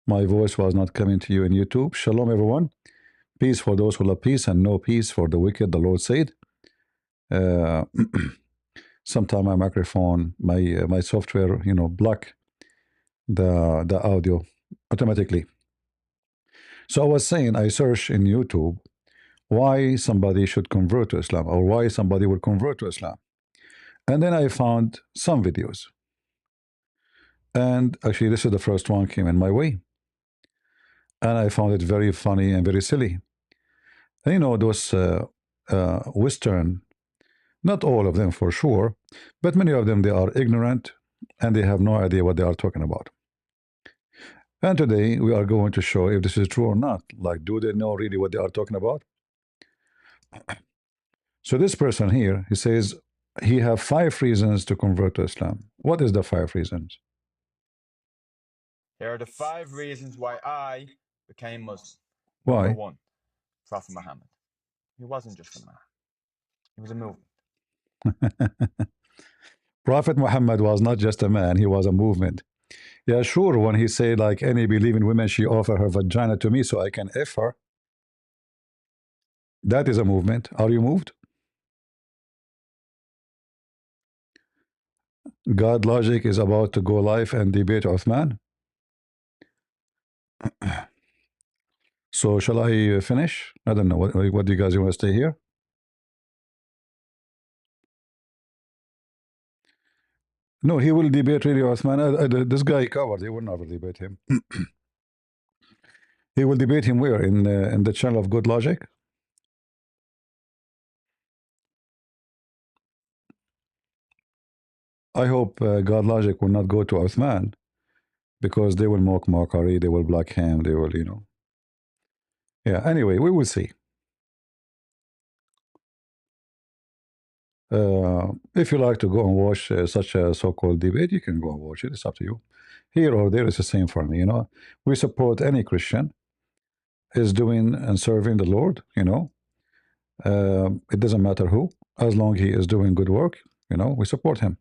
My voice was not coming to you in YouTube. Shalom, everyone. Peace for those who love peace and no peace for the wicked, the Lord said. Uh, Sometime my microphone, my software, block the audio automatically. So I was saying, I searched in YouTube why somebody should convert to Islam or why somebody would convert to Islam. And then I found some videos. And actually, this is the first one came in my way. And I found it very funny and very silly. And those Western, not all of them for sure, but many of them, they are ignorant and they have no idea what they are talking about. And today we are going to show if this is true or not. Like, do they know really what they are talking about? So this person here, he says he have 5 reasons to convert to Islam. What is the 5 reasons? Here are the 5 reasons why I became Muslim. Why? Number 1, Prophet Muhammad. He wasn't just a man. He was a movement. Prophet Muhammad was not just a man, he was a movement. Yeah, sure, when he said, like, any believing woman, she offer her vagina to me so I can F her. That is a movement. Are you moved? God logic is about to go live and debate Uthman. So shall I finish? I don't know. What do you guys want to stay here? No, he will debate really Uthman. This guy covered. He will never debate him. He will debate him where? In the channel of Good Logic? I hope God Logic will not go to Uthman, because they will mock mockery, they will block him, they will, Yeah, anyway, we will see. If you like to go and watch such a so-called debate, you can go and watch it. It's up to you. Here or there is the same for me, We support any Christian is doing and serving the Lord, It doesn't matter who, as long he is doing good work, we support him.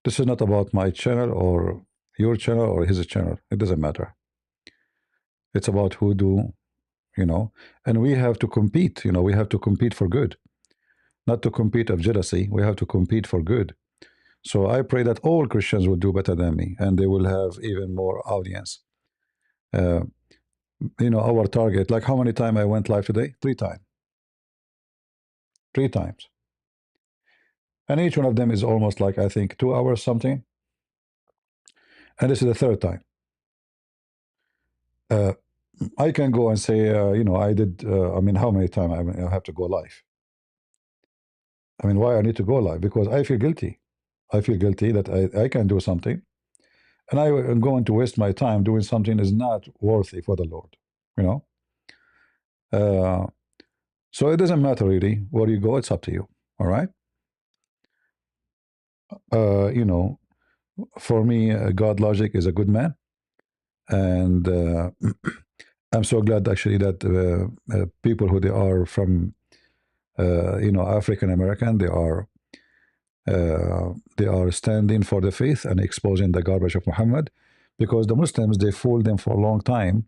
This is not about my channel or your channel or his channel. It doesn't matter. It's about who do, and we have to compete, we have to compete for good, not to compete of jealousy. We have to compete for good. So I pray that all Christians will do better than me and they will have even more audience. Our target, like how many times I went live today? 3 times. 3 times. And each one of them is almost like, I think, 2 hours something. And this is the 3rd time. I can go and say, I did, how many times I have to go live? Why I need to go live? Because I feel guilty. I feel guilty that I can do something, and I am going to waste my time doing something is not worthy for the Lord, So it doesn't matter really where you go. It's up to you. All right. For me, God Logic is a good man, and I'm so glad actually that people who they are from, African American, they are standing for the faith and exposing the garbage of Muhammad, because the Muslims, they fooled them for a long time.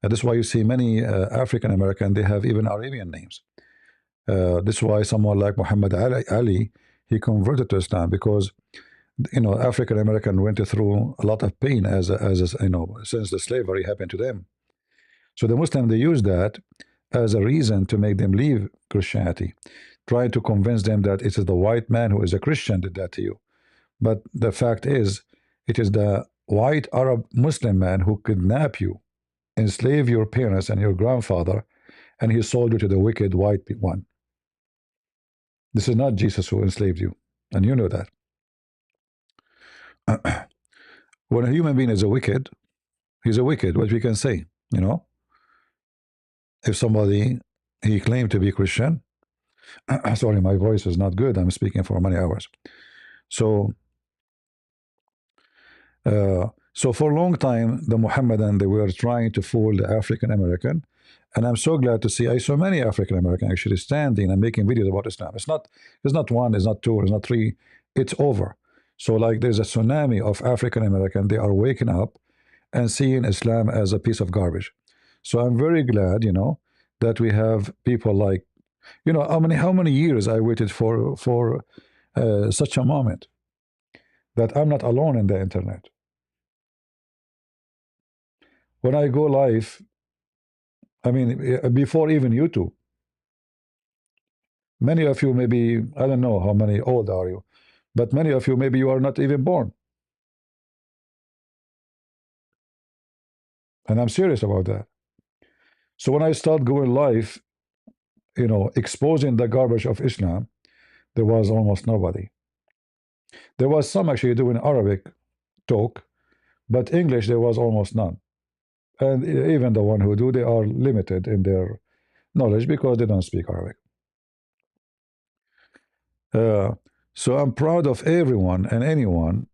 And that's why you see many African American, they have even Arabian names. This is why someone like Muhammad Ali, he converted to Islam, because African American went through a lot of pain as since the slavery happened to them. So the Muslim, they use that as a reason to make them leave Christianity, trying to convince them that it is the white man who is a Christian did that to you. But the fact is, it is the white Arab Muslim man who kidnapped you, enslaved your parents and your grandfather, and he sold you to the wicked white one. This is not Jesus who enslaved you, and you know that. When a human being is a wicked, he's a wicked, what we can say, If somebody, he claimed to be Christian, sorry, my voice is not good, I'm speaking for many hours. So for a long time, the Mohammedan, they were trying to fool the African American, and I'm so glad to see I saw many African American actually standing and making videos about Islam. It's not 1, it's not 2, it's not 3, it's over. So like there's a tsunami of African American, they are waking up and seeing Islam as a piece of garbage. So I'm very glad, that we have people like, how many years I waited for such a moment that I'm not alone in the internet. When I go live, I mean, before even YouTube, many of you maybe, I don't know how many old are you, but many of you maybe you are not even born. And I'm serious about that. So when I start going live, exposing the garbage of Islam, there was almost nobody. There was some actually doing Arabic talk, but English there was almost none. And even the one who do, they are limited in their knowledge because they don't speak Arabic. Uh, so I'm proud of everyone and anyone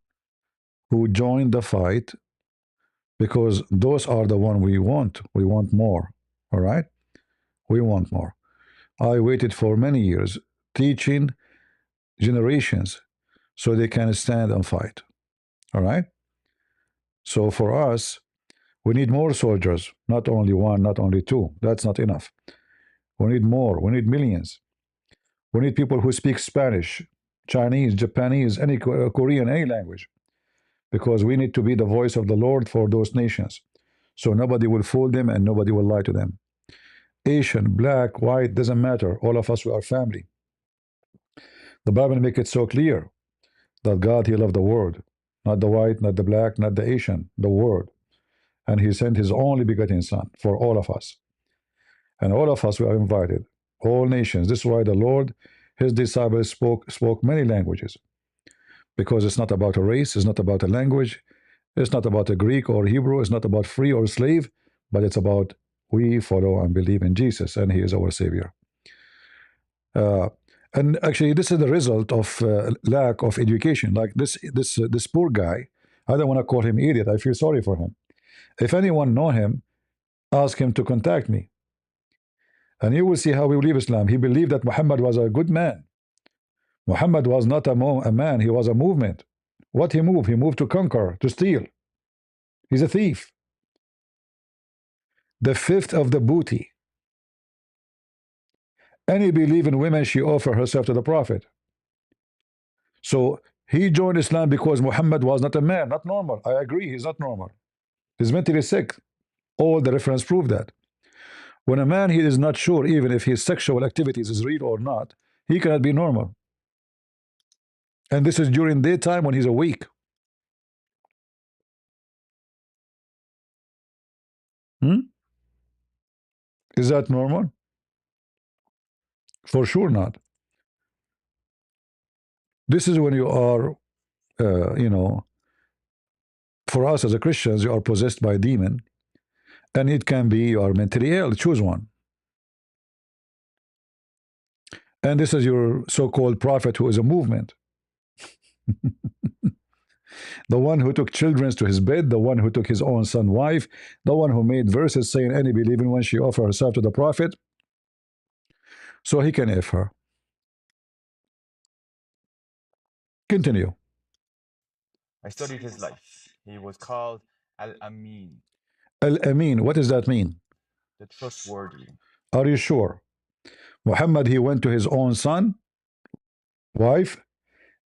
who joined the fight because those are the one we want. We want more. All right? We want more. I waited for many years teaching generations so they can stand and fight. All right? So for us, we need more soldiers, not only one, not only two. That's not enough. We need more. We need millions. We need people who speak Spanish, Chinese, Japanese, any Korean, any language, because we need to be the voice of the Lord for those nations. So nobody will fool them and nobody will lie to them. Asian, black, white, doesn't matter. All of us, we are family. The Bible makes it so clear that God, He loved the world, not the white, not the black, not the Asian, the world. And He sent His only begotten Son for all of us. And all of us, we are invited, all nations. This is why the Lord, His disciples spoke many languages, because it's not about a race, it's not about a language, it's not about a Greek or Hebrew, it's not about free or slave, but it's about we follow and believe in Jesus, and He is our Savior. Uh, and actually, this is the result of lack of education. Like this poor guy, I don't want to call him idiot. I feel sorry for him. If anyone know him, ask him to contact me, and you will see how he will leave Islam. He believed that Muhammad was a good man. Muhammad was not a man, he was a movement. What he moved? He moved to conquer, to steal. He's a thief. The fifth of the booty. Any believing woman, she offered herself to the Prophet. So he joined Islam because Muhammad was not a man, not normal. I agree, he's not normal. He's mentally sick. All the reference prove that. When a man, he is not sure even if his sexual activities is real or not, he cannot be normal. And this is during daytime when he's awake. Is that normal? For sure not. This is when you are, for us as a Christians, you are possessed by a demon, and it can be you are mentally ill. Choose one. And this is your so-called prophet who is a movement. The one who took children to his bed, the one who took his own son wife, the one who made verses saying any believing one, she offer herself to the prophet so he can F her. Continue. I studied his life. He was called Al-Amin, Al-Amin, what does that mean? the trustworthy. Are you sure? Muhammad, he went to his own son, wife,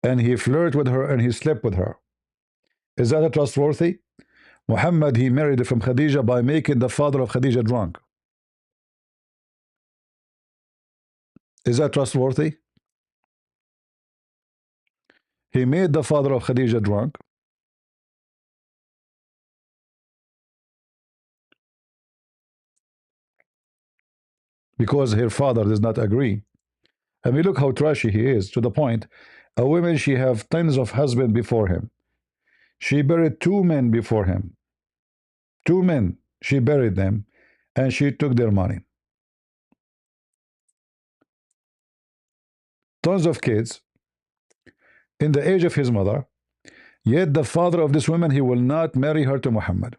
and he flirted with her and he slept with her. Is that a trustworthy? Muhammad, he married from Khadija by making the father of Khadija drunk. Is that trustworthy? He made the father of Khadija drunk. Because her father does not agree. I mean, look how trashy he is, to the point a woman, she have tons of husbands before him. She buried two men before him. Two men, she buried them, and she took their money. Tons of kids in the age of his mother, yet the father of this woman, he will not marry her to Muhammad.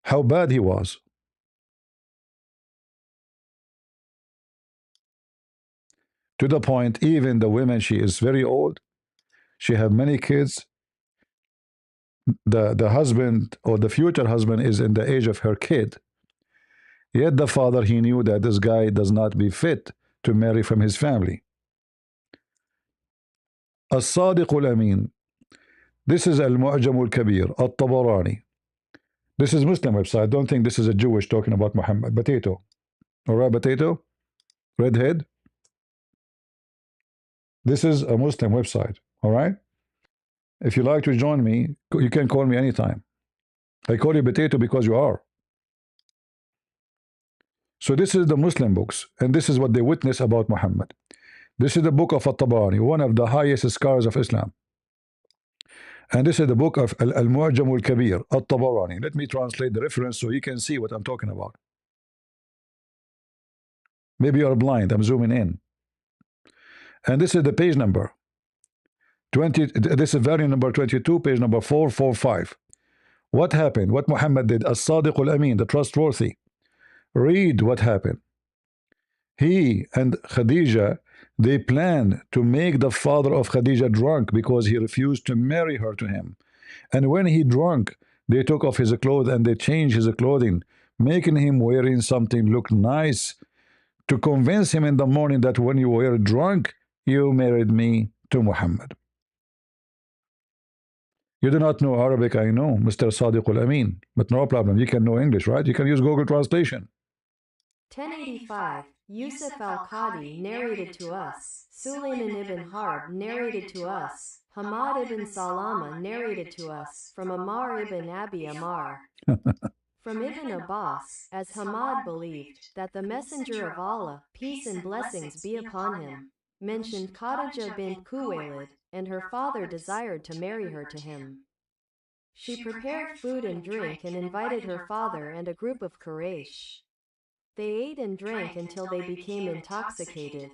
How bad he was. To the point, even the woman, she is very old, She have many kids. The husband or the future husband is in the age of her kid. Yet the father, he knew that this guy does not be fit to marry from his family. الصادق الأمين. This is المعجم الكبير الطبراني. This is Muslim website. I don't think this is a Jewish talking about Muhammad. Potato. All right, potato? Redhead? This is a Muslim website. All right? If you like to join me, you can call me anytime. I call you potato because you are. So this is the Muslim books, and this is what they witness about Muhammad. This is the book of At-Tabarani, one of the highest scholars of Islam. And this is the book of Al-Mu'jam al-Kabir, At-Tabarani. Let me translate the reference so you can see what I'm talking about. Maybe you're blind, I'm zooming in. And this is the page number. 20, this is volume number 22, page number 445. What happened? What Muhammad did? As-Sadiq al-Amin, the trustworthy. Read what happened. He and Khadija, they planned to make the father of Khadija drunk because he refused to marry her to him. And when he drunk, they took off his clothes and they changed his clothing, making him wearing something look nice to convince him in the morning that when you were drunk, you married me to Muhammad. You do not know Arabic, I know, Mr. Sadiq al-Amin, but no problem. You can know English, right? You can use Google Translation. 1085, Yusuf al-Qadi narrated to us, Sulayman ibn Harb narrated to us, Hamad ibn Salama narrated to us, from Ammar ibn Abi Ammar. From Ibn Abbas, as Hamad believed, that the Messenger of Allah, peace and blessings be upon him, mentioned Khadija bint Khuwaylid, and her father desired to marry her to him. She prepared food and drink and invited her father and a group of Quraysh. They ate and drank until they became intoxicated.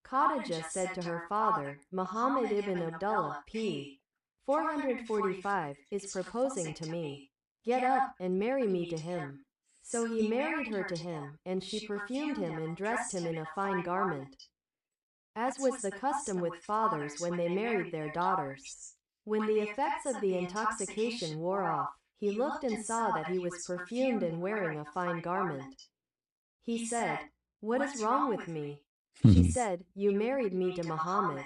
Khadija said to her father, Muhammad ibn Abdullah, p. 445, is proposing to me. Get up and marry me to him. So he married her to him, and she perfumed him and dressed him in a fine garment, as was the custom with fathers when they married their daughters. When the effects of the intoxication wore off, he looked and saw that he was perfumed and wearing a fine garment. He said, What is wrong with me? She said, You married me to Muhammad.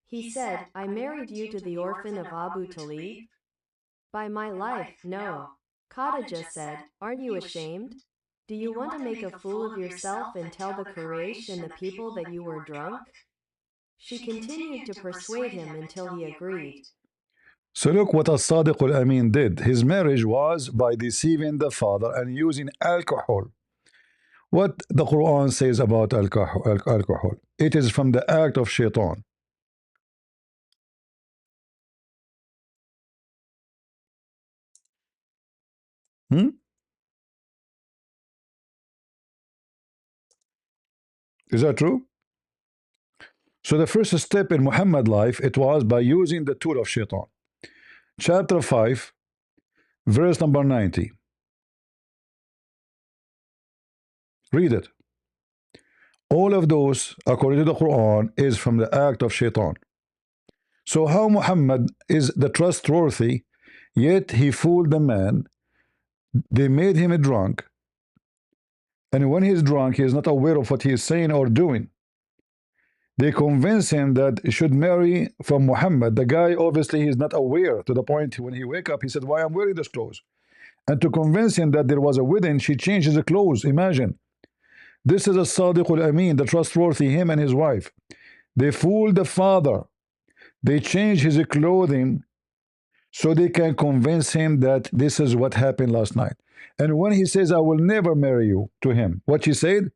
He said, I married you to the orphan of Abu Talib? By my life, no. Khadija said, Aren't you ashamed? Do you want to make a fool of yourself and tell the Quraysh and the people that you were drunk? She continued to persuade him until he agreed. So look what As-Sadiq al-Amin did. His marriage was by deceiving the father and using alcohol. What the Quran says about alcohol? It is from the act of shaitan. Is that true? So the first step in Muhammad's life, it was by using the tool of shaitan. Chapter 5, verse number 90. Read it. All of those, according to the Quran, is from the act of shaitan. So how Muhammad is the trustworthy, yet he fooled the man. They made him a drunk. And when he's drunk, he is not aware of what he is saying or doing. They convince him that he should marry from Muhammad. The guy, obviously, he is not aware, to the point when he wake up, he said, why I'm wearing this clothes? And to convince him that there was a wedding, she changed his clothes. Imagine. This is a Sadiq al-Amin, the trustworthy, him and his wife. They fooled the father. They changed his clothing so they can convince him that this is what happened last night. And when he says, I will never marry you to him, what she said?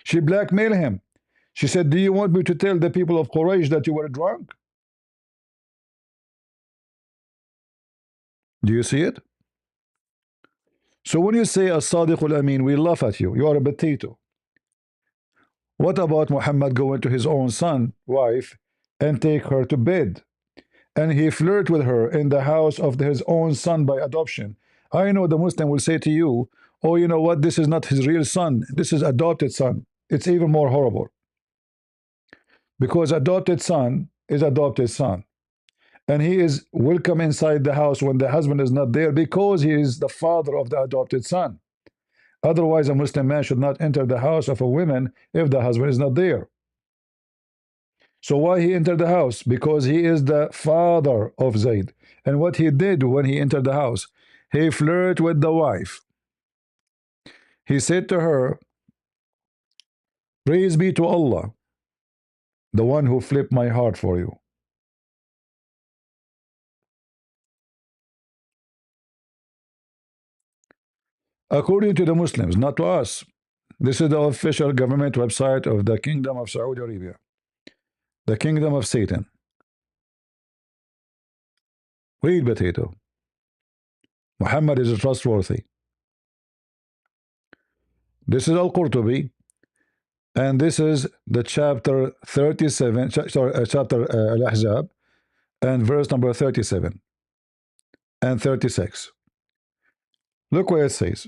She blackmailed him. She said, do you want me to tell the people of Quraysh that you were drunk? Do you see it? So when you say As-Sadiq al-Amin, we laugh at you. You are a potato. What about Muhammad going to his own son, wife, and take her to bed? And he flirt with her in the house of his own son by adoption. I know the Muslim will say to you, oh, you know what? This is not his real son. This is adopted son. It's even more horrible. Because adopted son is adopted son. and he is welcome inside the house when the husband is not there because he is the father of the adopted son. Otherwise, a Muslim man should not enter the house of a woman if the husband is not there. So why he entered the house? Because he is the father of Zayd. And what he did when he entered the house, he flirted with the wife. He said to her, "Praise be to Allah, the one who flipped my heart for you." According to the Muslims, not to us. This is the official government website of the Kingdom of Saudi Arabia, the Kingdom of Satan. Read potato. Muhammad is trustworthy. This is Al-Qurtubi, and this is the chapter 37, chapter Al-Ahzab, and verse number 37 and 36. Look what it says.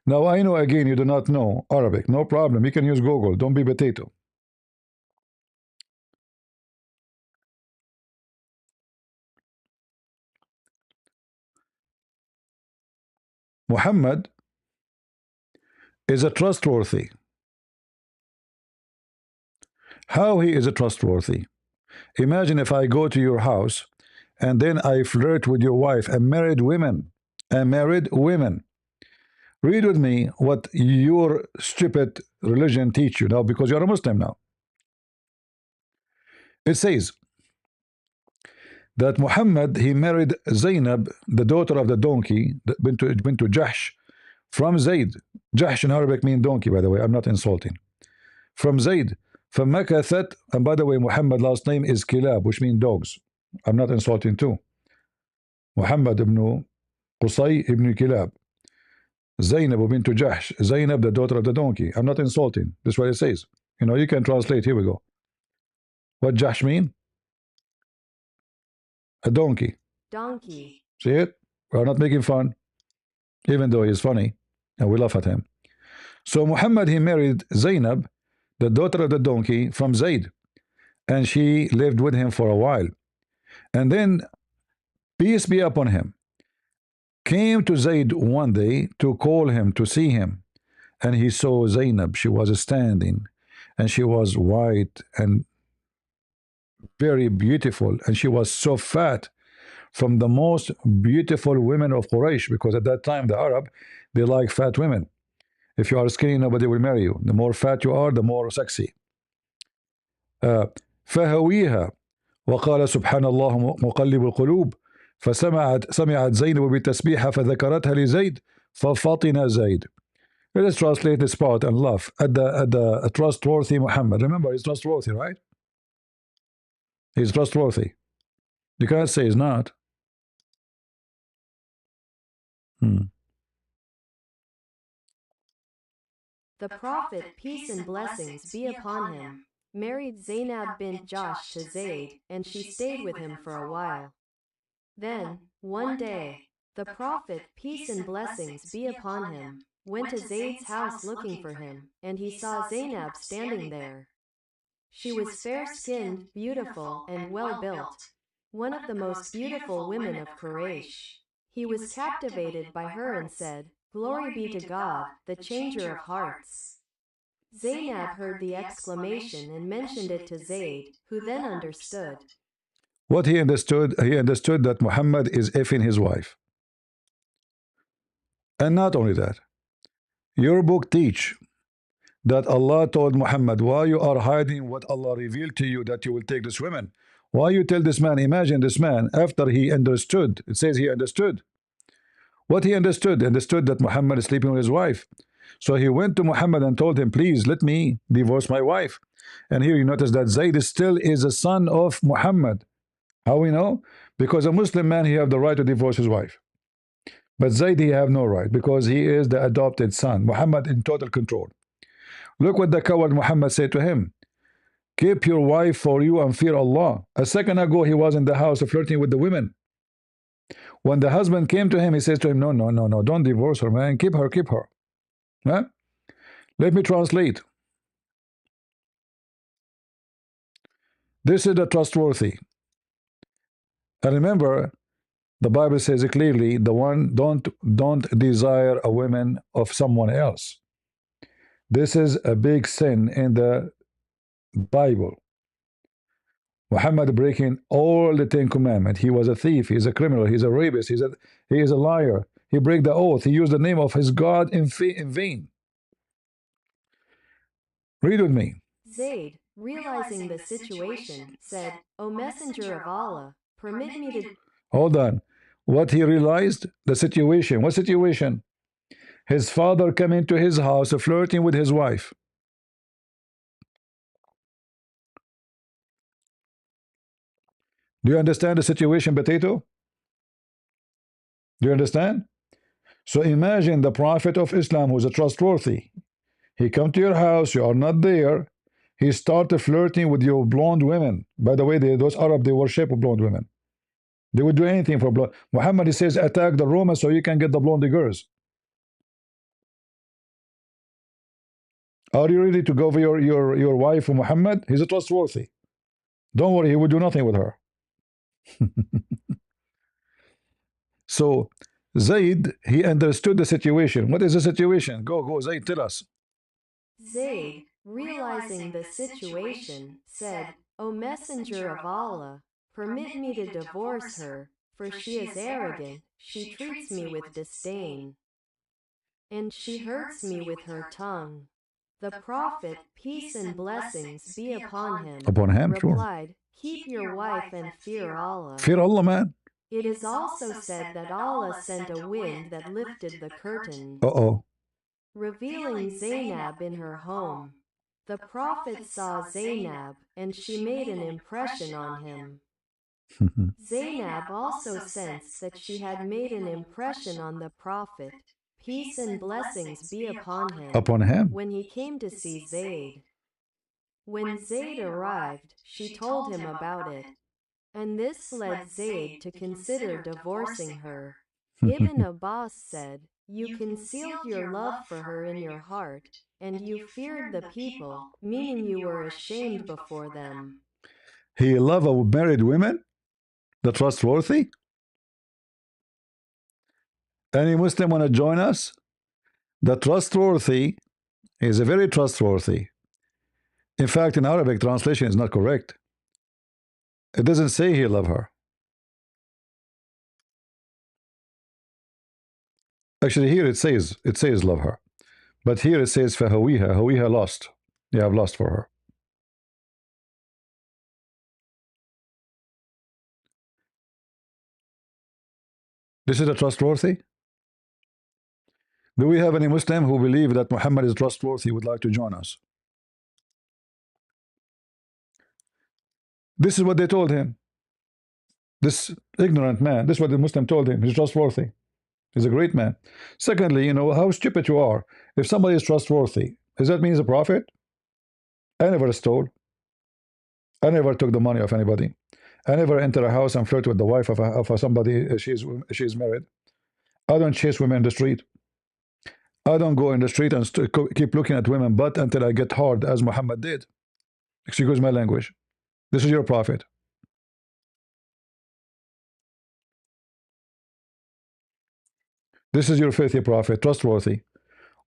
Now I know again you do not know Arabic. No problem. You can use Google. Don't be potato. Muhammad is a trustworthy. How he is a trustworthy? Imagine if I go to your house and then I flirt with your wife and married women. And married women. Read with me what your stupid religion teach you now, because you're a Muslim now. It says that Muhammad, he married Zainab, the daughter of the donkey, bintu Jahsh, from Zayd. Jahsh in Arabic means donkey, by the way. I'm not insulting. From Zayd. فمكثت, and by the way, Muhammad last name is Kilab, which means dogs. I'm not insulting too. Muhammad ibn Qusay ibn Kilab. Zainab bintu Jahsh. Zainab, the daughter of the donkey. I'm not insulting. This is what it says. You know, you can translate. Here we go. What Jahsh mean? A donkey. Donkey. See it? We're not making fun, even though he's funny, and we laugh at him. So Muhammad, he married Zainab, the daughter of the donkey, from Zayd, and she lived with him for a while. And then, peace be upon him, came to Zayd one day to call him to see him, and he saw Zainab. She was standing, and she was white and very beautiful, and she was so fat, from the most beautiful women of Quraysh, because at that time the Arab, they like fat women. If you are skinny, nobody will marry you. The more fat you are, the more sexy. فهويها وقال سبحان الله مقلب القلوب سمعت زينب بالتسبيح فذكرتها لزيد ففطن زيد. Let's translate this part and laugh at the trustworthy Muhammad. Remember, he's trustworthy, right? He's trustworthy. You cannot say he's not. The Prophet, peace and blessings be upon him, married Zainab bint Jahsh to Zayd, and she stayed with him for a while. Then, one day, the Prophet, peace and blessings be upon him, went to Zayd's house looking for him, and he saw Zainab standing there. She was fair-skinned, beautiful, and well-built, one of the most beautiful women of Quraysh. He was captivated by her and said, "Glory be to God, the changer of hearts." Zainab heard the exclamation and mentioned it to Zayd, who then understood. What he understood? He understood that Muhammad is effing his wife. And not only that, your book teach that Allah told Muhammad, why you are hiding what Allah revealed to you, that you will take this woman? Why you tell this man? Imagine this man, after he understood, it says he understood. What he understood? Understood that Muhammad is sleeping with his wife. So he went to Muhammad and told him, please let me divorce my wife. And here you notice that Zayd still is a son of Muhammad. How we know? Because a Muslim man, he have the right to divorce his wife. But Zayd, he have no right, because he is the adopted son. Muhammad in total control. Look what the coward Muhammad said to him. Keep your wife for you and fear Allah. A second ago, he was in the house flirting with the women. When the husband came to him, he says to him, no, don't divorce her, man. Keep her, keep her. Huh? Let me translate. This is the trustworthy. And remember, the Bible says it clearly, the one don't desire a woman of someone else. This is a big sin in the Bible. Muhammad breaking all the Ten Commandments. He was a thief, he's a criminal, he's a rapist, he is a liar. He break the oath, he used the name of his God in vain. Read with me. Zayd, realizing the situation, said, O Messenger of Allah, permit me to... Hold on. What he realized? The situation. What situation? His father came into his house flirting with his wife. Do you understand the situation, Potato? Do you understand? So imagine the Prophet of Islam, who's a trustworthy. He come to your house, you are not there. He started flirting with your blonde women. By the way, those Arab, they worship blonde women. They would do anything for blonde. Muhammad, he says, attack the Romans so you can get the blonde girls. Are you ready to go for your wife, Muhammad? He's a trustworthy. Don't worry, he will do nothing with her. So Zayd, he understood the situation. What is the situation? Go, Zayd, tell us. Zayd, realizing the situation, said, O Messenger of Allah, permit me to divorce her, for she is arrogant, she treats me with disdain, and she hurts me with her tongue. The Prophet, peace and blessings be upon him, replied, Keep your wife and fear Allah. Fear Allah, man. It is also said that Allah sent a wind that lifted the curtain, revealing Zainab in her home. The Prophet saw Zainab, and she made an impression on him. Zainab also sensed that she had made an impression on the Prophet, peace and blessings be upon him, when he came to see Zayd. When Zayd arrived, she told him about it, and this led Zayd to consider divorcing her. Ibn Abbas said, You concealed your love for her in your heart, and you feared the people, meaning you were ashamed before them. He loved married women? The trustworthy? Any Muslim want to join us? The trustworthy is a very trustworthy. In fact, in Arabic, translation is not correct. It doesn't say he loved her. Actually, here it says love her. But here it says فَهَوِيهَا, Hawiha lost. You have lost for her. This is a trustworthy? Do we have any Muslim who believe that Muhammad is trustworthy would like to join us? This is what they told him. This ignorant man, this is what the Muslim told him. He's trustworthy. He's a great man. Secondly, you know how stupid you are. If somebody is trustworthy, does that mean he's a prophet? I never stole. I never took the money of anybody. I never enter a house and flirt with the wife of somebody. She's married. I don't chase women in the street. I don't go in the street and keep looking at women butt until I get hard, as Muhammad did. Excuse my language. This is your prophet. This is your faithful prophet, trustworthy.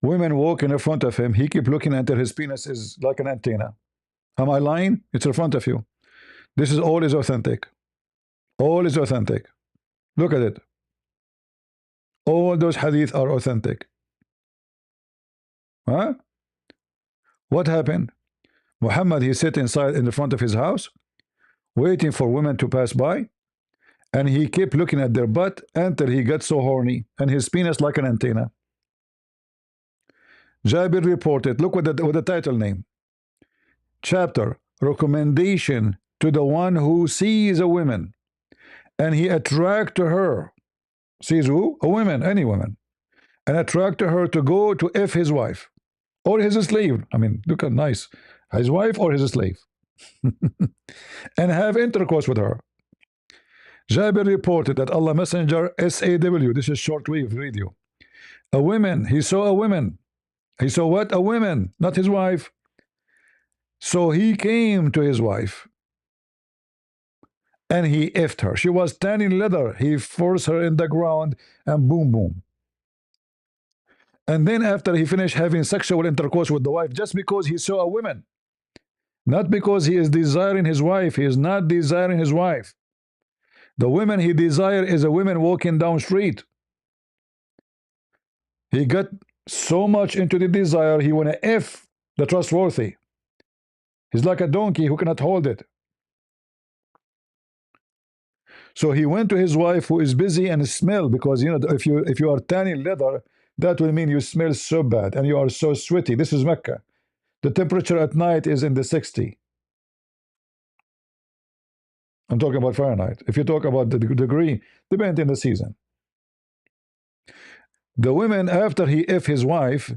Women walk in front of him. He keep looking until his penis is like an antenna. Am I lying? It's in front of you. This is all is authentic. All is authentic. Look at it. All those hadith are authentic. Huh? What happened? Muhammad, he sit inside in the front of his house, waiting for women to pass by, and he kept looking at their butt until he got so horny, and his penis like an antenna. Jabir reported, look what the title name. Chapter, recommendation to the one who sees a woman, and he attract to her. Sees who? A woman, any woman. And attract to her to go to F his wife. Or his slave. I mean, look at nice. His wife or his slave. And have intercourse with her. Jabir reported that Allah Messenger SAW, this is shortwave radio. A woman, he saw a woman. He saw what? A woman, not his wife. So he came to his wife and he effed her. She was tanning leather. He forced her in the ground and boom, boom. And then after he finished having sexual intercourse with the wife, just because he saw a woman, not because he is desiring his wife. He is not desiring his wife. The woman he desire is a woman walking down street. He got so much into the desire, he want to F the trustworthy. He's like a donkey who cannot hold it. So he went to his wife who is busy and smell, because you know, if you are tanning leather, that will mean you smell so bad and you are so sweaty. This is Mecca. The temperature at night is in the 60. I'm talking about Fahrenheit. If you talk about the degree, depends in the season. The women, after he F his wife,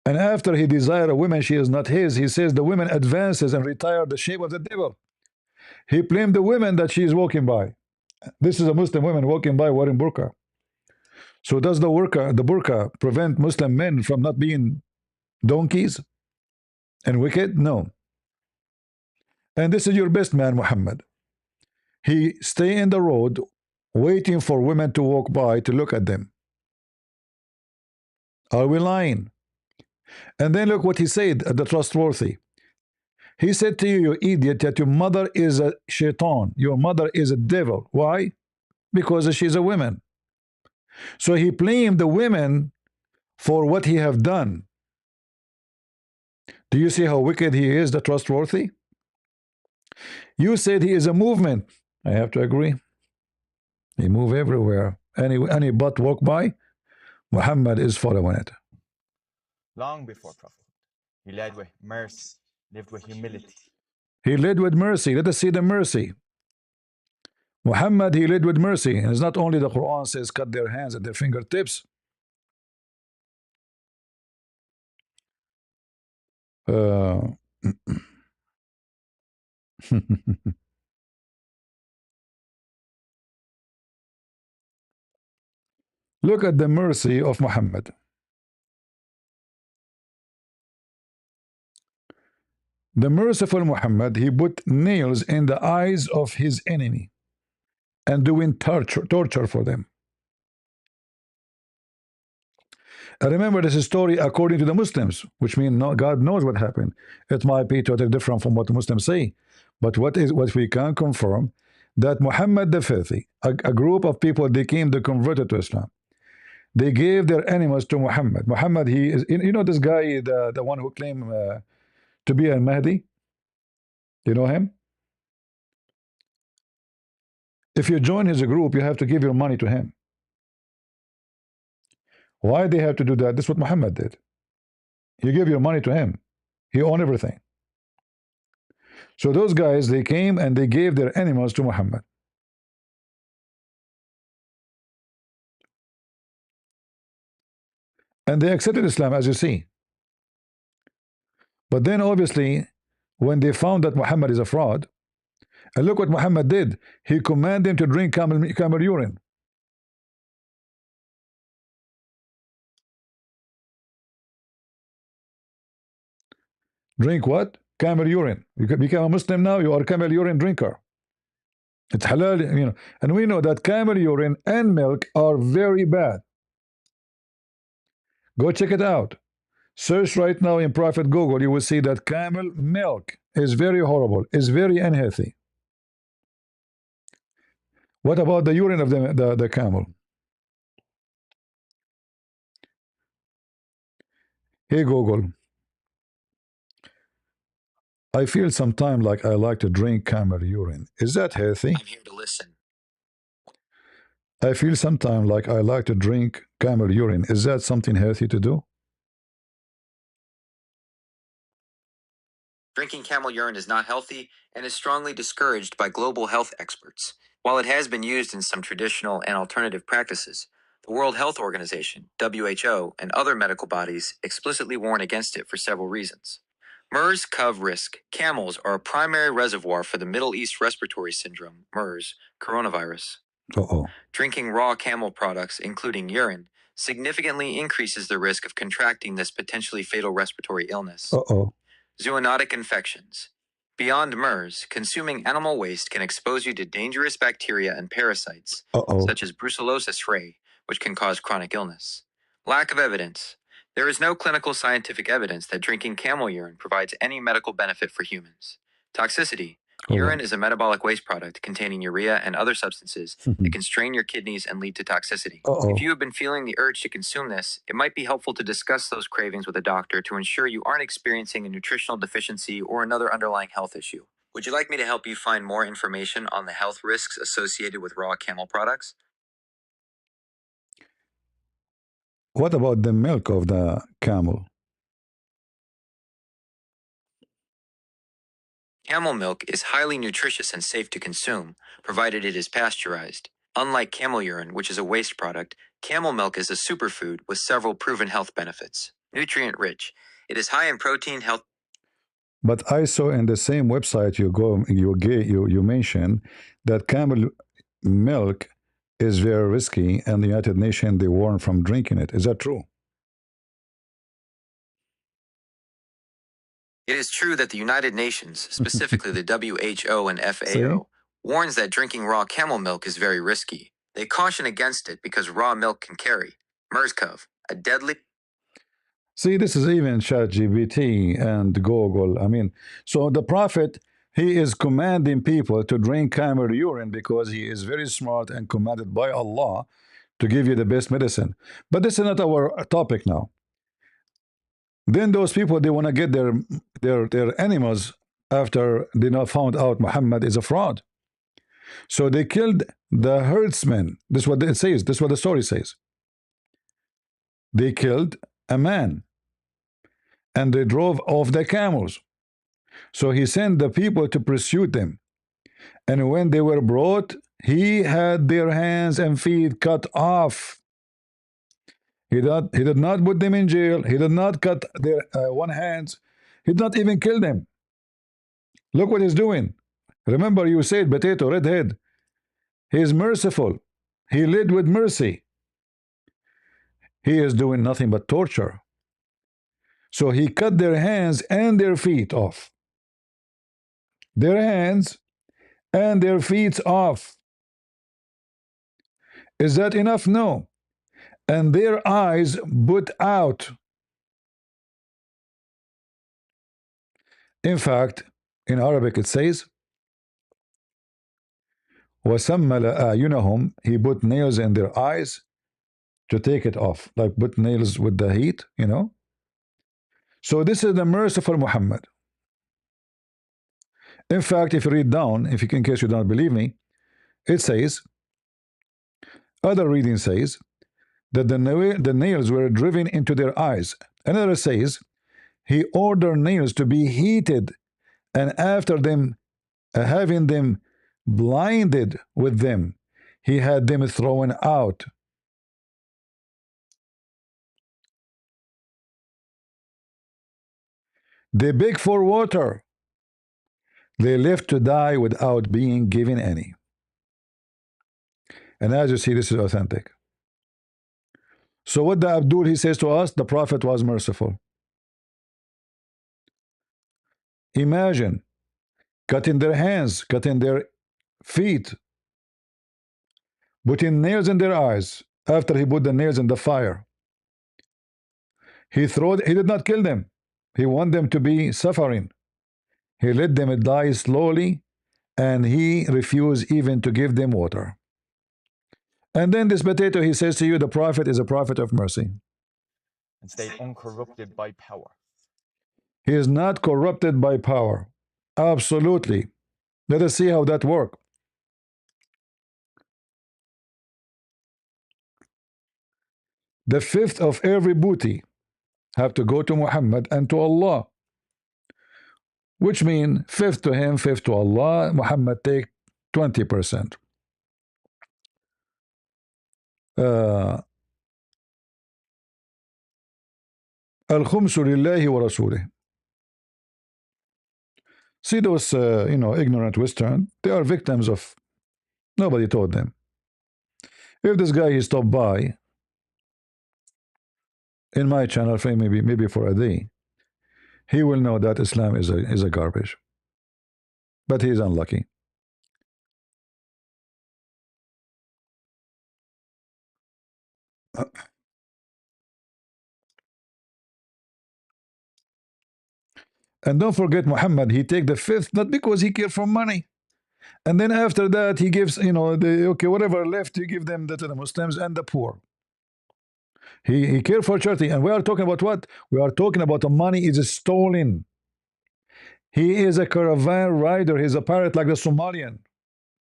and after he desire a woman she is not his, he says the woman advances and retire the shape of the devil. He blamed the women that she is walking by. This is a Muslim woman walking by wearing burqa. So does the burqa prevent Muslim men from not being donkeys and wicked? No. And this is your best man, Muhammad. He stay in the road waiting for women to walk by to look at them. Are we lying? And then look what he said at the trustworthy. He said to you, you idiot, that your mother is a shaitan. Your mother is a devil. Why? Because she's a woman. So he blamed the women for what he have done. Do you see how wicked he is, the trustworthy? You said he is a movement. I have to agree. He move everywhere. Any butt walk by, Muhammad is following it. Long before prophethood, he led with mercy, lived with humility. He led with mercy. Let us see the mercy. Muhammad, he led with mercy. And it's not only the Quran says cut their hands at their fingertips. Look at the mercy of Muhammad. The merciful Muhammad, he put nails in the eyes of his enemy and doing torture for them. I remember this story according to the Muslims, which means God knows what happened. It might be totally different from what the Muslims say, but what we can confirm, that Muhammad the Filthy, a group of people, they came, they converted to Islam. They gave their animals to Muhammad. Muhammad, he is, you know this guy, the one who claimed to be al Mahdi. You know him? If you join his group, you have to give your money to him. Why they have to do that? This is what Muhammad did. You give your money to him. He owned everything. So those guys, they came and they gave their animals to Muhammad. And they accepted Islam, as you see. But then obviously, when they found that Muhammad is a fraud, and look what Muhammad did. He commanded them to drink camel urine. Drink what? Camel urine. You can become a Muslim now, you are a camel urine drinker. It's halal, you know. And we know that camel urine and milk are very bad. Go check it out. Search right now in Prophet Google, you will see that camel milk is very horrible, is very unhealthy. What about the urine of the camel? Hey Google, I feel sometimes like I like to drink camel urine. Is that healthy? I'm here to listen. I feel sometimes like I like to drink camel urine. Is that something healthy to do? Drinking camel urine is not healthy and is strongly discouraged by global health experts. While it has been used in some traditional and alternative practices, the World Health Organization, WHO, and other medical bodies explicitly warn against it for several reasons. MERS-CoV risk. Camels are a primary reservoir for the Middle East Respiratory Syndrome, MERS, coronavirus. Uh-oh. Drinking raw camel products, including urine, significantly increases the risk of contracting this potentially fatal respiratory illness. Uh-oh. Zoonotic infections. Beyond MERS, consuming animal waste can expose you to dangerous bacteria and parasites, such as Brucellosis rhei, which can cause chronic illness. Lack of evidence. There is no clinical scientific evidence that drinking camel urine provides any medical benefit for humans. Toxicity. Urine is a metabolic waste product containing urea and other substances that can strain your kidneys and lead to toxicity. If you have been feeling the urge to consume this, it might be helpful to discuss those cravings with a doctor to ensure you aren't experiencing a nutritional deficiency or another underlying health issue. Would you like me to help you find more information on the health risks associated with raw camel products? What about the milk of the camel? Camel milk is highly nutritious and safe to consume, provided it is pasteurized. Unlike camel urine, which is a waste product, camel milk is a superfood with several proven health benefits. Nutrient rich. It is high in protein, health. But I saw in the same website you mentioned that camel milk is very risky, and the United Nations they warn from drinking it. Is that true? It is true that the United Nations, specifically the WHO and FAO, warns that drinking raw camel milk is very risky. They caution against it because raw milk can carry MERS-CoV, a deadly. See, this is even ChatGPT and Google. I mean, so the Prophet, he is commanding people to drink camel urine because he is very smart and commanded by Allah to give you the best medicine. But this is not our topic now. Then those people, they want to get their animals after they now found out Muhammad is a fraud. So they killed the herdsmen. This is what it says. This is what the story says. They killed a man and they drove off the camels. So he sent the people to pursue them. And when they were brought, he had their hands and feet cut off. He did not put them in jail. He did not cut their one hands. He did not even kill them. Look what he's doing. Remember you said potato, redhead. He is merciful. He led with mercy. He is doing nothing but torture. So he cut their hands and their feet off. Their hands and their feet off. Is that enough? No. And their eyes put out. In fact, in Arabic it says, وَسَمَّلَ أَعْيُنَهُمْ. He put nails in their eyes to take it off, like put nails with the heat, you know. So this is the merciful Muhammad. In fact, if you read down, in case you don't believe me, it says, other reading says, that the nails were driven into their eyes. Another says, he ordered nails to be heated, and after them, having them blinded with them, he had them thrown out. They beg for water. They left to die without being given any. And as you see, this is authentic. So what the Abdul, he says to us, the Prophet was merciful. Imagine cutting their hands, cutting their feet, putting nails in their eyes after he put the nails in the fire. He did not kill them. He wanted them to be suffering. He let them die slowly, and he refused even to give them water. And then this potato, he says to you, the Prophet is a prophet of mercy. And stayed uncorrupted by power. He is not corrupted by power. Absolutely. Let us see how that works. The fifth of every booty have to go to Muhammad and to Allah. Which means fifth to him, fifth to Allah. Muhammad take 20%. الخمس لله ورسوله. See those, ignorant Western, they are victims of, nobody told them. If this guy he stopped by in my channel for maybe for a day, he will know that Islam is a garbage. but he is unlucky. And don't forget Muhammad, he take the fifth not because he care for money. And then after that, he gives, okay, whatever left, he give them to the Muslims and the poor. He care for charity. And we are talking about what? We are talking about the money is stolen. He is a caravan rider. He's a pirate like the Somalian.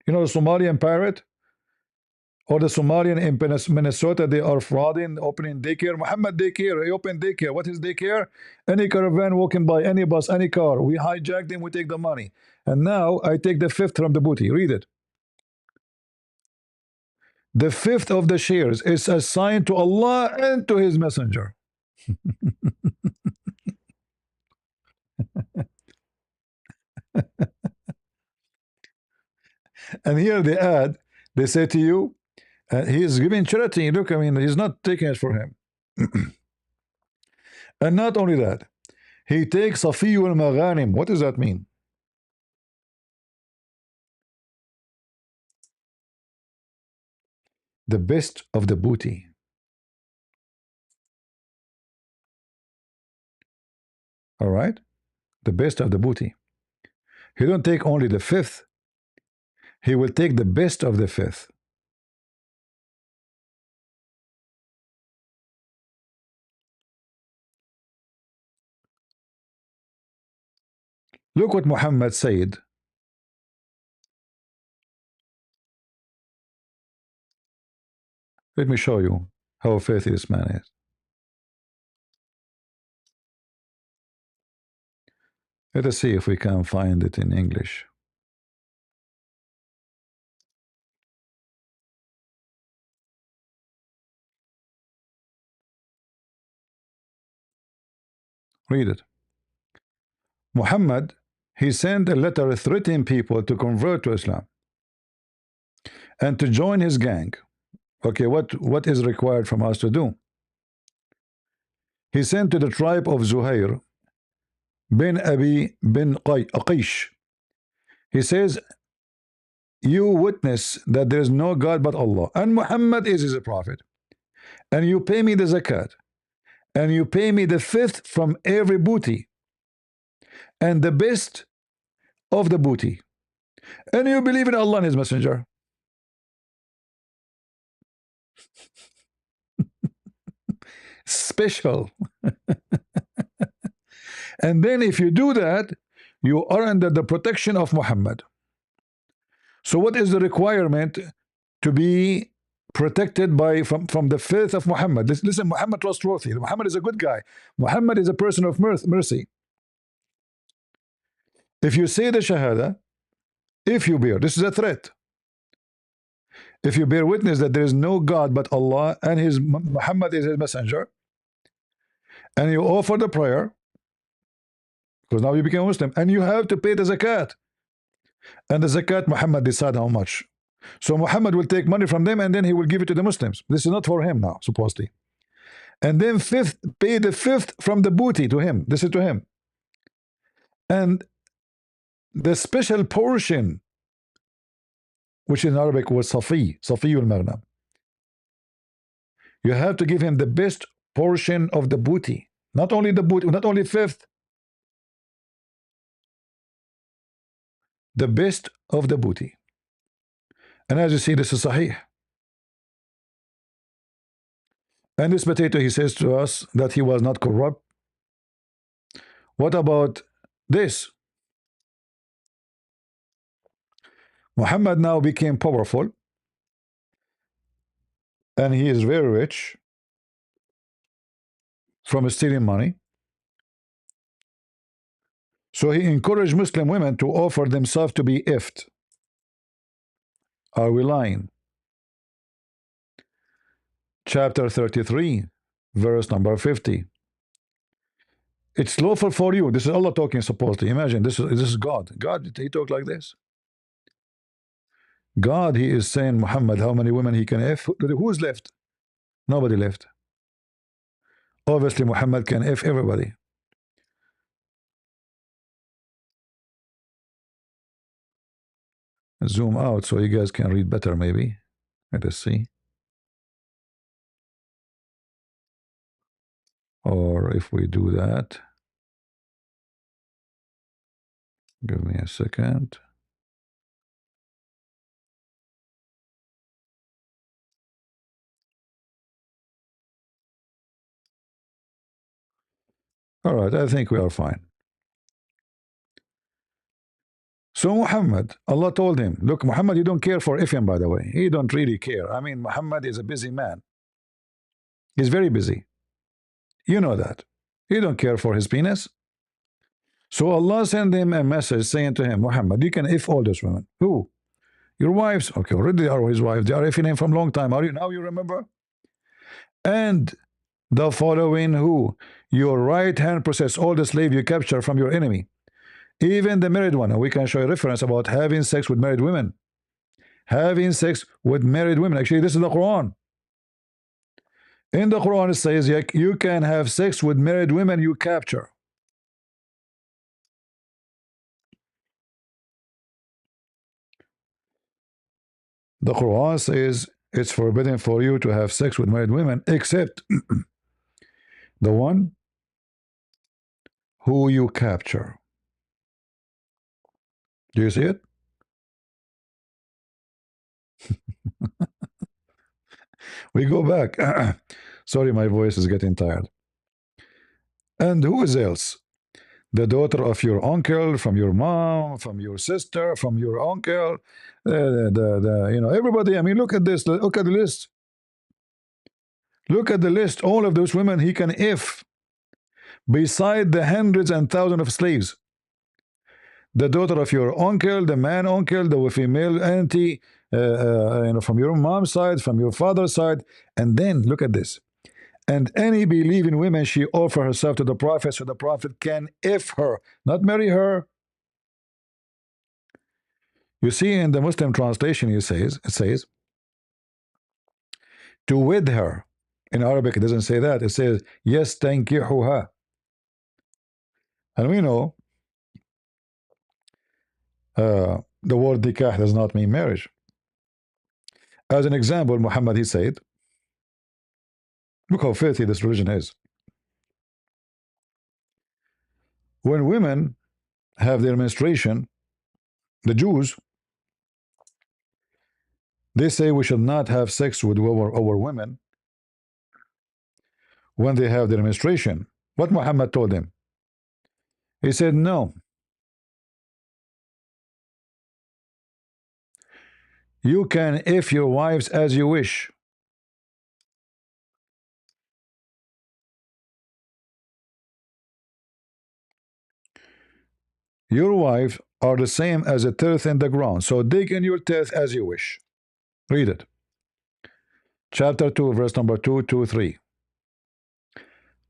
You know the Somalian pirate? Or the Somalian in Minnesota, they are frauding, opening daycare. Muhammad daycare, he opened daycare. What is daycare? Any caravan walking by, any bus, any car. We hijack them, we take the money. And now I take the fifth from the booty. Read it. The fifth of the shares is assigned to Allah and to His Messenger. And here they add, they say to you, he is giving charity. Look, I mean, he's not taking it for him. And not only that, he takes Safiyu al-Maghanim. What does that mean? The best of the booty. All right? The best of the booty. He don't take only the fifth. He will take the best of the fifth. Look what Muhammad said. Let me show you how faithful this man is. Let us see if we can find it in English. Read it. Muhammad, he sent a letter threatening people to convert to Islam and to join his gang. Okay, what is required from us to do? He sent to the tribe of Zuhair bin Abi bin Aqish. He says, you witness that there is no God but Allah, and Muhammad is his prophet, and you pay me the zakat, and you pay me the fifth from every booty, and the best of the booty, and you believe in Allah and His Messenger. Special. And then if you do that, you are under the protection of Muhammad. So what is the requirement to be protected by from the faith of Muhammad? Listen, Muhammad was trustworthy. Muhammad is a good guy. Muhammad is a person of mercy. If you say the Shahada, if you bear, this is a threat. If you bear witness that there is no God but Allah and His Muhammad is His messenger, and you offer the prayer, because now you became a Muslim, and you have to pay the zakat. And the zakat, Muhammad decide how much. So Muhammad will take money from them and then he will give it to the Muslims. This is not for him now, supposedly. And then fifth, pay the fifth from the booty to him. This is to him. And the special portion, which in Arabic was Safi al-Maghnam. You have to give him the best portion of the booty. Not only the booty, not only fifth, the best of the booty. And as you see, this is Sahih. And this potato, he says to us that he was not corrupt. What about this? Muhammad now became powerful, and he is very rich from stealing money. So he encouraged Muslim women to offer themselves to be ifed. Are we lying? Chapter 33, verse number 50. It's lawful for you. This is Allah talking, supposedly. Imagine, this is God. God, he talk like this. God, he is saying, Muhammad, how many women he can F? Who's left? Nobody left. Obviously, Muhammad can F everybody. zoom out so you guys can read better maybe. Let us see. Or if we do that, give me a second. All right, I think we are fine. So Muhammad, Allah told him, look, Muhammad, you don't care for Ifyam, by the way. He don't really care. I mean, Muhammad is a busy man. He's very busy. You know that. He don't care for his penis. So Allah sent him a message saying to him, Muhammad, you can if all those women. Who? Your wives. Okay, already they are his wives. They are ifing him from long time. Are you now you remember? And the following who? Your right hand possess all the slave you capture from your enemy. Even the married one. And we can show a reference about having sex with married women. Having sex with married women. Actually, this is the Quran. In the Quran, it says you can have sex with married women you capture. The Quran says it's forbidden for you to have sex with married women except the one who you capture. Do you see it? We go back. Sorry, my voice is getting tired. And who is else? The daughter of your uncle, from your mom, from your sister, from your uncle, everybody. I mean, look at this. Look at the list. Look at the list. All of those women he can if, beside the hundreds and thousands of slaves. The daughter of your uncle, the man uncle, the female auntie, from your mom's side, from your father's side, and then look at this. And any believing woman she offer herself to the Prophet, so the Prophet can if her, not marry her. You see, in the Muslim translation, it says to wed her. In Arabic, it doesn't say that. It says yes, tankihuha. And we know the word nikah does not mean marriage. As an example, Muhammad, he said, look how filthy this religion is. When women have their menstruation, the Jews, they say we should not have sex with our women when they have their menstruation. What Muhammad told them? He said, no. You can if your wives as you wish. Your wives are the same as a teeth in the ground, so dig in your teeth as you wish. Read it. Chapter 2, verse number 2 to 3.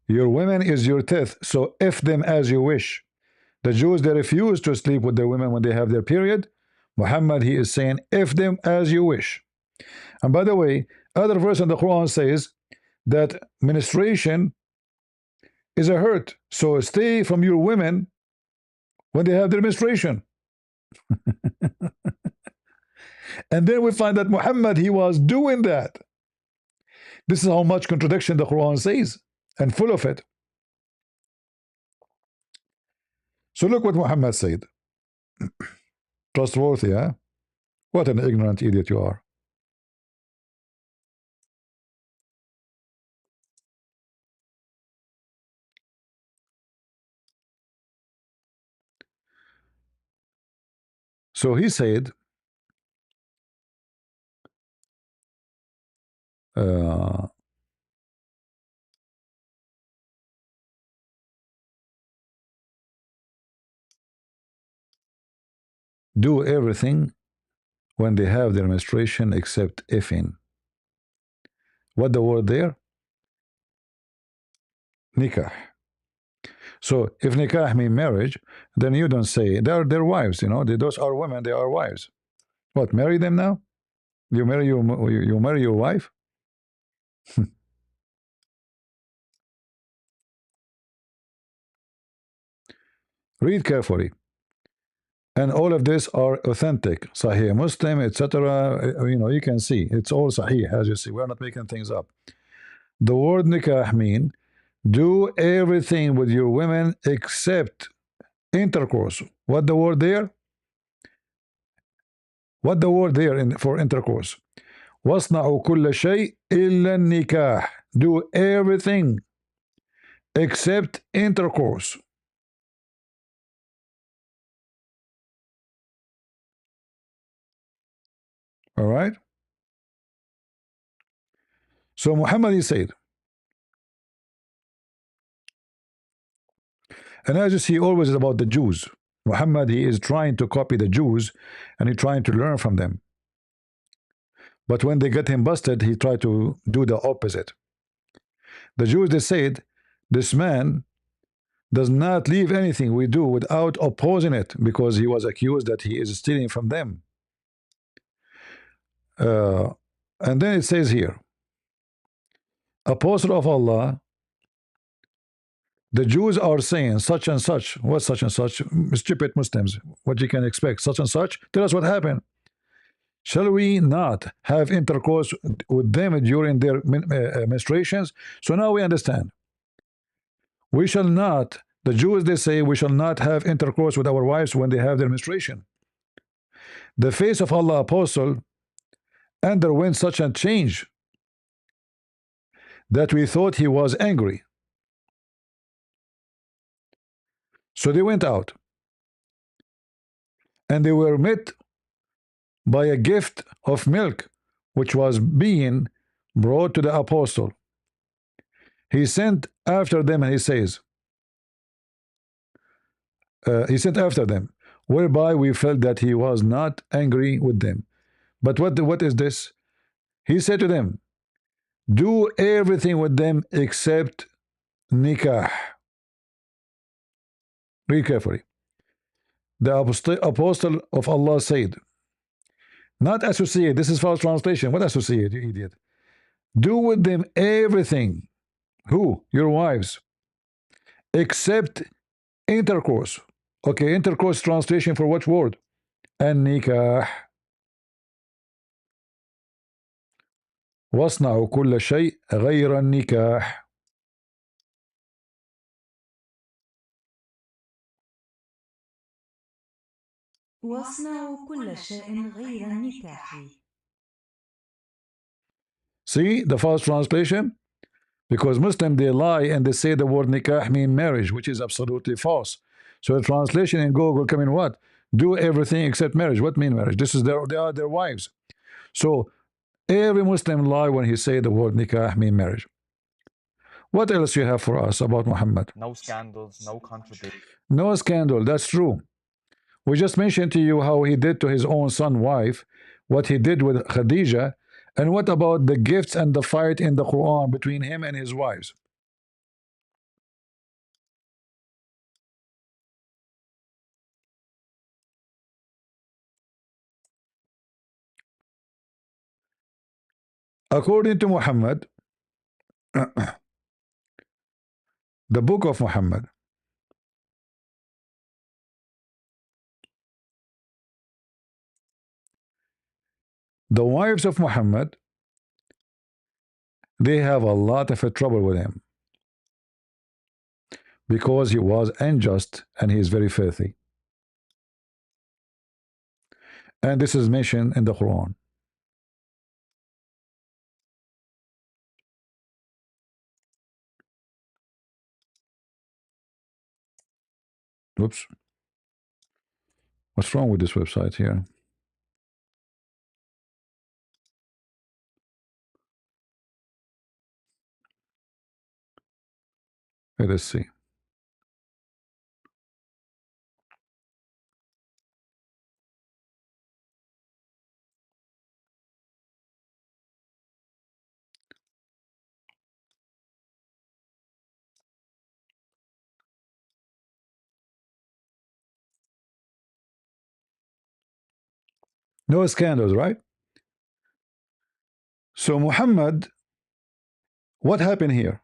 Your women is your teeth, so if them as you wish. The Jews, they refuse to sleep with their women when they have their period. Muhammad, he is saying, if them as you wish. And by the way, other verse in the Quran says that menstruation is a hurt, so stay from your women when they have their menstruation. And then we find that Muhammad, he was doing that. This is how much contradiction the Quran says, and full of it. So look what Muhammad said. Trustworthy, huh? What an ignorant idiot you are. So he said, do everything when they have their menstruation except effing. What the word there? Nikah. So if nikah mean marriage, then you don't say they're their wives. Those are women. They are wives. What? Marry them now? You marry your wife? Read carefully. And all of this are authentic. Sahih Muslim, etc. You can see it's all Sahih, as you see. We're not making things up. The word nikah mean do everything with your women except intercourse. What the word there? What the word there for intercourse? واصنعوا كل شيء إلا النكاح. Do everything except intercourse. All right. So Muhammad, he said, and as you see, always about the Jews. Muhammad, he is trying to copy the Jews and he's trying to learn from them. But when they get him busted, he tried to do the opposite. The Jews, they said, this man does not leave anything we do without opposing it, because he was accused that he is stealing from them. And then it says here, Apostle of Allah, the Jews are saying such and such. What such and such? Stupid Muslims. What you can expect? Such and such. Tell us what happened. Shall we not have intercourse with them during their menstruations? So now we understand. We shall not, the Jews, they say, we shall not have intercourse with our wives when they have their menstruation. The face of Allah Apostle underwent such a change that we thought he was angry. So they went out and they were met by a gift of milk which was being brought to the apostle. He sent after them and he says, he sent after them, whereby we felt that he was not angry with them. But what is this? He said to them, do everything with them except nikah. Read carefully. The apostle of Allah said, not associate. This is false translation. What associate, you idiot? Do with them everything. Who? Your wives. Except intercourse. Okay, intercourse translation for what word? And nikah. واصنعوا كل شيء غير النكاح. واصنعوا كل شيء غير النكاح. See the false translation? Because Muslims, they lie and they say the word nikah mean marriage, which is absolutely false. So the translation in Google come in what? Do everything except marriage. What mean marriage? This is they are their wives. So every Muslim lie when he say the word nikah mean marriage. What else you have for us about Muhammad? No scandals, no contradictions. No scandal, that's true. We just mentioned to you how he did to his own son wife, what he did with Khadija, and what about the gifts and the fight in the Quran between him and his wives? According to Muhammad, the book of Muhammad, the wives of Muhammad, they have a lot of trouble with him because he was unjust and he is very filthy. And this is mentioned in the Quran. Oops. What's wrong with this website here? Let us see. No scandals, right? So Muhammad, what happened here?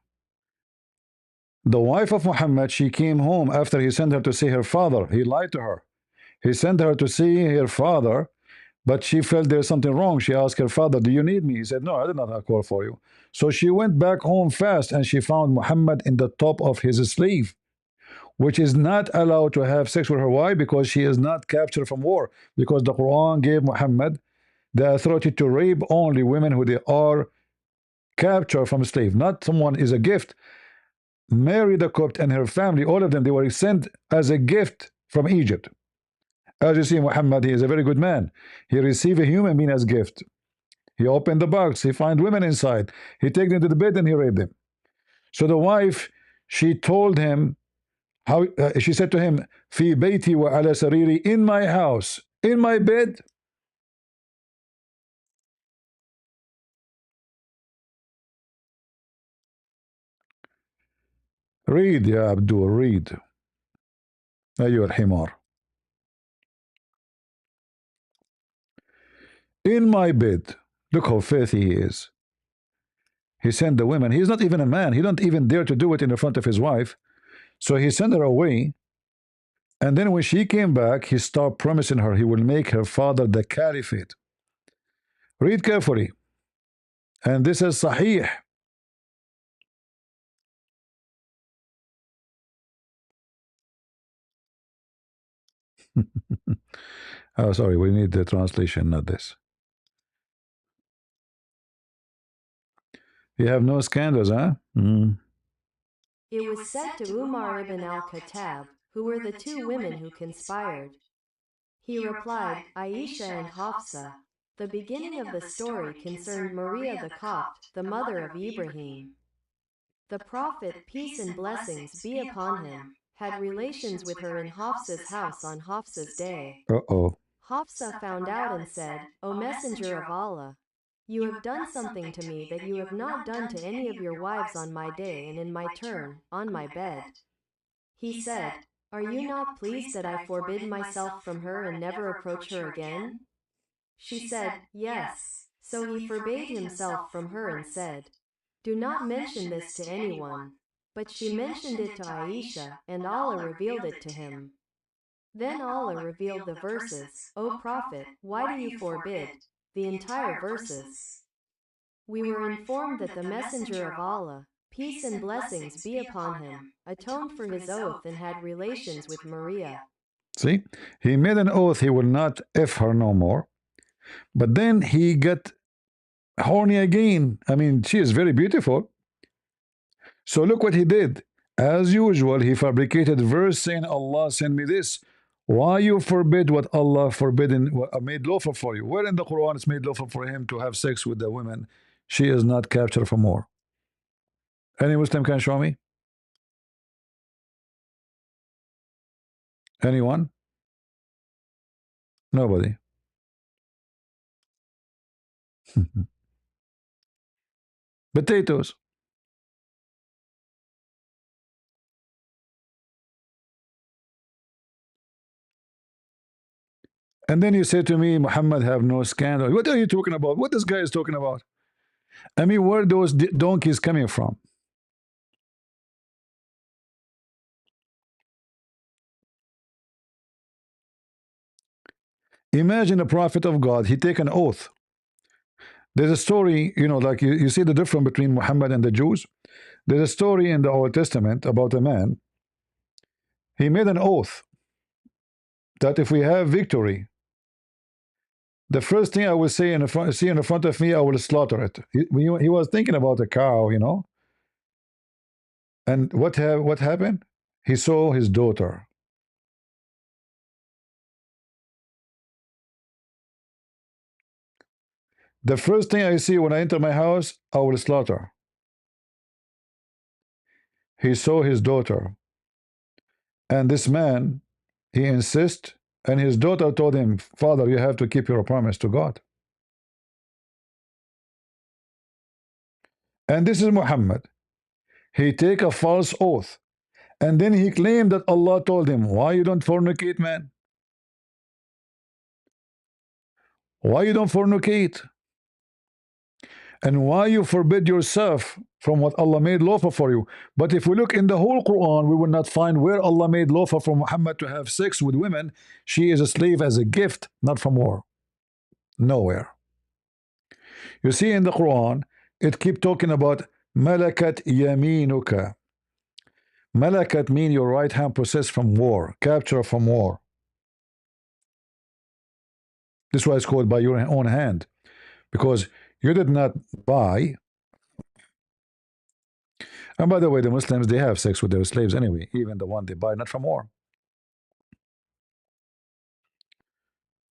The wife of Muhammad, she came home after he sent her to see her father. He lied to her. He sent her to see her father, but she felt there's something wrong. She asked her father, "Do you need me?" He said, "No, I did not call for you." So she went back home fast and she found Muhammad in the top of his sleeve, which is not allowed to have sex with her. Why? Because she is not captured from war. Because the Quran gave Muhammad the authority to rape only women who they are captured from slave. Not someone is a gift. Mary the Copt and her family, all of them, they were sent as a gift from Egypt. As you see, Muhammad, he is a very good man. He received a human being as gift. He opened the box. He find women inside. He take them to the bed and he raped them. So the wife, she told him how. She said to him, "Fi bayti wa ala sariri," in my house, in my bed. Read, ya Abdul, read. أيها الحمار. In my bed. Look how filthy he is. He sent the women. He's not even a man. He don't even dare to do it in the front of his wife. So he sent her away. And then when she came back, he started promising her he will make her father the caliphate. Read carefully. And this is Sahih. Oh, sorry, we need the translation, not this. You have no scandals, huh? It was said to Umar ibn al-Khattab, who were the two women who conspired. He replied, Aisha and Hafsa. The beginning of the story concerned Maria the Copt, the mother of Ibrahim. The Prophet, peace and blessings be upon him, had relations with her in Hafsa's house on Hafsa's day. Uh-oh. Hafsa found out and said, O Messenger of Allah, you have done something to me that you have not done to any of your wives on my day and in my turn, on my bed. He said, Are you not pleased that I forbid myself from her and never approach her again? She said, Yes. So he forbade himself from her and said, Do not mention this to anyone. But she mentioned it to Aisha, and Allah revealed it to him. Then Allah revealed the verses, O Prophet, why do you forbid? The entire verses. We were informed that the Messenger of Allah, peace and blessings be upon him, atoned for his oath and had relations with Maria. See, he made an oath he will not F her no more. But then he got horny again. I mean, she is very beautiful. So look what he did. As usual, he fabricated verse saying, Allah sent me this. Why you forbid what Allah forbidden, made lawful for you? Where in the Quran it's made lawful for him to have sex with the women? She is not captured for more. Any Muslim can show me? Anyone? Nobody. Potatoes. And then you say to me, Muhammad have no scandal. What are you talking about? What this guy is talking about? I mean, where are those donkeys coming from? Imagine a prophet of God, he take an oath. There's a story, you know, like you see the difference between Muhammad and the Jews. There's a story in the Old Testament about a man. He made an oath that if we have victory, the first thing I will say see in the front of me, I will slaughter it. He was thinking about a cow, you know. And what happened? He saw his daughter. The first thing I see when I enter my house, I will slaughter. He saw his daughter. And this man, he insists, and his daughter told him, Father, you have to keep your promise to God. And this is Muhammad. He take a false oath. And then he claimed that Allah told him, why you don't fornicate, man? Why you don't fornicate? And why you forbid yourself from what Allah made lawful for you? But if we look in the whole Quran, we will not find where Allah made lawful for Muhammad to have sex with women. She is a slave as a gift, not from war. Nowhere. You see in the Quran, it keep talking about malakat yaminuka. Malakat mean your right hand possessed from war, capture from war. This is why it's called by your own hand, because you did not buy. And by the way, the Muslims, they have sex with their slaves anyway, even the one they buy not from war.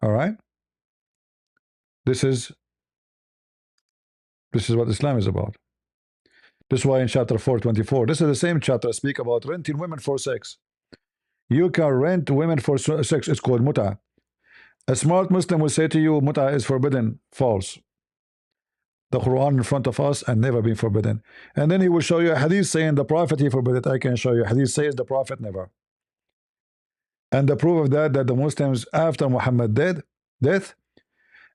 All right, this is what Islam is about. This is why in chapter 424, this is the same chapter speak about renting women for sex. You can rent women for sex. It's called muta. A smart Muslim will say to you, muta is forbidden. False. The Quran in front of us and never been forbidden. And then he will show you a hadith saying the Prophet he forbid it. I can show you. Hadith says the Prophet never. And the proof of that the Muslims after Muhammad death,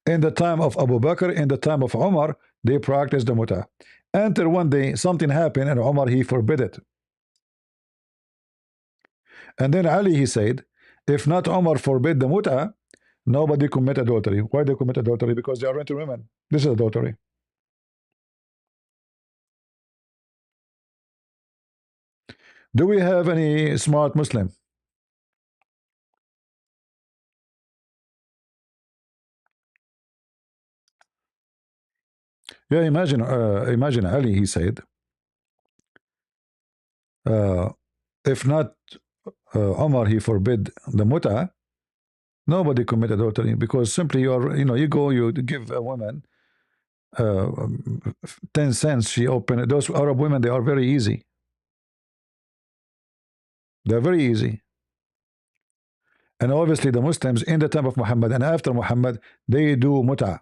in the time of Abu Bakr, in the time of Umar, they practiced the muta. Until one day something happened and Umar he forbid it. And then Ali he said, if not Umar forbid the muta, nobody commit adultery. Why they commit adultery? Because they are renting women. This is adultery. Do we have any smart Muslim? Yeah, imagine Ali, he said, if not Omar, he forbid the muta, nobody commit adultery, because simply you go, you give a woman 10 cents, she open. Those Arab women, they are very easy. They're very easy. And obviously the Muslims in the time of Muhammad and after Muhammad, they do muta.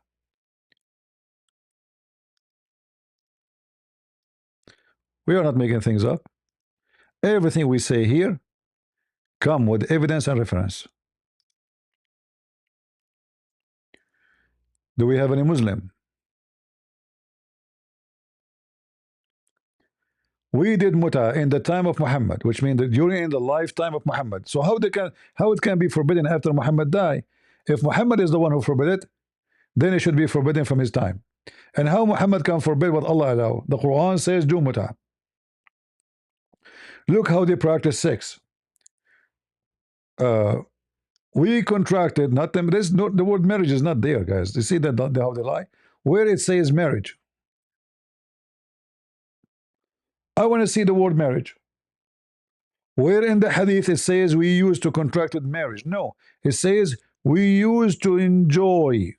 We are not making things up. Everything we say here come with evidence and reference. Do we have any Muslim? We did muta in the time of Muhammad, which means that during the lifetime of Muhammad. So how it can be forbidden after Muhammad die? If Muhammad is the one who forbid it, then it should be forbidden from his time. And how Muhammad can forbid what Allah allow? The Quran says do muta. Look how they practice sex. We contracted, not them. There's no, the word marriage is not there, guys. You see that how they lie? Where it says marriage, I want to see the word marriage. Where in the hadith it says we used to contracted marriage? No, it says we used to enjoy.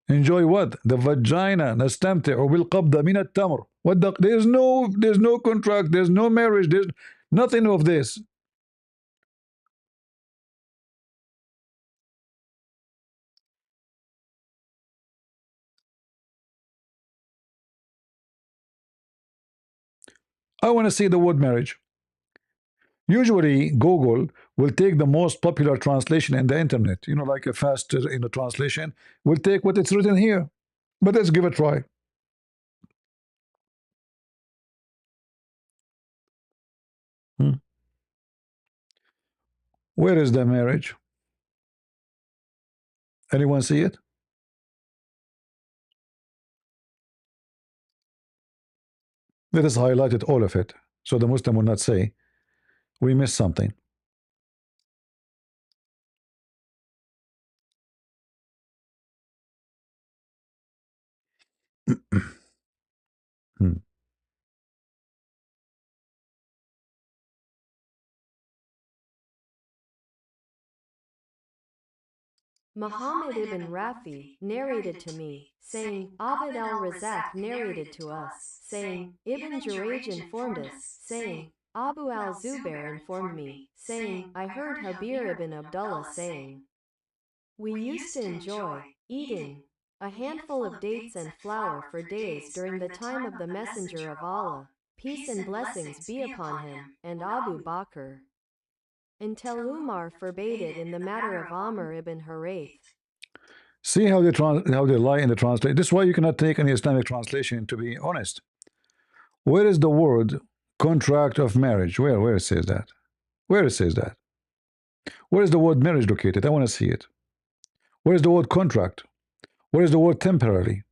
Enjoy what? The vagina. نستمتع بالقبضة من التمر. What the? There's no contract. There's no marriage. There's nothing of this. I want to see the word marriage. Usually, Google will take the most popular translation in the internet. You know, like a fast translation will take what it's written here. But let's give it a try. Where is the marriage? Anyone see it? Let us highlight it, all of it, so the Muslim will not say we missed something. Muhammad ibn Rafi narrated to me, saying, Abd al-Razak narrated to us, saying, Ibn Jurayj informed us, saying, Abu al-Zubair informed me, saying, I heard Habir ibn Abdullah saying, we used to enjoy eating a handful of dates and flour for days during the time of the Messenger of Allah, peace and blessings be upon him, and Abu Bakr, until Umar forbade it in the matter of Amr ibn Huraith. See how they lie in the translation. This is why you cannot take any Islamic translation to be honest. Where is the word contract of marriage? Where it says that? Where it says that? Where is the word marriage located? I want to see it. Where is the word contract? Where is the word temporary?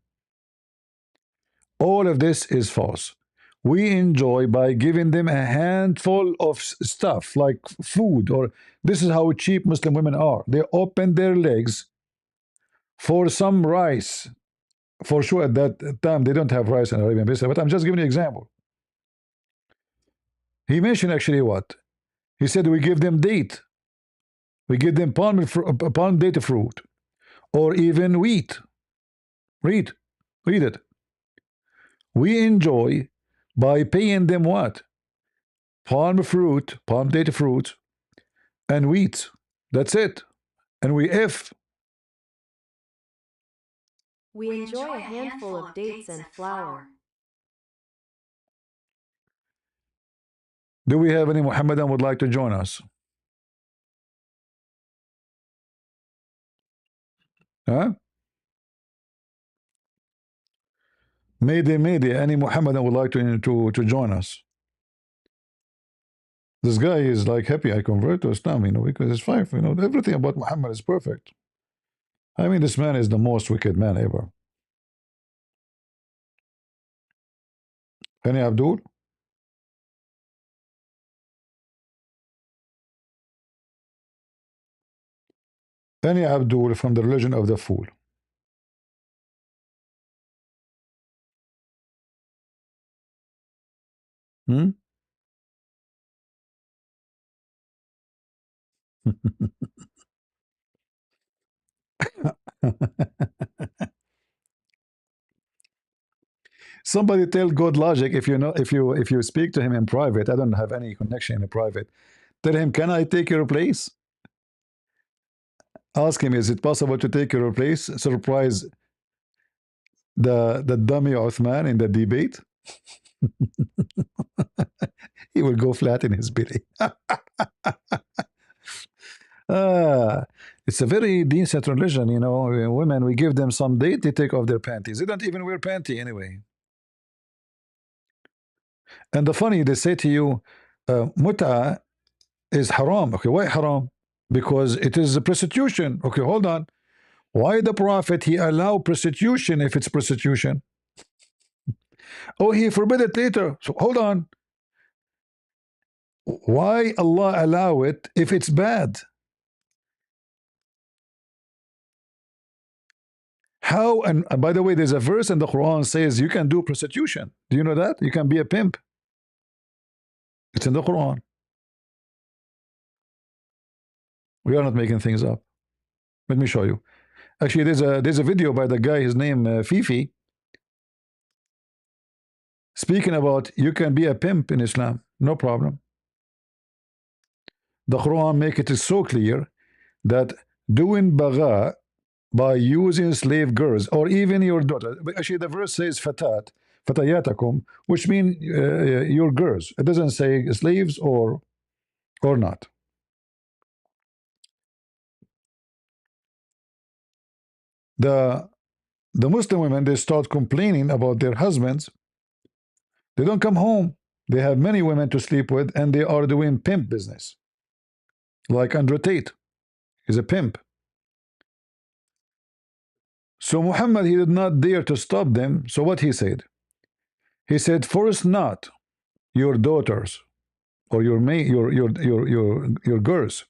All of this is false. We enjoy by giving them a handful of stuff like food, or this is how cheap Muslim women are. They open their legs for some rice. For sure, at that time, they don't have rice in Arabian Peninsula, but I'm just giving you an example. He mentioned actually what? He said we give them date. We give them palm date fruit, or even wheat. Read it. We enjoy by paying them what? Palm fruit, palm date fruit, and wheat. That's it. And We enjoy a handful of dates and flour. do we have any Muhammadan would like to join us? Huh? Maybe any Muhammadan would like to join us. This guy is like happy I convert to Islam, because it's fine. Everything about Muhammad is perfect. I mean, this man is the most wicked man ever. Any Abdul? Any Abdul from the religion of the fool? Hmm? Somebody tell God Logic, if you speak to him in private. I don't have any connection in private. Tell him, can I take your place? Ask him, is it possible to take your place? Surprise the dummy Uthman in the debate. He will go flat in his belly. It's a very decent religion, women, we give them some date, they take off their panties. They don't even wear panty anyway. And the funny, they say to you, muta is haram. Okay, why haram? Because it is a prostitution. Okay, hold on. Why the Prophet, he allow prostitution if it's prostitution? Oh, he forbid it later. So hold on. Why Allah allow it if it's bad? How? And by the way, there's a verse in the Quran says you can do prostitution. Do you know that? You can be a pimp. It's in the Quran. We are not making things up. Let me show you. Actually, there's a video by the guy, his name Fifi, speaking about you can be a pimp in Islam, no problem. The Quran make it so clear that doing bagha by using slave girls or even your daughter. Actually, the verse says fatat, fatayatakum, which mean your girls. It doesn't say slaves or not. The Muslim women, they start complaining about their husbands. They don't come home. They have many women to sleep with, and they are doing pimp business. Like Andrew Tate is a pimp. So Muhammad, he did not dare to stop them. So what he said? He said, force not your daughters or your girls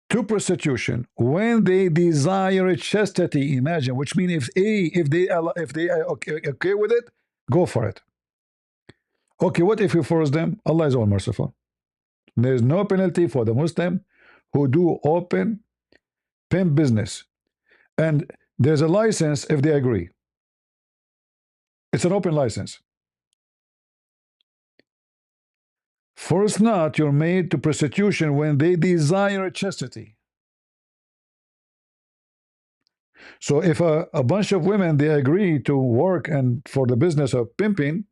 to prostitution when they desire chastity. Imagine, which means if they are okay with it, go for it. Okay, what if you force them? Allah is all merciful. There is no penalty for the Muslim who do open pimp business, and there's a license if they agree. It's an open license. Force not your maid to prostitution when they desire chastity. So if a bunch of women, they agree to work and for the business of pimping,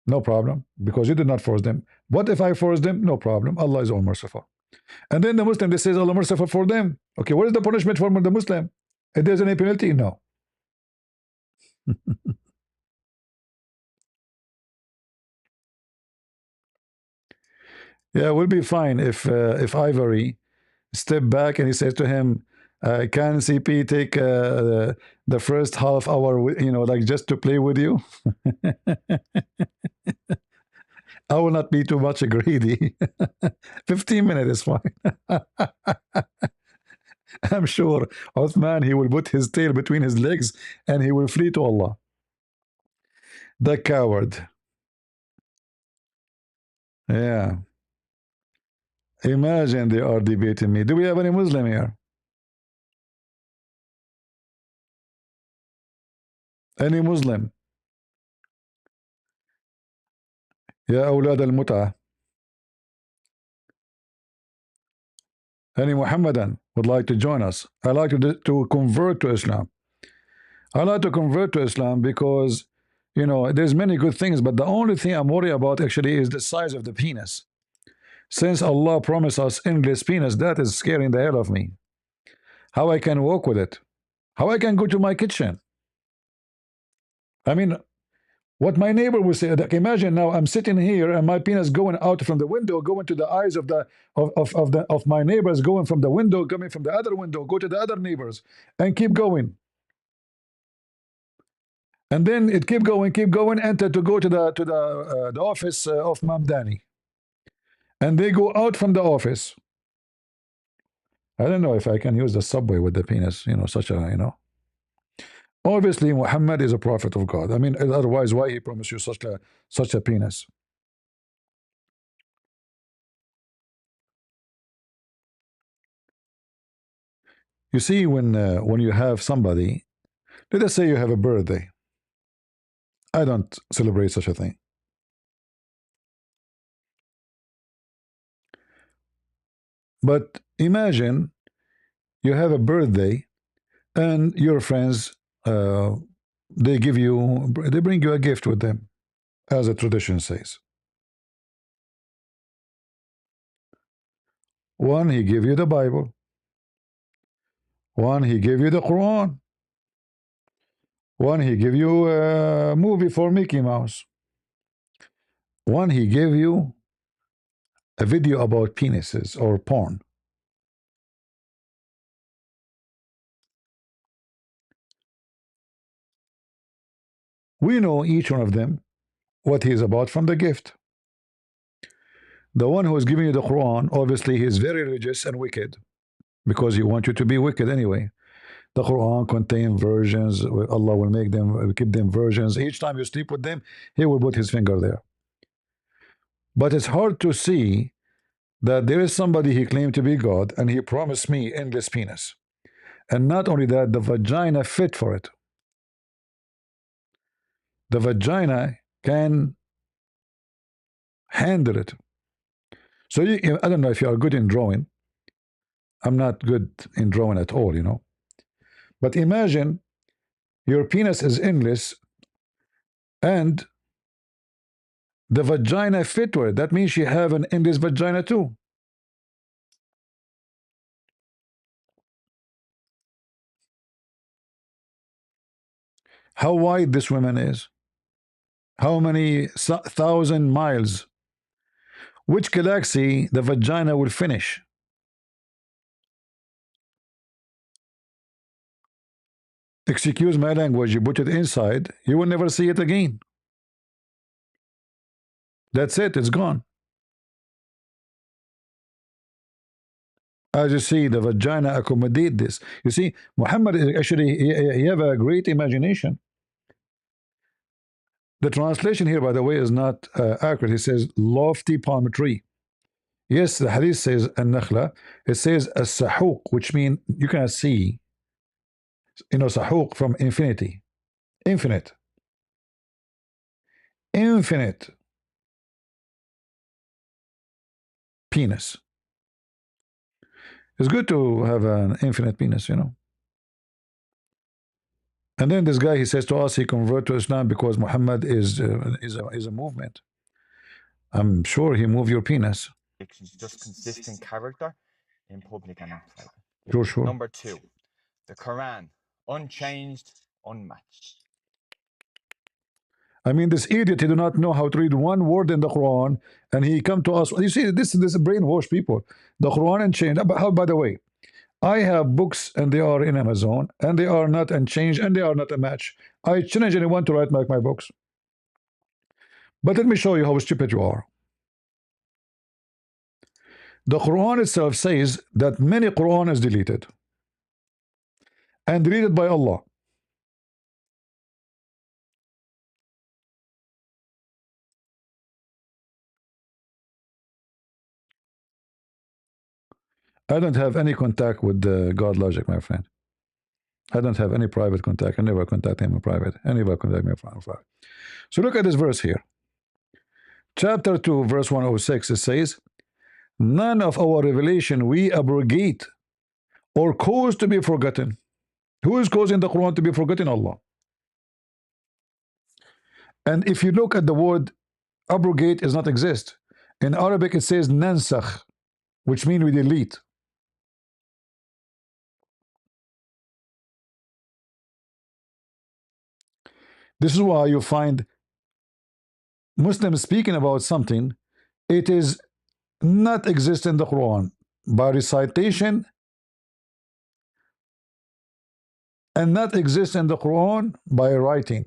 no problem, because you did not force them. What if I force them? No problem. Allah is all merciful. And then the Muslim, they says Allah merciful for them. Okay, what is the punishment for the Muslim? If there's any penalty, no. Yeah, we'll be fine if Ivory step back and he says to him, "Can CP take the first half hour, like just to play with you?" I will not be too much greedy. 15 minutes is fine. I'm sure Uthman, he will put his tail between his legs and he will flee to Allah. The coward. Yeah. Imagine they are debating me. Do we have any Muslim here? Any Muslim? يا أولاد المتعة. Any Muhammadan would like to join us? I like to convert to Islam. I like to convert to Islam because, there's many good things, but the only thing I'm worried about actually is the size of the penis. Since Allah promised us endless penis, that is scaring the hell of me. How I can walk with it? How I can go to my kitchen? I mean, what my neighbor will say, like, imagine now I'm sitting here and my penis going out from the window, going to the eyes of my neighbors, going from the window, coming from the other window, go to the other neighbors, and keep going. And then it keep going, enter to go to the office of Mamdani. And they go out from the office. I don't know if I can use the subway with the penis, such a. Obviously, Muhammad is a prophet of God. I mean, otherwise, why he promised you such a penis? You see, when you have somebody, let us say you have a birthday. I don't celebrate such a thing. But imagine you have a birthday and your friends, they bring you a gift with them, as the tradition says. One, he give you the Bible. One, he give you the Quran. One, he give you a movie for Mickey Mouse. One, he gave you a video about penises or porn. We know each one of them what he is about from the gift. The one who is giving you the Quran, obviously he is very religious and wicked, because he wants you to be wicked anyway. The Quran contains versions. Allah will keep them versions. Each time you sleep with them, he will put his finger there. But it's hard to see that there is somebody he claimed to be God and he promised me endless penis. And not only that, the vagina fit for it. The vagina can handle it. So I don't know if you are good in drawing. I'm not good in drawing at all, But imagine your penis is endless and the vagina fit for it. That means you have an endless vagina too. How wide this woman is? How many thousand miles? Which galaxy the vagina will finish? Excuse my language, you put it inside, you will never see it again. That's it, it's gone. As you see, the vagina accommodate this. You see, Muhammad is actually, he have a great imagination. The translation here, by the way, is not accurate. He says lofty palm tree. Yes, the hadith says an-nakhla. It says as-sahuq, which means you can see, sahuq from infinity. Infinite. Infinite penis. It's good to have an infinite penis, And then this guy, he says to us, he converted to Islam because Muhammad is a movement. I'm sure he moved your penis. just consistent character in public and not private. Sure. Number 2, the Quran, unchanged, unmatched. I mean, this idiot, he do not know how to read one word in the Quran, and he come to us. You see, this brainwash people. The Quran unchanged. How, by the way, I have books and they are in Amazon and they are not unchanged and they are not a match. I challenge anyone to write like my books. But let me show you how stupid you are. The Quran itself says that many Quran is deleted and deleted by Allah. I don't have any contact with God logic, my friend. I don't have any private contact. I never contact him in private. I never contact me in private. So look at this verse here. Chapter 2, verse 106, it says, none of our revelation we abrogate or cause to be forgotten. Who is causing the Quran to be forgotten? Allah. And if you look at the word abrogate, does not exist. In Arabic it says nansakh, which means we delete. This is why you find Muslims speaking about something, it is not exist in the Quran by recitation and not exist in the Quran by writing.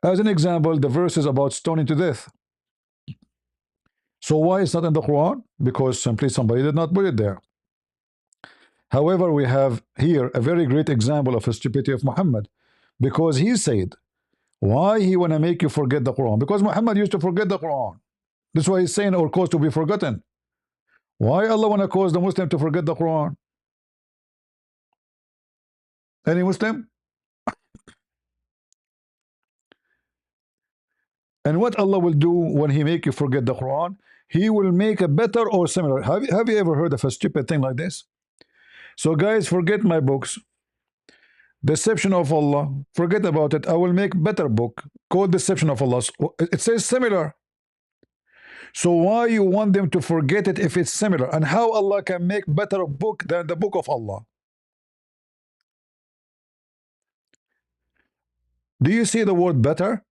As an example, the verses about stoning to death. So why it's not in the Quran? Because simply somebody did not put it there. However, we have here a very great example of the stupidity of Muhammad, because he said, why he want to make you forget the Quran? Because Muhammad used to forget the Quran. That's why he's saying or cause to be forgotten. Why Allah want to cause the Muslim to forget the Quran? Any Muslim? And what Allah will do when he make you forget the Quran? He will make a better or similar. Have you ever heard of a stupid thing like this? So guys, forget my books. Deception of Allah. Forget about it. I will make better book called Deception of Allah. It says similar. So why you want them to forget it if it's similar? And how Allah can make better book than the book of Allah? Do you see the word better?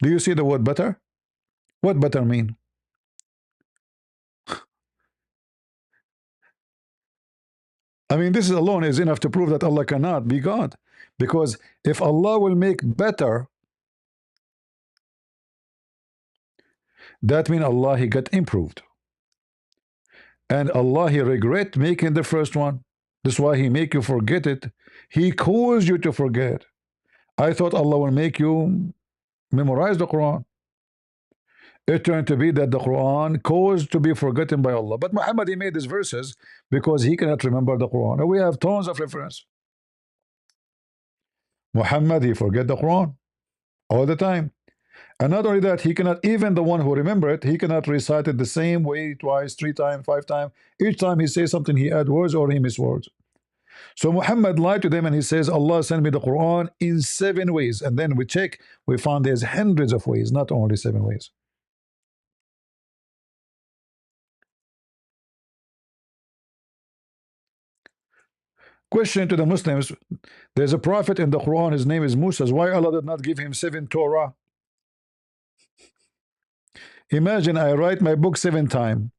Do you see the word better? What better mean? I mean, this alone is enough to prove that Allah cannot be God. Because if Allah will make better, that means Allah he got improved. And Allah he regret making the first one. That's why he make you forget it. He caused you to forget. I thought Allah will make you memorize the Quran. It turned to be that the Quran caused to be forgotten by Allah. But Muhammad he made these verses because he cannot remember the Quran. And we have tons of reference. Muhammad he forget the Quran all the time. And not only that, he cannot, even the one who remember it, he cannot recite it the same way twice, 3 times, 5 times. Each time he says something, he add words or he miss words. So Muhammad lied to them and he says, Allah sent me the Quran in 7 ways. And then we check, we found there's hundreds of ways, not only 7 ways. Question to the Muslims, there's a prophet in the Quran, his name is Musa. Why Allah did not give him 7 Torah? Imagine I write my book 7 times.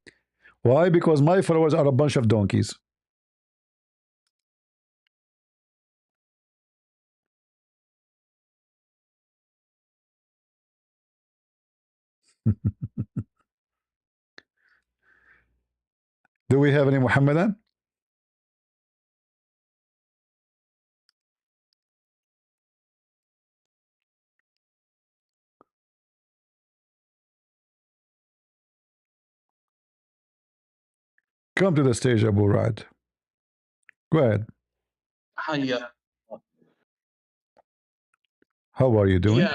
Why? Because my followers are a bunch of donkeys. Do we have any Muhammadan? Come to the stage, Abu Rad. Go ahead. Hiya. How are you doing? Yeah.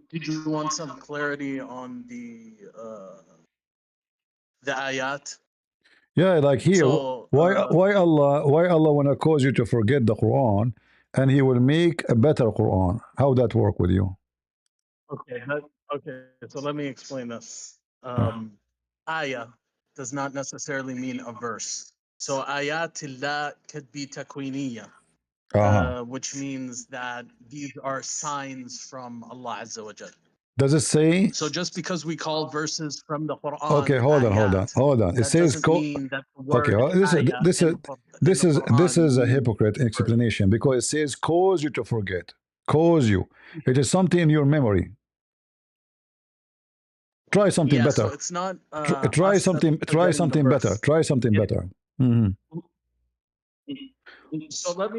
Did you want some clarity on the ayat? Yeah, like here, So, why Allah wanna cause you to forget the Quran, and he will make a better Quran. How that work with you? Okay, so let me explain this. Ayah does not necessarily mean a verse. So ayatillah could be takwiniya, which means that these are signs from Allah Azza wa Jal. Does it say? So just because we call verses from the Quran, Okay, hold on. It says mean that the word okay. This is a hypocrite means explanation because it says cause you to forget. Cause you. It is something in your memory. Try something yeah, better. so it's not Try us something. that's Try forgetting the something better. verse. Try something better. Mhm. So let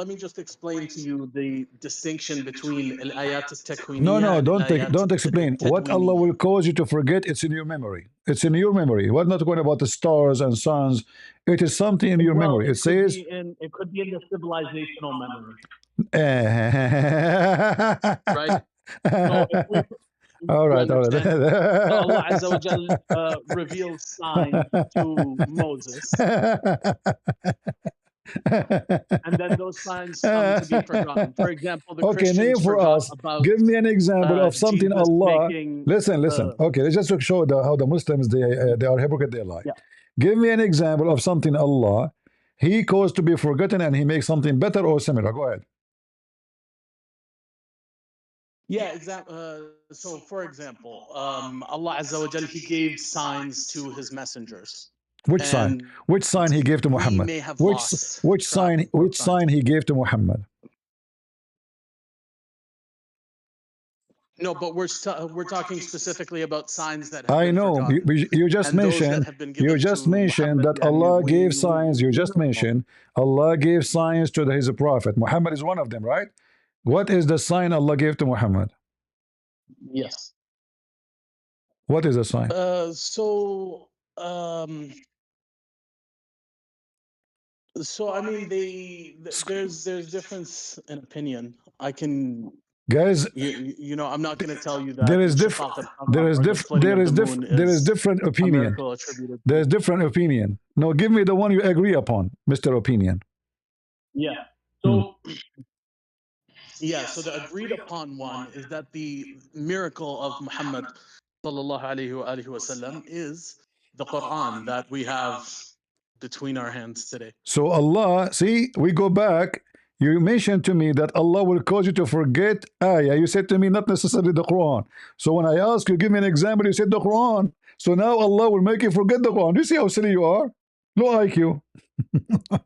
me just explain to you the distinction between al-ayat No, at-takwiniyya and al-ayat don't explain. What Allah will cause you to forget, it's in your memory. It's in your memory. We're not going about the stars and suns. It is something in your Well, memory. It says. it could be in the civilizational memory, Right. right? So if we All you right. understand? So Allah Azza wa Jal reveals signs to Moses, and then those signs come to be forgotten. For example, the Okay, name Christians for forgot us. about Give me an example of something Jesus Allah. making Listen. Okay, let's just show how the Muslims they are hypocrite. They lie. Yeah. Give me an example of something Allah He caused to be forgotten and He makes something better or similar. Go ahead. Yeah, so for example, Allah Azza wa Jal, He gave signs to His messengers. Which sign? And Which sign He gave to we Muhammad? may have Which lost which track sign? of those Which sign signs. He gave to Muhammad? No, but we're talking specifically about signs that have I been know. forgotten. You just And those that mentioned. have been You given just to mentioned Muhammad, that Allah gave signs. You just know. mentioned Allah gave signs to His prophet. Muhammad is one of them, right? What is the sign Allah gave to Muhammad? Yes. What is the sign? So I mean, there's difference in opinion. I can, Guys, you know, I'm not going to tell you that there is Shafaq there al-Qamar is or the splitting of the moon there is is different a opinion. miracle attributed to. There's different opinion. No, give me the one you agree upon, Mr. Opinion. Yeah. So so the agreed upon one is that the miracle of Muhammad sallallahu alaihi wasallam is the Quran that we have between our hands today. So Allah, see, we go back. You mentioned to me that Allah will cause you to forget ayah. You said to me not necessarily the Quran. So when I ask you, give me an example, you said the Quran. So now Allah will make you forget the Quran. You see how silly you are? Low IQ. No.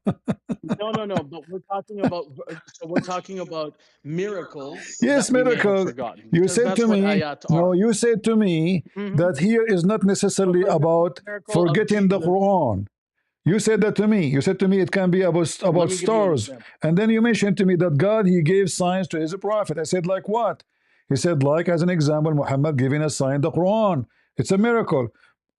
But we're talking about miracles. Yes, that we may have miracle. forgotten. You Because said that's to what me, ayat no, are. you said to me that here is not necessarily For example, about the miracle of forgetting the Jesus. Quran. You said that to me. You said to me it can be Let about me give you an stars. example. And then you mentioned to me that God, He gave signs to His prophet. I said, like what? He said, like as an example, Muhammad giving a sign, the Quran. It's a miracle.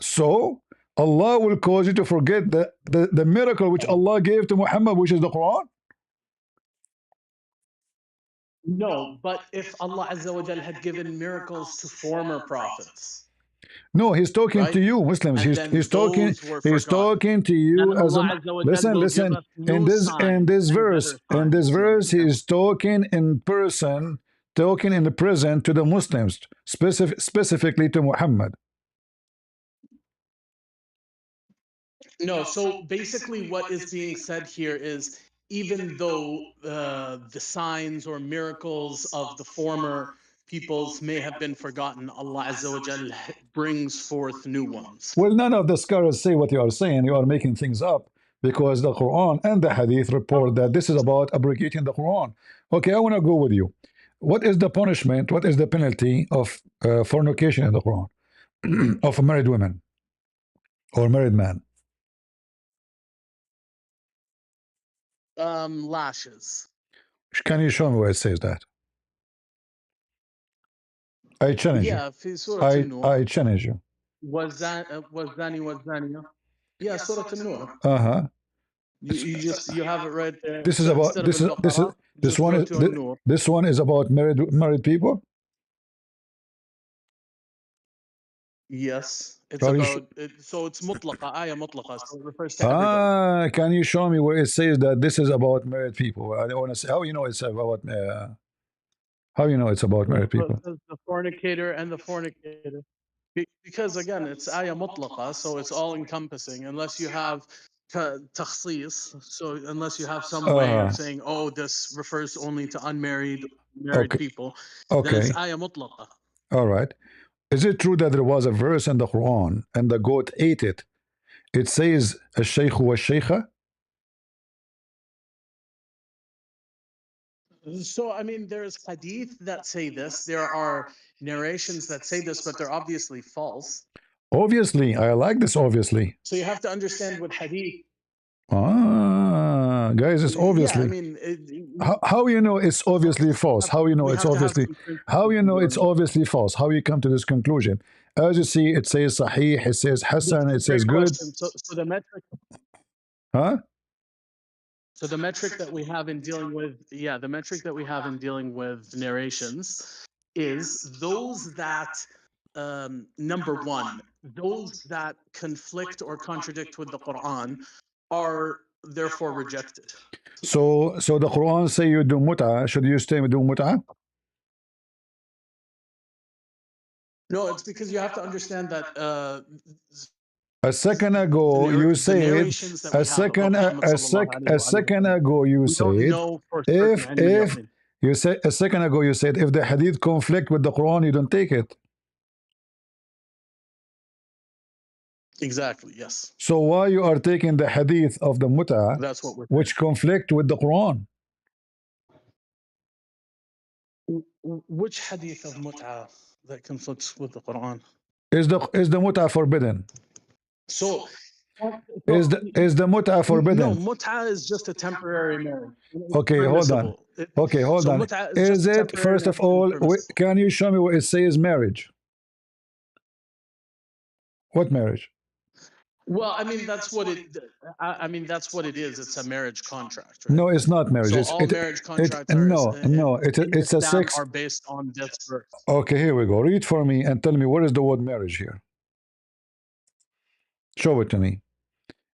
So Allah will cause you to forget the miracle which Allah gave to Muhammad, which is the Quran. No, but if Allah Azza wa Jal had given miracles to former prophets, No, He's talking right? to you, Muslims. And then those were He's forgotten. talking to Then you as a Allah Azza wa Jal will give listen. us new signs and better In this signs. You verse, He understand? is talking in person, talking in the present to the Muslims, specifically to Muhammad. No, so basically what is being said here is even though the signs or miracles of the former peoples may have been forgotten, Allah Azza wa Jal brings forth new ones. Well, none of the scholars say what you are saying. You are making things up because the Quran and the Hadith report that this is about abrogating the Quran. Okay, I want to go with you. What is the punishment? What is the penalty of fornication in the Quran of married women or married man? Lashes. Can you show me where it says that? I challenge you. Yeah, في سورة النور. I challenge you. والزاني والزانية. Yeah, Surah An-Nur. Uh-huh. You have it right there. This is So about instead of Al-Baqarah, just go to An-Nur. this one is about married people. Yes, it's Are you about so it's mutlaqa, ayah mutlaqa, so it refers to everybody. can you show me where it says that this is about married people? I don't want to say how you know it's about how you know it's about married So it people. says the fornicator and the fornicator. Because again, it's ayah mutlaqa, so it's all encompassing, unless you have takhsis. So unless you have some way of saying, oh, this refers only to unmarried, married Okay. people, then it's ayah mutlaqa. All right. Is it true that there was a verse in the Quran and the goat ate it? It says الشيخ والشيخة. So, I mean, there's hadith that say this. There are narrations that say this, but they're obviously false. Obviously, I like this. Obviously, So you have to understand with hadith. guys, it's Yeah, I obviously. mean, How you know it's obviously false? How you know we it's have to have obviously? some How you know it's principles. obviously false? How you come to this conclusion? As you see, it says Sahih, it says Hassan, it says Great good. question. So the metric. Huh? So the metric that we have in dealing with, yeah, the metric that we have in dealing with narrations is those that, number one, those that conflict or contradict with the Quran are therefore rejected. So the Quran say you do mut'ah. Should you stay do mut'ah? No, it's because you have to understand that A second ago, you the said narrations that we have about Muhammad sallallahu alaihi a second wasallam, ago you we don't said know for certain ilm if al-yaqin. you said a second ago you said if the hadith conflict with the Quran, you don't take it. Exactly, yes. So why you are taking the hadith of the mut'ah, That's what we're which conflict with the Quran? Which hadith of mut'ah that conflicts with the Quran? Is the mut'ah forbidden? So, Is the mut'ah no, forbidden? mut'ah is just a temporary marriage. It's Okay, hold on. permissible. Okay, hold So on. mut'ah is just Is a it temporary first of marriage and all? permissible. Can you show me where it says marriage? What marriage? Well, I mean that's what it. I mean that's what it is. It's a marriage contract, right? No, it's not marriage. So It's all marriage contracts in it's a Islam sex. are based on this verse. Okay, here we go. Read for me and tell me what is the word marriage here. Show it to me.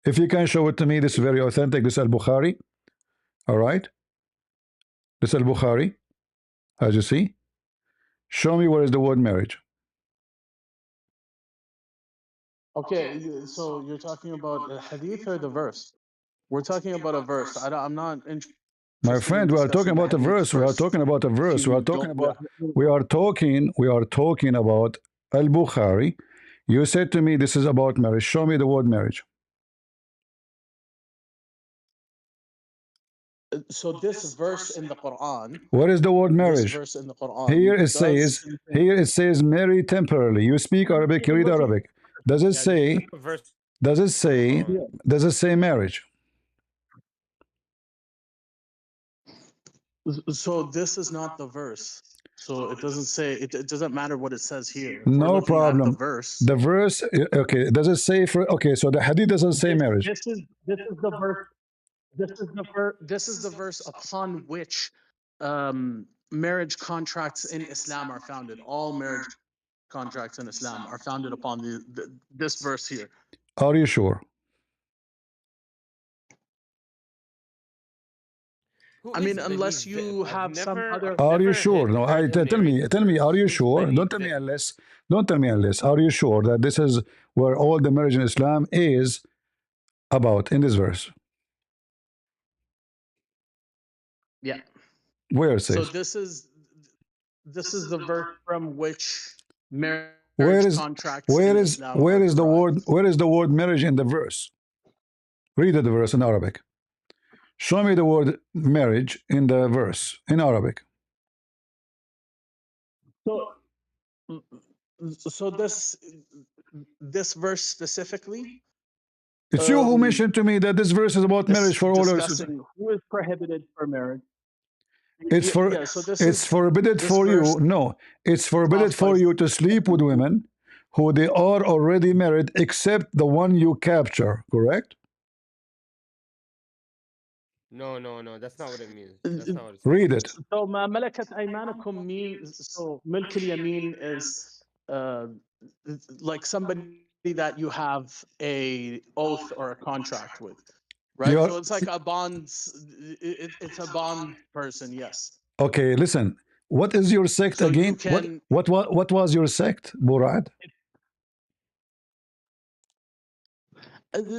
If you can show it to me, this is very authentic. This is Al-Bukhari. All right. This is Al-Bukhari. As you see. Show me where is the word marriage. Okay, so you're talking about the hadith or the verse? We're talking about a verse. I'm not interested My in friend, we are talking discussing the about a hadith verse. We are first. talking about a If verse. We are you talking don't, about we are talking about Al-Bukhari. You said to me this is about marriage. Show me the word marriage. so this verse in the Quran, What is the word this marriage? verse in the Quran Here it does says contain. here it says marry temporarily. You speak Arabic, you read Arabic. Does it say Verse. does it say does it say marriage? So this is not the verse. So it doesn't say it doesn't matter what it says here. If we're No looking at the problem. verse. The verse okay, does it say for okay, so the hadith doesn't say marriage. This is the verse. This is the verse upon which marriage contracts in Islam are founded. All marriage contracts in Islam are founded upon this verse here. Are you sure? I mean, unless you have some other. Are you sure? No, tell me, are you sure? Don't tell me unless. Don't tell me unless. Are you sure that this is where all the marriage in Islam is about in this verse? Yeah. Where it So says? this is the verse from which marriage Where is contracts in Islam are derived. where is the word marriage in the verse? Read the verse in Arabic. Show me the word marriage in the verse in Arabic. So this verse specifically, It's you who mentioned to me that this verse is about marriage for all of us. discussing who is prohibited for marriage. It's for Yeah, so it's forbidden this for verse you. No, it's forbidden off for by- you to sleep with women who they are already married, except the one you capture. Correct? No, that's not what it means. That's not what it's Read it. So ما ملكت أيمانكم means so milk al-yamin is like somebody that you have a oath or a contract with, right? So it's like a bonds. It's a bond person. Yes. Okay, listen. What is your sect So again? you can What was your sect, Murad?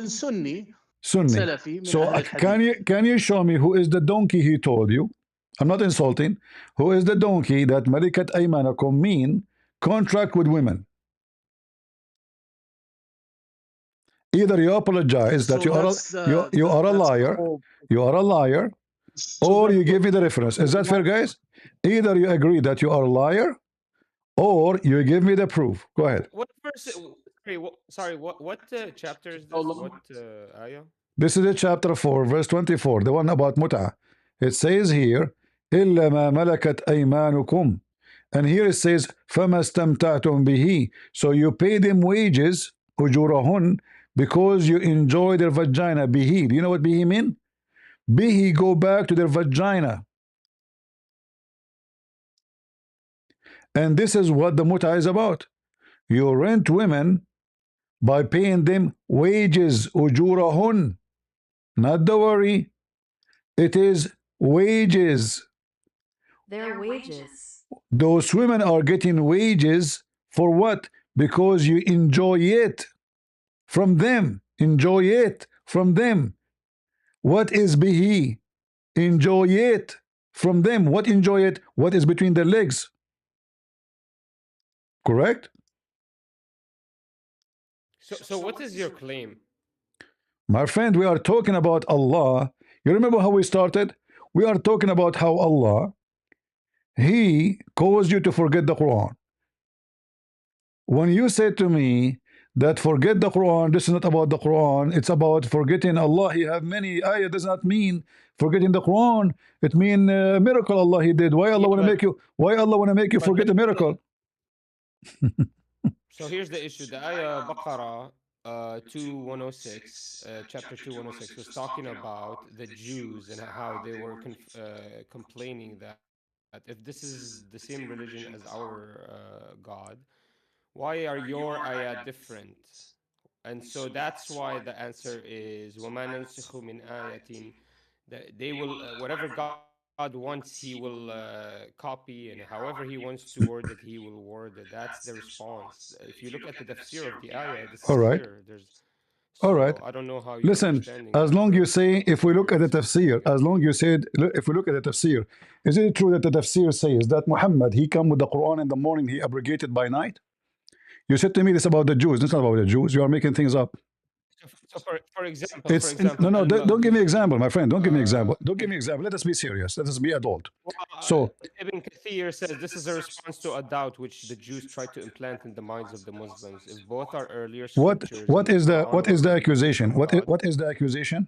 Sunni, Sunni. Salafi, min So Ahl al-Hadith. can you show me who is the donkey he told you? I'm not insulting. Who is the donkey that Malikat Aymanakum mean contract with women? Either you apologize that So that's you are a that's the liar, whole. you are a liar, So or you give me the reference. Is that fair, guys? Either you agree that you are a liar, or you give me the proof. Go ahead. What verse? Sorry, what chapter is this? What ayah? This is chapter 4, verse 24, the one about mut'ah. It says here, إِلَّا مَا مَلَكَتْ أَيْمَانُكُمْ. And here it says, فَمَا اسْتَمْتَعْتُمْ بِهِ. So you pay them wages, أُجُورَهُنْ, because you enjoy their vagina. Bihi. Do you know what bihi mean? Bihi go back to their vagina. And this is what the mut'ah is about. You rent women by paying them wages, أُجُورَهُنْ. Not the worry. It is wages. Their wages. Those women are getting wages for what? Because you enjoy it from them. Enjoy it from them. What is bihi? Enjoy it from them. What enjoy it? What is between their legs? Correct? So what is your claim? My friend, we are talking about Allah. You remember how we started? We are talking about how Allah, He caused you to forget the Quran. When you say to me that forget the Quran, this is not about the Quran, it's about forgetting Allah. He have many ayah, does not mean forgetting the Quran. It mean miracle Allah He did. Why Allah Yeah, want to make you? Why Allah want to make you but forget a miracle? so here's the issue. The ayah Baqarah 2106, chapter 2106, was talking about the Jews and how they were complaining that if this is the same religion as our God, why are your ayah different? And so that's why the answer is وَمَا نَنْسِخُ مِنْ آيَةٍ. They will whatever God wants, He will copy, and however He wants to word it, He will word it. That's the response. If you look at the tafsir of the ayah, this is All right, clear. There's all so right. I don't know how you're Listen, understanding as that, long you bro. say, if we look at the It's tafsir, as long you said, if we look at the tafsir, is it true that the tafsir says that Muhammad, he come with the Quran in the morning, he abrogated by night? You said to me this about the Jews. This is not about the Jews. You are making things up. so for It's example, no. Al Don't give me Maghdi. example, my friend. Don't give me example. Don't give If me example. Let us be serious. Let us be adult. well, So Ibn Kathir says this is a response to a doubt which the Jews tried to implant in the minds of the Muslims. If both are earlier scriptures in the Quran what are is the revelations accusation? from God, What is the accusation?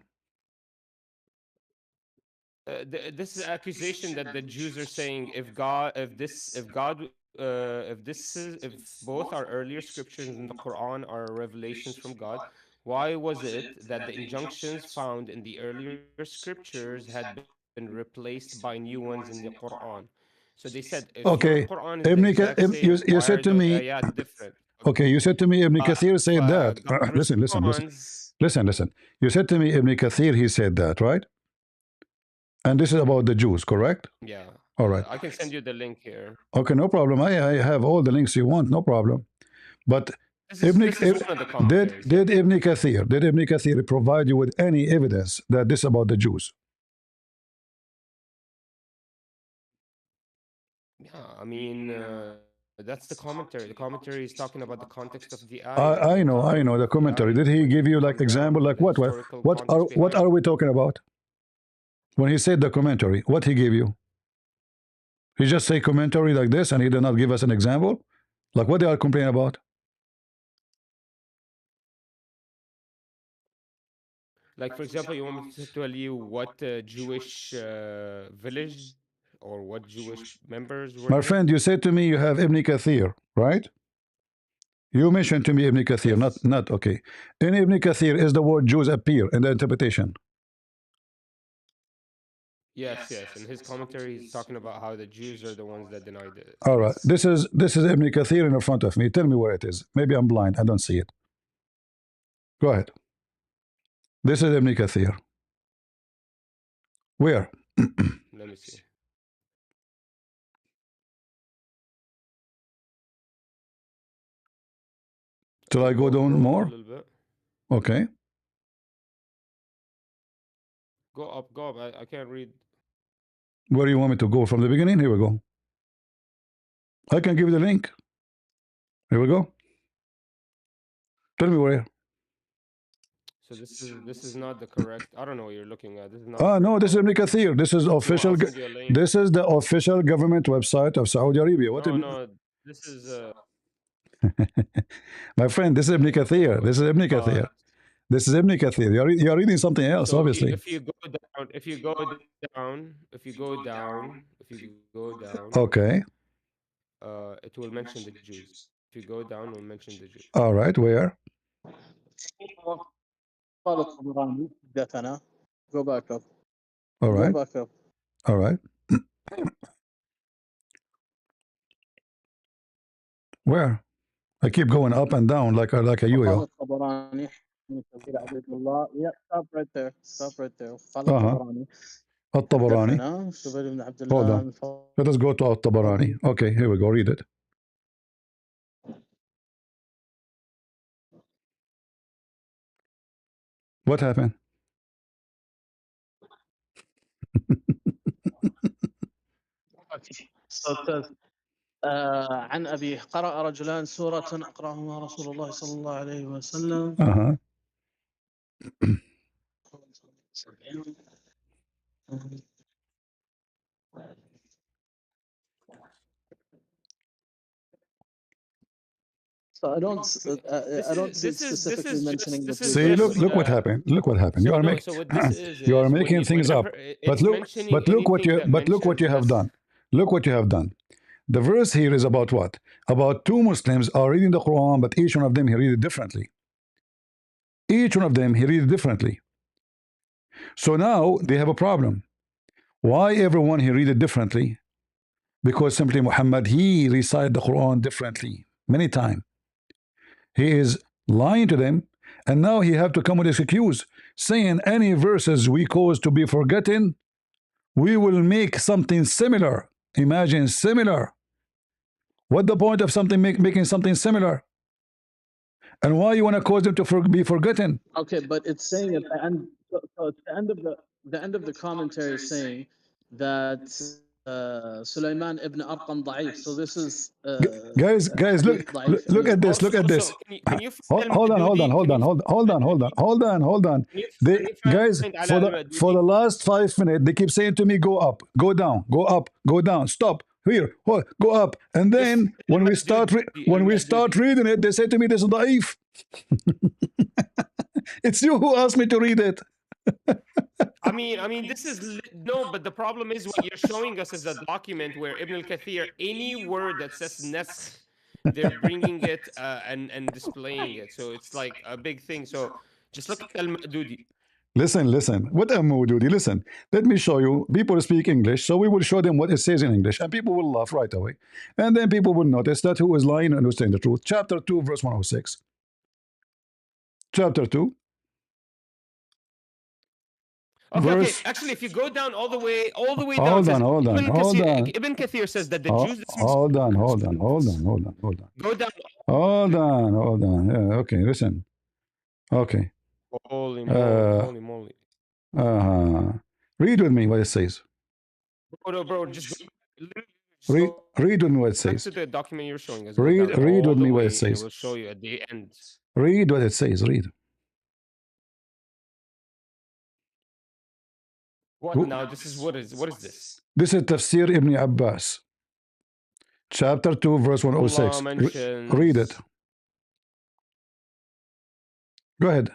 this is accusation that the Jews are saying if God, if God, if both are earlier scriptures in the Quran are revelations from God, why was it that the injunctions found in the earlier scriptures had been replaced by new ones in the Quran? So they said if your Okay, Quran is the Ibn, exact same, why you are said the to me. ayat different? Okay, you said to me Ibn Kathir said that. God responds, Listen. You said to me Ibn Kathir he said that, right? And this is about the Jews, correct? yeah, All right. I can send you the link here. Okay, no problem. I have all the links you want, no problem. But This is one of the commentaries. did Ibn Kathir provide you with any evidence that this is about the Jews? Yeah, I mean, that's the commentary. The commentary is talking about the context of the ayah and the I timing know of the the commentary. ayah Did he when it give you come like down example? and Like the historical context what behind are it. we talking about? When he said the commentary, what he gave you? He just say commentary like this, and he did not give us an example. Like what they are complaining about? Like, for example, you want me to tell you what Jewish village or what Jewish members were My there? friend, you said to me you have Ibn Kathir, right? You mentioned to me Ibn Kathir, Yes. not okay. In Ibn Kathir is the word Jews appear in the interpretation. Yes, yes. In his commentary, he's talking about how the Jews are the ones that denied it. All right. This is Ibn Kathir in front of me. Tell me where it is. Maybe I'm blind. I don't see it. Go ahead. This is Ibn Kathir. Where? Let me see. Shall I go down up more? a little bit. Okay. Go up, go up. I can't read. Where do you want me to go? From the beginning? Here we go. I can give you the link. Here we go. Tell me where. So this is not the correct. I don't know what you're looking at. This is not. Ah, no, this is Ibn Kathir. This is I'll official. send you a link. This is the official government website of Saudi Arabia. What? No, this is My friend, this is Ibn Kathir. This is Ibn Kathir. This is Ibn Kathir. You're reading something else, so obviously. if you go down, if you go down, if you go down, if you go down, Okay. it will mention the Jews. If you go down, it will mention the Jews. All right. Where? قال الطبراني حدثنا. Go back up. All right. Go back up. All right. Where? I keep going up and down like a قال yo-yo. الطبراني عبد الله. Yeah, stop right there. Stop right there. قال Uh-huh. الطبراني الطبراني. حدثنا زبير بن عبد Hold الله on. Let us go to At-Tabarani. Okay, here we go. Read it. What happened? So it says, عن أبي قرأ رجلان سورة أقرأهما رسول الله صلى الله عليه وسلم. Uh-huh. So I don't see it specifically mentioning the Jews. See, look what happened. Look what happened. So You are no, making so what this is you are when making things up. it's mentioning look what you anything that look what you have mentions done. Look what you have done. The verse here is about what? About two Muslims are reading the Quran, but each one of them he read it differently. Each one of them he read it differently. So now they have a problem. Why everyone he read it differently? Because simply Muhammad he recite the Quran differently many times. He is lying to them, and now he have to come with his excuse, saying any verses we cause to be forgotten, we will make something similar. Imagine similar. What the point of something making something similar? And why you want to cause them to be forgotten? Okay, but it's saying at the end. So at the end of the commentary is saying that Sulaiman ibn Arqam da'if. So this is guys, hadith da'if. look at this. Look at this. So can you Hold on. They guys for the last 5 minutes they keep saying to me, go up, go down, go up, go down, stop. Here, go up, and then when we start reading it, they say to me, "This is da'if." It's you who asked me to read it. I mean, this is no, but the problem is what you're showing us is a document where Ibn al-Kathir, any word that says naskh, they're bringing it and displaying it. So it's like a big thing. So just look at al-Ma'dudi. Listen. What am I doing? Listen. Let me show you. People speak English, so we will show them what it says in English, and people will laugh right away. And then people will notice that who is lying and who's telling the truth. Chapter 2, verse 106. Chapter 2. Okay. Actually, if you go down all the way Hold down, on. Ibn Kathir says that the Jews. Hold on. Go down. Hold on. Yeah, okay, listen. Okay. Holy moly. Read with me what it says. Bro, just read with me what it says. To the document you're showing us. Read with me what it says. It will show you at the end. Read what it says. Read. What now? This is what is this? This is Tafsir Ibn Abbas. Chapter 2, verse 106. Read it. Go ahead.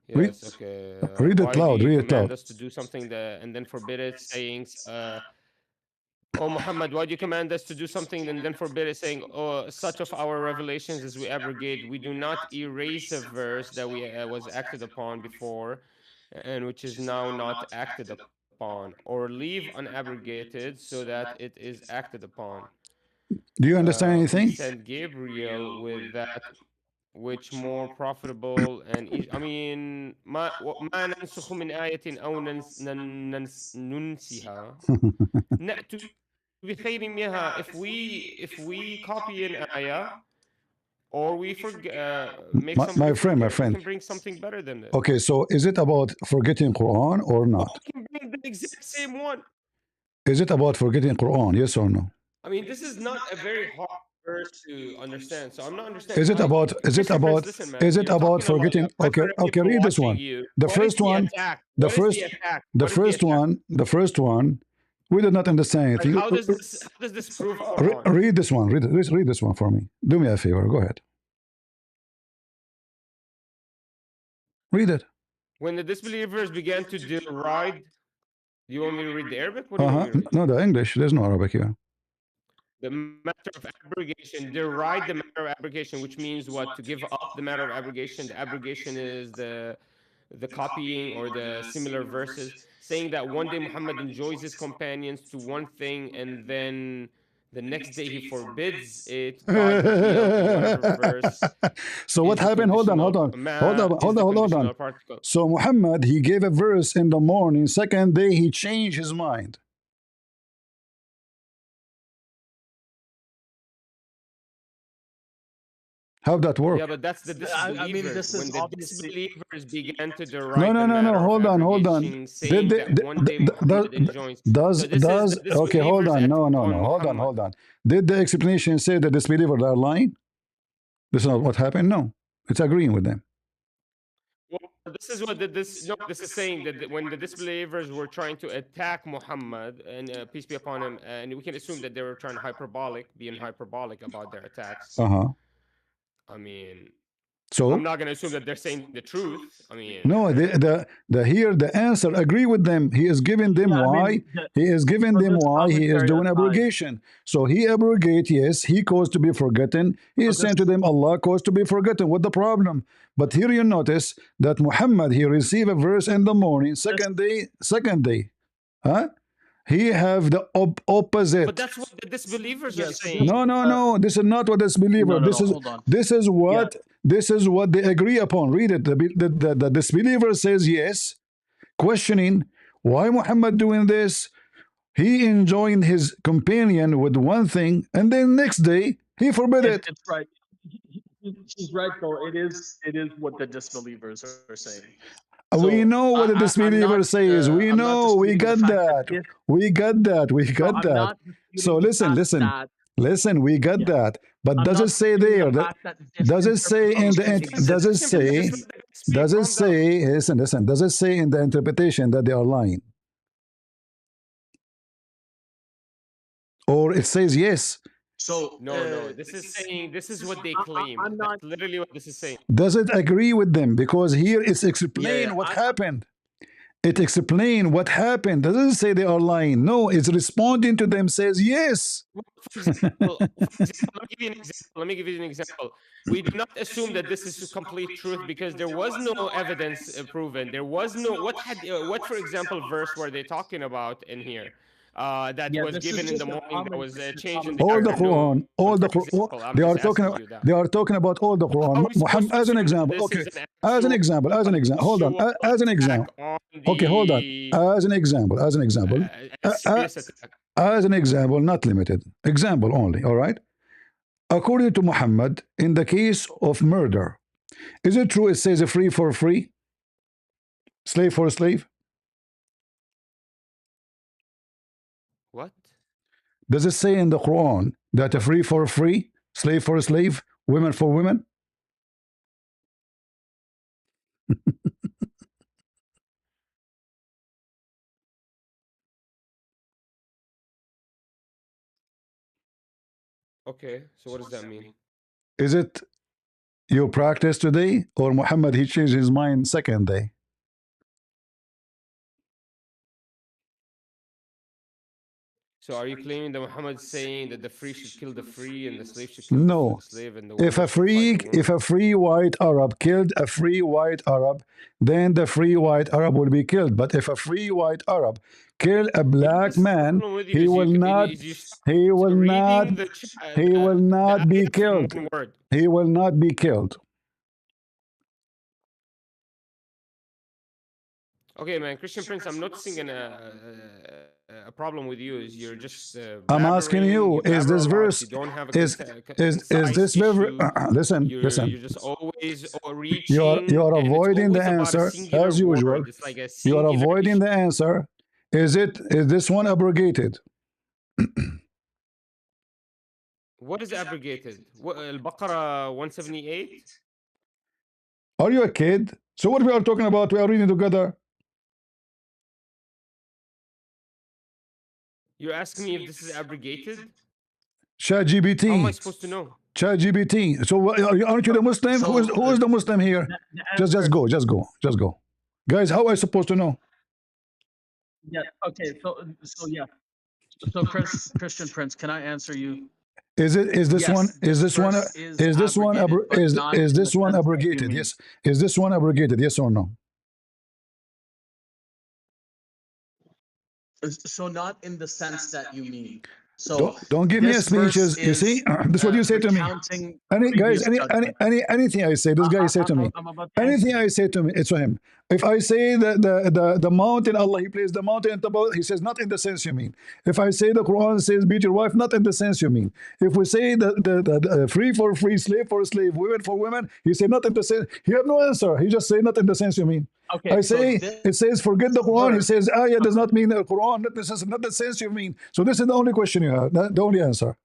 Yes, okay. Read it loud. Read it loud. Us to do something and then forbid it, saying, "Oh Muhammad, why do you command us to do something and then forbid it, saying, oh, such of our revelations as we abrogate, we do not erase a verse that we was acted upon before, and which is now not acted upon, or leave unabrogated so that it is acted upon. Do you understand We anything? sent Gabriel with that which more profitable and easy. I mean, ما ننسخ من آية أو ننسها نأتي بخير منها. If we copy an ayah or we make some My different friend, my here, we friend. can bring something better than this. Okay, so is it about forgetting Quran or not? We can bring the exact same one. Is it about forgetting Quran? Yes or no? I mean, this is not a very hard verse to understand. So I'm not understanding. Is it Like, about? Is it Christopher, about? listen, man. Is it You're about talking a lot. forgetting? My Okay, okay. people Read this watching one. you. The What is first the one. attack? The What is first. the attack? The What is the first attack? one. The first one. We did not understand Like, anything. how does this prove Quran? Read this one. Read this one for me. Do me a favor. Go ahead. Read it. When the disbelievers began to deride, do you want me to read the Arabic? What do you want Uh-huh. me to read? No, the English. There's no Arabic here. The matter of abrogation, deride the matter of abrogation, which means what? To give up the matter of abrogation. The abrogation is the copying or the similar verses, saying that one day Muhammad enjoys his companions to one thing and then the next day he forbids it by the field in whatever verse So what is the happened? Hold on, hold conditional on, hold ma on, is hold the on, hold on. conditional particle. So Muhammad, he gave a verse in the morning. Second day, he changed his mind. How'd that work? Yeah, but that's the I mean, disbelievers. this is When the obviously disbelievers began to No, deride the no, no, no. matter of Hold on, hold on. abrogation, saying that one day Muhammad enjoins. So this is Does the okay? Hold disbelievers' on. No, attack no, no. on Hold on, Muhammad. hold on. Did the explanation say that disbelievers are lying? This is not what happened. No, it's agreeing with them. Well, this is what this is saying that when the disbelievers were trying to attack Muhammad and peace be upon him, and we can assume that they were trying being hyperbolic about their attacks. Uh-huh. I mean, So I'm not gonna assume that they're saying the truth. I mean, no, the here the answer agree with them. He is giving them I why. mean, He is giving for them this why he is commentary doing aside, abrogation. So he abrogate, yes, he caused to be forgotten. He for is saying this to them, Allah caused to be forgotten. What the problem? But here you notice that Muhammad, he received a verse in the morning, this second day. Huh? He have the opposite. but that's what the disbelievers are yeah. So this saying. No, no, no. This is not what this believer. no. Hold on. This is what they agree upon. Read it. The disbeliever says yes, questioning why Muhammad doing this. He enjoined his companion with one thing, and then next day he forbid it. It's right. She's right though. It is what the disbelievers are saying. We So know what the I'm disbeliever not says. We I'm not know. We disputing the got fact that that. this. We got that. We No, got I'm that. not So disputing the listen, fact listen, that listen. We got yeah. that. But I'm does it not say disputing there the that fact that this does it say in the interpretation does it exists. say Just let the guy speak. does it Calm down. say listen does it say in the interpretation that they are lying, or it says yes? So No. This is what they claim. I'm That's not. literally what this is saying. Does it agree with them? Because here it's explain Yeah. what happened. It explain what happened. Doesn't say they are lying. No, it's responding to them. Says yes. Let me give you an example. We do not assume that this is complete truth because there was no evidence proven. There was no what for example verse were they talking about in here? That Yeah. was This is given in just the a morning that was commentary. changed in the All the afternoon. Quran, all For the Quran, example, I'm just asking you that. they are talking about all the How Quran. are we supposed Muhammad, to as an assume that example, this okay, is an as an example, hold on, as an attack example, on okay, hold on, the as an example, a uh, uh, serious attack? as an example, not limited, example only. All right. According to Muhammad, in the case of murder, is it true? It says a free for free, slave for slave. What? Does it say in the Quran that a free for free, slave for slave, women for women? Okay, so what does that mean? Is it you practice today, or Muhammad he changed his mind second day? So are you claiming that Muhammad is saying that the free should kill the free and the slave should kill the No. slave and the If woman a should fight the if woman? a free white Arab killed a free white Arab, then the free white Arab will be killed. But if a free white Arab kill a But black this is the man, problem with you he is will not. is you start He will not. reading He will the not be ayah from killed. one word. He will not be killed. Okay, man, Christian Prince, I'm noticing a problem with you is you're just I'm asking blabbering. you: You is blabber a this lot. verse You don't have a is concise this verse? issue. Listen, listen. You're just always you reaching, are and it's avoiding the always about a answer singular as usual. word. It's like a You are singular avoiding issue. the answer. Is this one abrogated? What is abrogated? What, Al-Baqarah 178? Are you a kid? So what we are talking about? We are reading together. You're asking me if this is abrogated? Chat How am I GPT. supposed to know? Chat GPT. So aren't you the Muslim? So Who is the Muslim here? the Just answer, just go. Guys, how are I supposed to know? yeah. Okay. So yeah. So Christian Prince, can I answer you? Is this one Yes, this verse is abrogated, but not is in the this one sense that you abrogated? mean. Yes. Is this one abrogated? Yes or no? So not in the sense that you mean. So Don't give me a this verse speeches. You see, is this is what you say to me. recounting Any guys, previous judgment. anything I say, this guy say to me. I'm about to answer Anything you. I say to me, it's to him. If I say the mountain, Allah, He places the mountain in the He says not in the sense you mean. If I say the Quran says beat your wife, not in the sense you mean. If we say the free for free, slave for slave, women for women, He say not in the sense. He have no answer. He just say not in the sense you mean. Okay, I so say this it says forget the Quran. He verse. says ayah does not mean the Quran, not necessarily, not the sense you mean. So this is the only question you have, the only answer.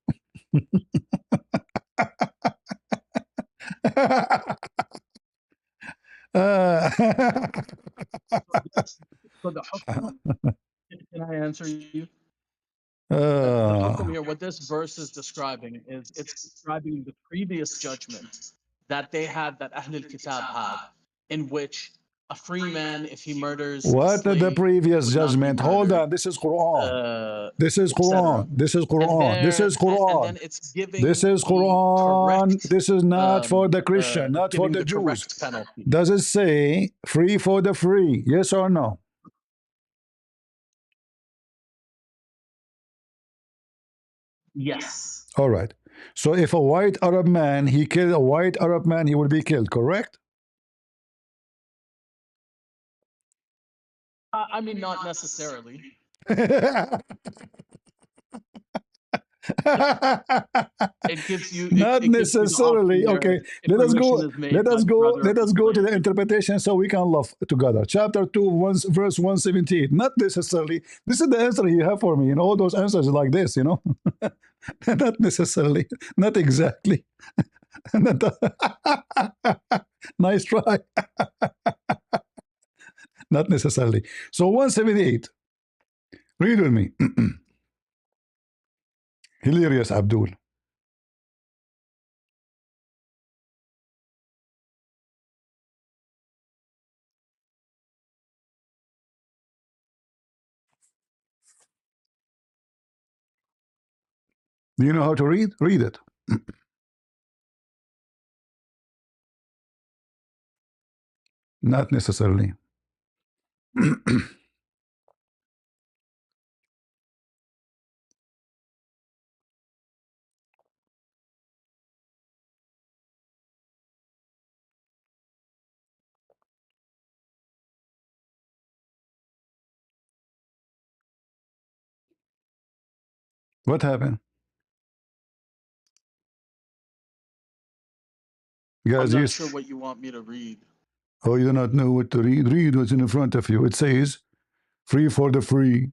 So the hukum, can I answer you? The hukum here, what this verse is describing is it's describing the previous judgment that they had, that Ahl al-Kitab had, in which a free man, if he murders a What the slave, previous would not be judgment? Hold murdered, on. This is Quran. This is etc. Quran. This is And Quran. This there, is and Quran. then it's giving This is the Quran. correct, This is not for the Christian, it's not for giving the the Jews. correct penalty. Does it say free for the free? Yes or no? Yes. All right. So if a white Arab man, he killed a white Arab man, he will be killed, correct? I mean, not necessarily. It gives you Not it gives you the option necessarily. there Okay, if a mission is made by the brother of let the us go to slave. the interpretation so we can laugh together. Chapter 2, verse 117. Not necessarily. This is the answer you have for me. You know, all those answers like this, you know. Not necessarily. Not exactly. Not nice try. Not necessarily. So 178. Read with me. Hilarious Abdul. Do you know how to read? Read it. Not necessarily. What happened? I'm Guys, not sure what you want me to read. oh, you do not know what to read? Read what's in front of you. It says, free for the free.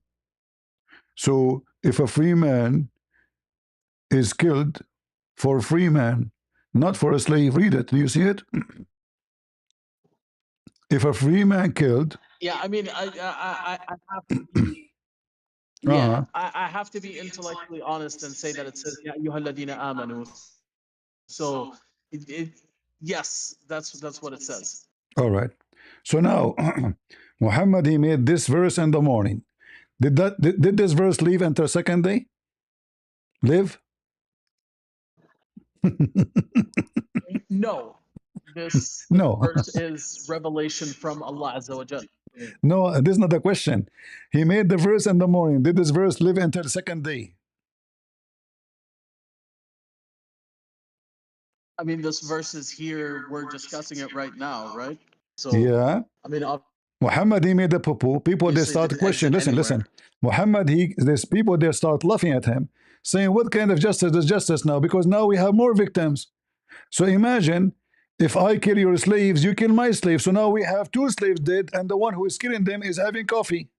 So if a free man is killed for a free man, not for a slave, read it. Do you see it? If a free man killed, Yeah, I mean, I have to be, yeah, I have to be intellectually honest and say that it says Ya ayyuhalladhina amanu. So yes, that's what it says. all right. So now, Muhammad, he made this verse in the morning. Did this verse live until second day? Live? No, this No. verse is revelation from Allah Azza wa Jal. No, this is not the question. He made the verse in the morning. Did this verse live until the second day? I mean, this verse is here. We're discussing it right now, right? So, Yeah. I mean, Muhammad, he made the poo-poo. People, they obviously start didn't questioning. exit Listen, anywhere. listen. Muhammad, there's people, they start laughing at him, saying, what kind of justice is justice now? Because now we have more victims. So imagine if I kill your slaves, you kill my slaves. So now we have two slaves dead, and the one who is killing them is having coffee.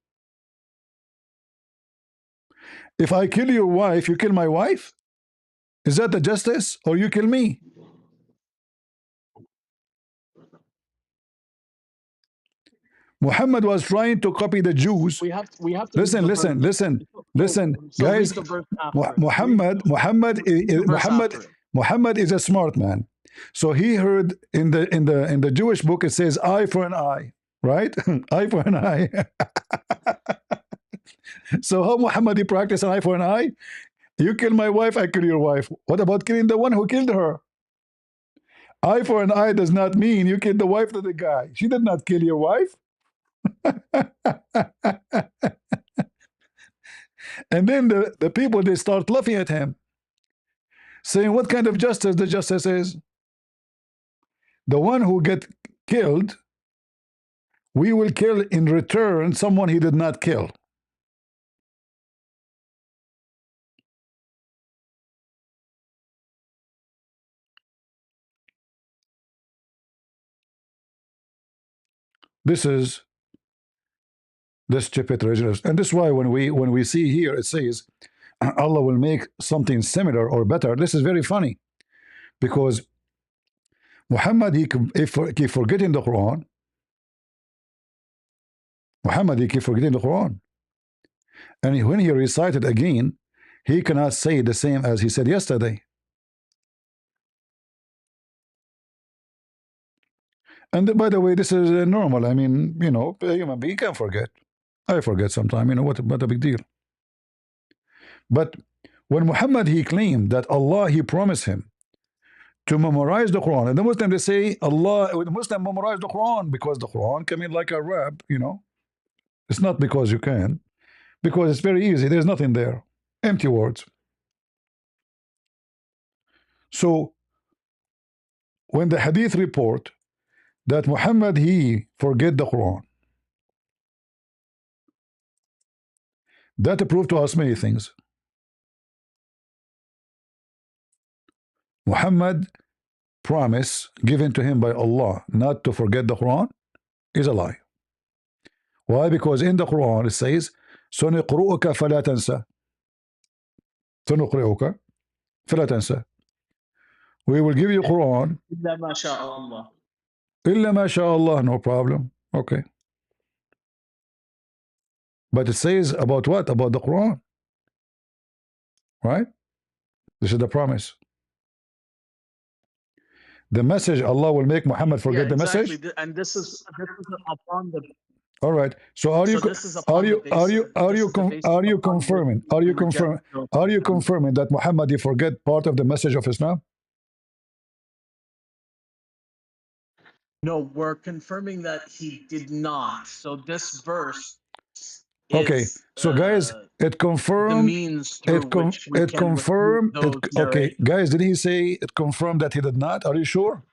If I kill your wife, you kill my wife? Is that the justice? Or you kill me? Muhammad was trying to copy the Jews. We have to Listen, read the listen, verse. listen, listen, So read guys. the verse after it. Muhammad, Muhammad, Read the verse Muhammad, after it. Muhammad is a smart man. So he heard in the Jewish book it says eye for an eye, right? Eye for an eye. So how Muhammad he practiced an eye for an eye? You kill my wife, I kill your wife. What about killing the one who killed her? Eye for an eye does not mean you kill the wife of the guy. She did not kill your wife. And then the people, they start laughing at him, saying, what kind of justice the justice is? The one who get killed, we will kill in return someone he did not kill. This is the stupid religion. And this is why when we see here it says Allah will make something similar or better, this is very funny, because Muhammad, he keep forgetting the Quran. Muhammad, he keep forgetting the Quran. And when he recited again, he cannot say the same as he said yesterday. And by the way, this is normal. I mean, you know, a human being can forget. I forget sometime, you know, what a big deal. But when Muhammad, he claimed that Allah, he promised him to memorize the Quran, and the Muslim, they say Allah, the Muslim memorize the Quran because the Quran came in like a rap, you know. It's not because you can, because it's very easy. There's nothing there, empty words. So when the Hadith report that Muhammad, he forget the Quran, that proved to us many things. Muhammad promise given to him by Allah not to forget the Quran is a lie. Why? Because in the Quran it says سنقرؤك فلا تنسى. سنقرئك فلا تنسى. We will give you Quran إلا ما شاء الله. إلا ما شاء Allah. No problem. Okay. But it says about what? About the Quran. Right? This is the promise. The message, Allah will make Muhammad forget the exactly. message. And this is upon the. All right. So are you this is upon the basis- are you upon confirming? the- Are you the confirming? reject- Are you confirming that Muhammad he forget part of the message of Islam? No, we're confirming that he did not. So this verse Okay. is So guys, it the confirmed. means through which we It can remove confirmed. those Okay, guys, did he say it confirmed that he did not? Are you sure?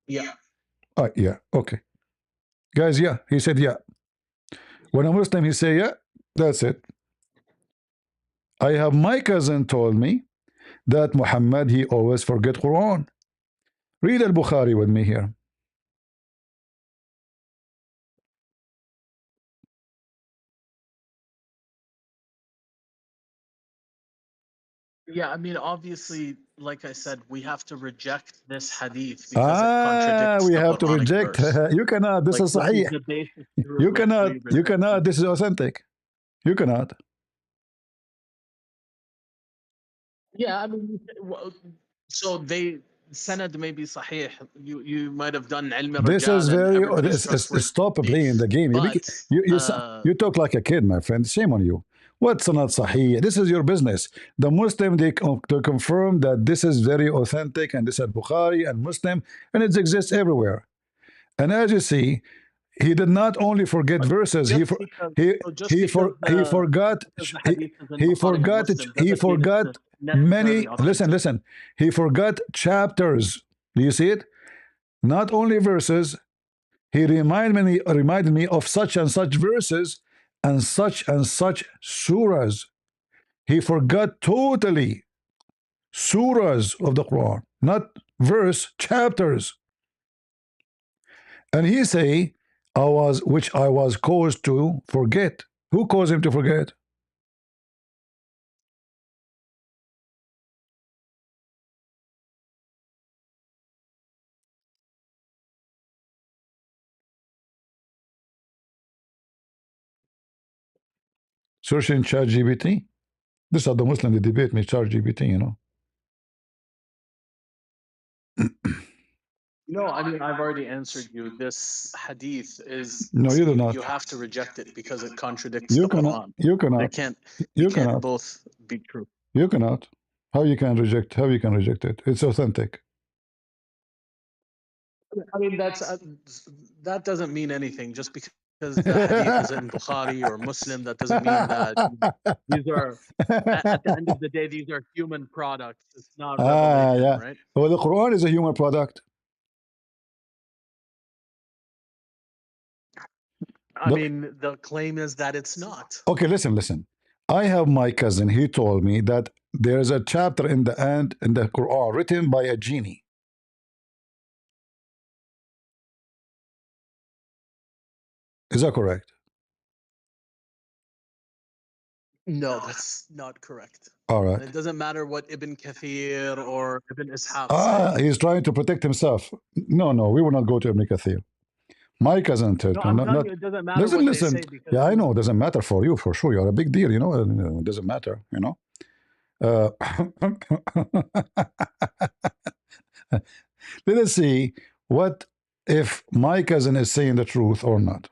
Yeah. Yeah. Okay. Guys, yeah. He said yeah. When a Muslim he say yeah, that's it. I have my cousin told me that Muhammad he always forget Quran. Read al-Bukhari with me here. Yeah, I mean, obviously, like I said, we have to reject this hadith because it contradicts we the have to Quranic reject. verse. You cannot. This Like, is what is sahih. the basis through You which cannot. we You reject cannot. it? This is authentic. You cannot. Yeah, I mean, so Sanad may be sahih. You might have done ilm This is al-rijal and very. everybody's trustworthy. Stop playing the game. But You talk like a kid, my friend. Shame on you. What's not sahih? This is your business. The Muslim, they to confirm that this is very authentic, and this is Bukhari and Muslim, and it exists everywhere. And as you see, he did not only forget verses. He forgot. He forgot many. Listen. He forgot chapters. Do you see it? Not only verses. He reminded me of such and such verses and such surahs. He forgot totally surahs of the Quran, not verse, chapters. And he say, I was caused to forget. Who caused him to forget? Search in ChatGPT. This are the Muslim, they debate me, ChatGPT, you know. no, I mean, I've already answered you. This hadith is No, you do not. You have to reject it because it contradicts You the cannot. Quran. You cannot. You can't both be true. You cannot. How you can reject it? It's authentic. I mean, that doesn't mean anything. Just because the hadith is in Bukhari or Muslim, that doesn't mean that these are, at the end of the day, these are human products. It's not revelation, Yeah. right? Well, the Quran is a human product. I mean, the claim is that it's not. Okay, listen. I have my cousin. He told me that there is a chapter in the end in the Quran written by a genie. Is that correct? No, that's not correct. All right. And it doesn't matter what Ibn Kathir or Ibn Ishaq say. He's trying to protect himself. No, we will not go to Ibn Kathir. My cousin said, no, I'm telling you, it doesn't matter listen. They say because yeah, I know it doesn't matter for you, for sure. You're a big deal, you know. It doesn't matter, you know. Let us see what if my cousin is saying the truth or not.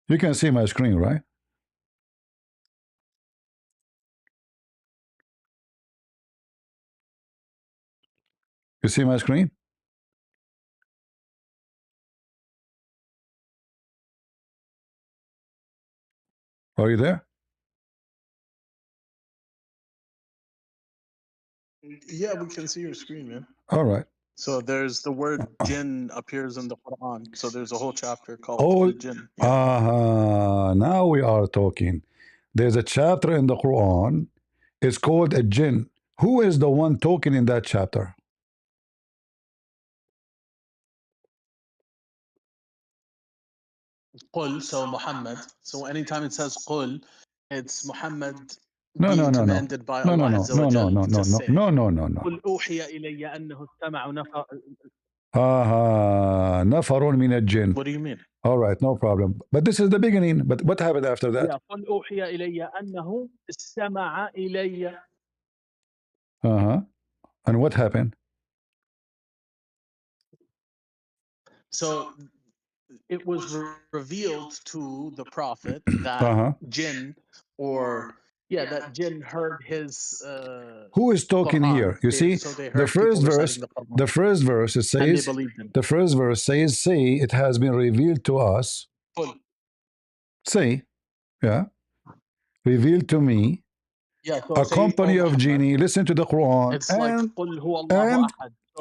You can see my screen, right? You see my screen? Are you there? Yeah, we can see your screen, man. All right. So there's the word jinn appears in the Quran. So there's a whole chapter called the jinn. Yeah. Now we are talking. There's a chapter in the Quran. It's called a jinn. Who is the one talking in that chapter? Qul, so Muhammad. So anytime it says Qul, it's Muhammad No, being commanded by Allah Azza wa Jal to say. No. قل أوحي إلي أنه استمع نفر. نفر من الجن. What do you mean? All right, no problem. But this is the beginning. But what happened after that? Yeah, قل أوحي إلي أنه استمع إلي. And what happened? So it was revealed to the prophet that jinn that jinn heard his who is talking Quran. Here? You see, so the first verse. The first verse it says. The first verse says, "Say it has been revealed to us." Say, yeah, revealed to me. Yeah, so a company of genie. Listen to the Quran. It's like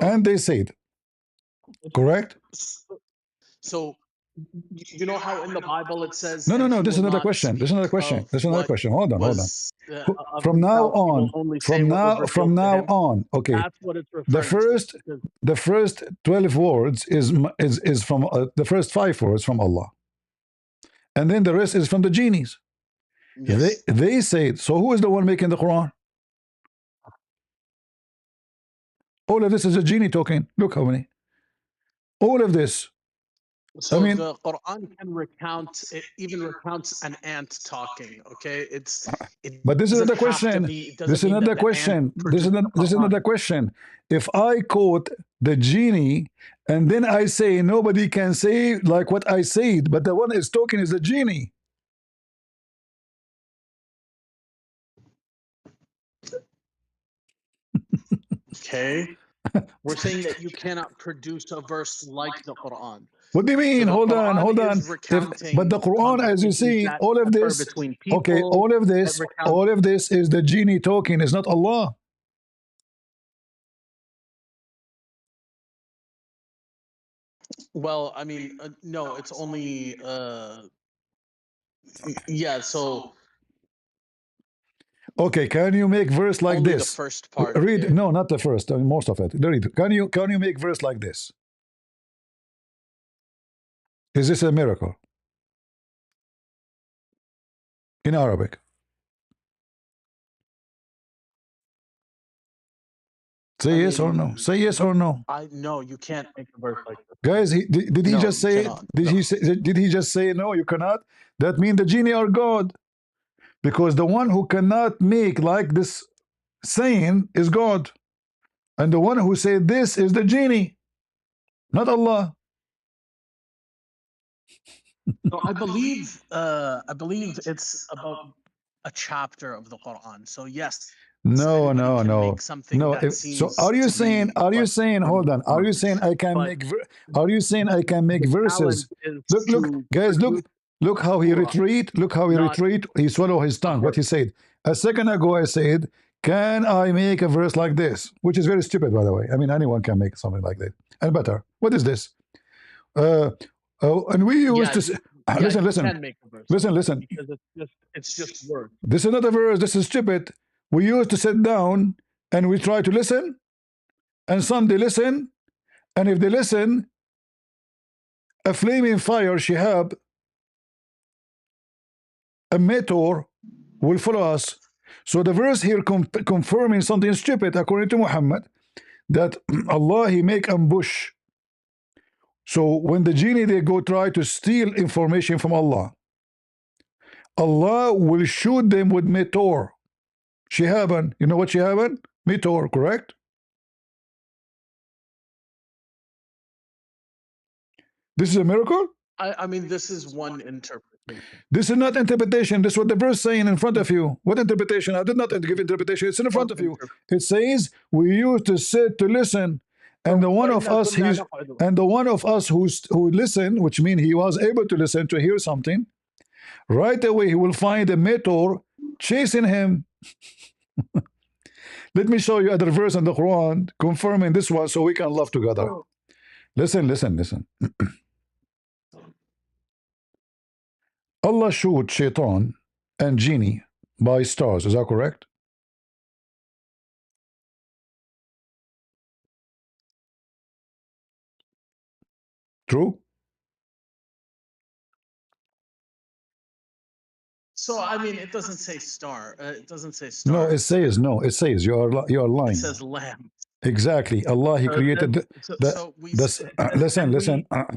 and they said, correct? So you know how in the Bible it says no. This is another question. This is another question. Hold on. From now on. Okay. That's what it's referring to. The first 12 words is from the first 5 words from Allah, and then the rest is from the genies. Yes. They say. So who is the one making the Quran? All of this is a genie talking. Look how many. All of this. So I mean, the Quran can recount, it even recounts an ant talking. Okay, it but this is not doesn't the have to question. be. It This doesn't is mean not that the the ant question. produced the This is not Quran. the question. If I quote the genie and then I say nobody can say like what I said, but the one is talking is the genie. Okay, we're saying that you cannot produce a verse like the Quran. What do you So mean? the Hold on, Quran hold is on. But the recounting Quran, as you conversations see, that all of occur this, between okay, people. That recount. all of this is the genie talking. It's not Allah. Well, I mean, no, it's only. Yeah. So Okay, can you make verse like only the this? first part Read, there. no, not the first, most of it. Read. Can you make verse like this? Is this a miracle in Arabic? Say I yes or no. mean, Say yes or no. I no, you can't make a verse like this. Guys, did he No, just you say? cannot. Did No. did he just say no? You cannot. That means the genie are God, because the one who cannot make like this saying is God, and the one who said this is the genie, not Allah. So I believe it's about a chapter of the Quran. So yes, No, anybody no, can no, make something no. that So seems are you to saying? be Are you like saying? from Hold on. Are Quran. you saying I can But make? Are you saying I can make the verses? challenge is Look, to guys, produce look how he surah, retreat. Look how he not retreat. He swallow his a tongue. What verse. he said a second ago. I said, can I make a verse like this? Which is very stupid, by the way. I mean, anyone can make something like that and better. What is this? Uh, oh, and we used Yeah, to say, yeah, listen, you listen, can make a verse like listen, that listen. because it's just words. This is not a verse. This is stupid. We used to sit down and we try to listen, and some they listen, and if they listen, a flaming fire shihab, a meteor will follow us. So the verse here confirming something stupid according to Muhammad, that Allah he make ambush. So when the genie they go try to steal information from Allah, Allah will shoot them with meteor. Shihaban, you know what shihaban? Meteor, correct? This is a miracle? I mean, this is one interpretation. This is not interpretation. This is what the verse saying in front of you. What interpretation? I did not give interpretation. It's in front of you. It says we used to sit to listen, and the one of وإنا us كنا he's نقعد. and the one of us who listened, which means he was able to listen to hear something. Right away, he will find a meteor chasing him. Let me show you other verse in the Quran confirming this one, so we can love together. Listen, listen, listen. Allah shoot shaitan and genie by stars. Is that correct? True? So I mean, it doesn't say star. It doesn't say No, it stars. says no. It says you are It lying. says lamb. Exactly. Allah he created So we listen, and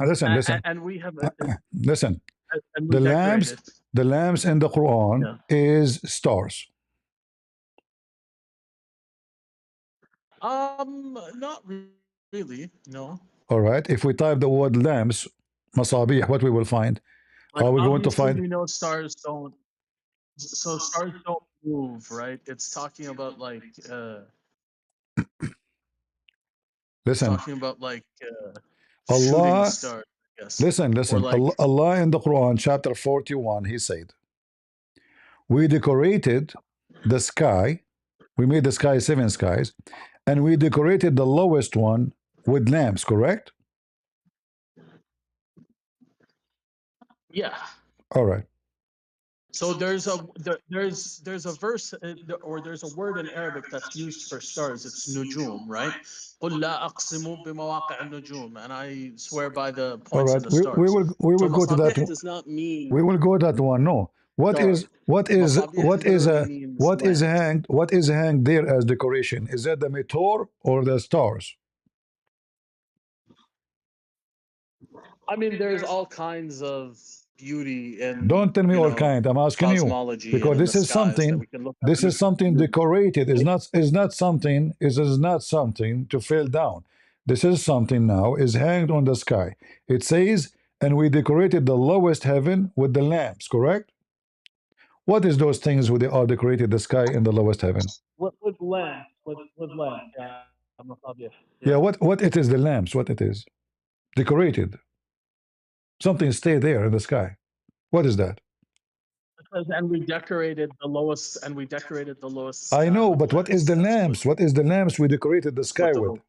listen, listen. and we have Listen. and we decorate it. The lamps in the Quran Yeah. is stars. Not really. No. All right. If we type the word lamps, masabih, what we will find? Like Are we going to obviously find? we know stars don't. So stars don't move, right? It's talking about like Listen. talking about like shooting Allah. stars, I guess. Listen, Or listen. like Allah in the Quran, chapter 41, He said, we decorated the sky, we made the sky 7 skies, and we decorated the lowest one with lamps, correct? yeah. All right. So there's a verse or there's a word in Arabic that's used for stars. It's nujum, right? قُلْ لَا أَقْسِمُ بِمَوَاقِعِ النُّجُومِ, and I swear by the All points right. of the stars. We So will go to that. masabih does not mean We will go to that one. No. star. Masabih literally means lamp. What is hanged there as decoration? Is that the meteor or the stars? I mean, there's all kinds of beauty in, Don't tell me you all know, kind. I'm asking you cosmology and because in the this is skies that something. we can look at. This is something decorated. Is not something. Is not something to fall down. This is something now is hanged on the sky. It says, and we decorated the lowest heaven with the lamps. Correct. What is those things where they are decorated the sky in the lowest heaven? With lamps, with lamps. Yeah, I'm obvious. Yeah. Yeah. What it is? The lamps. What it is? Decorated. Something stay there in the sky. What is that? And we decorated the lowest, and we decorated the lowest I sky know, with but what is lamps. the That's lamps? What is the lamps we decorated the sky what the. with?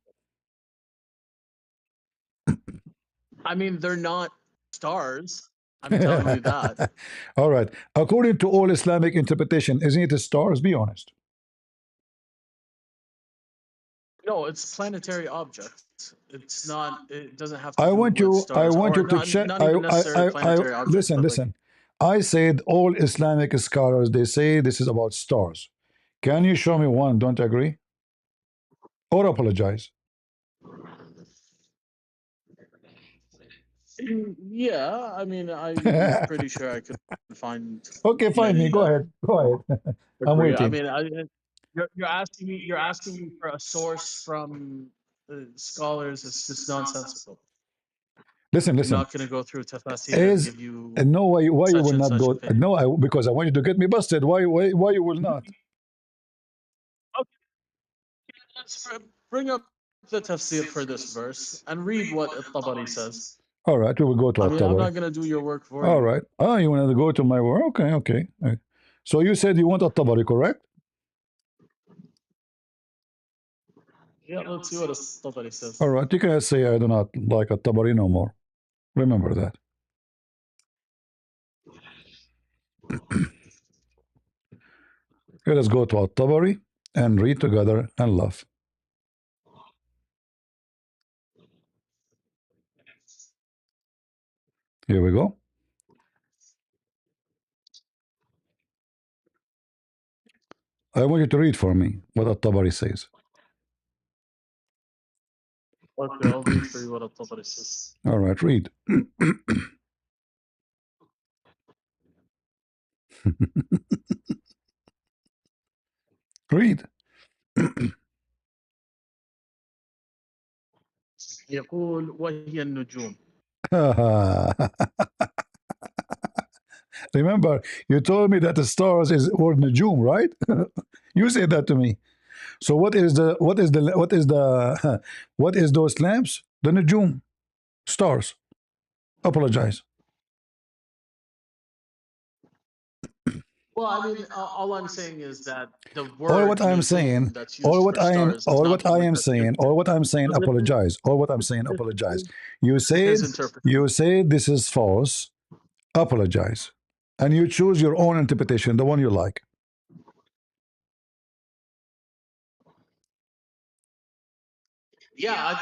I mean, they're not stars. I'm telling you that. All right. According to all Islamic interpretation, isn't it the stars? Be honest. No, it's planetary objects. It's not. It doesn't have to I do want with you. I stars, want or you to not. check. Not even necessarily I planetary objects, listen. but like. Listen. I said all Islamic scholars they say this is about stars. Can you show me one? Don't agree or apologize? Yeah, I mean, I'm pretty sure I could find Okay, find me. many Go that ahead. Go ahead. I'm agree. I waiting. mean, you're asking me. You're asking me for a source from scholars. It's just nonsensical. Listen. I'm Listen. not going to go through tafasir and Is give you no why you such will and not such go? opinion. No, because I want you to get me busted. Why you will not? Okay, let's bring up the tafsir for this verse and read what Tabari says. All right, we will go to I mean, I'm At-Tabari. not going to do your work for All you. right. Oh, you want to go to my work? Okay, okay. So you said you want At-Tabari, correct? Yeah, let's see what Tabari says. All right. You can say I do not like At-Tabari no more. Remember that. Let us go to At-Tabari and read together and laugh. Here we go. I want you to read for me what At-Tabari says. Okay, I'll read for you what Tabari says. All right, read. Read. يقول وهي النجوم. Remember, you told me that the stars is or Najum, right? You said that to me. So what is those lamps? The Najum, stars. Apologize. Well, I mean, all I'm saying is that the All word what I'm saying, nujum that's used for stars is all not what the I word am that's saying, used all here. what I'm saying, So apologize. All what I'm saying, this apologize. is his You interpretation. said this is false. Apologize, and you choose your own interpretation, the one you like. Yeah,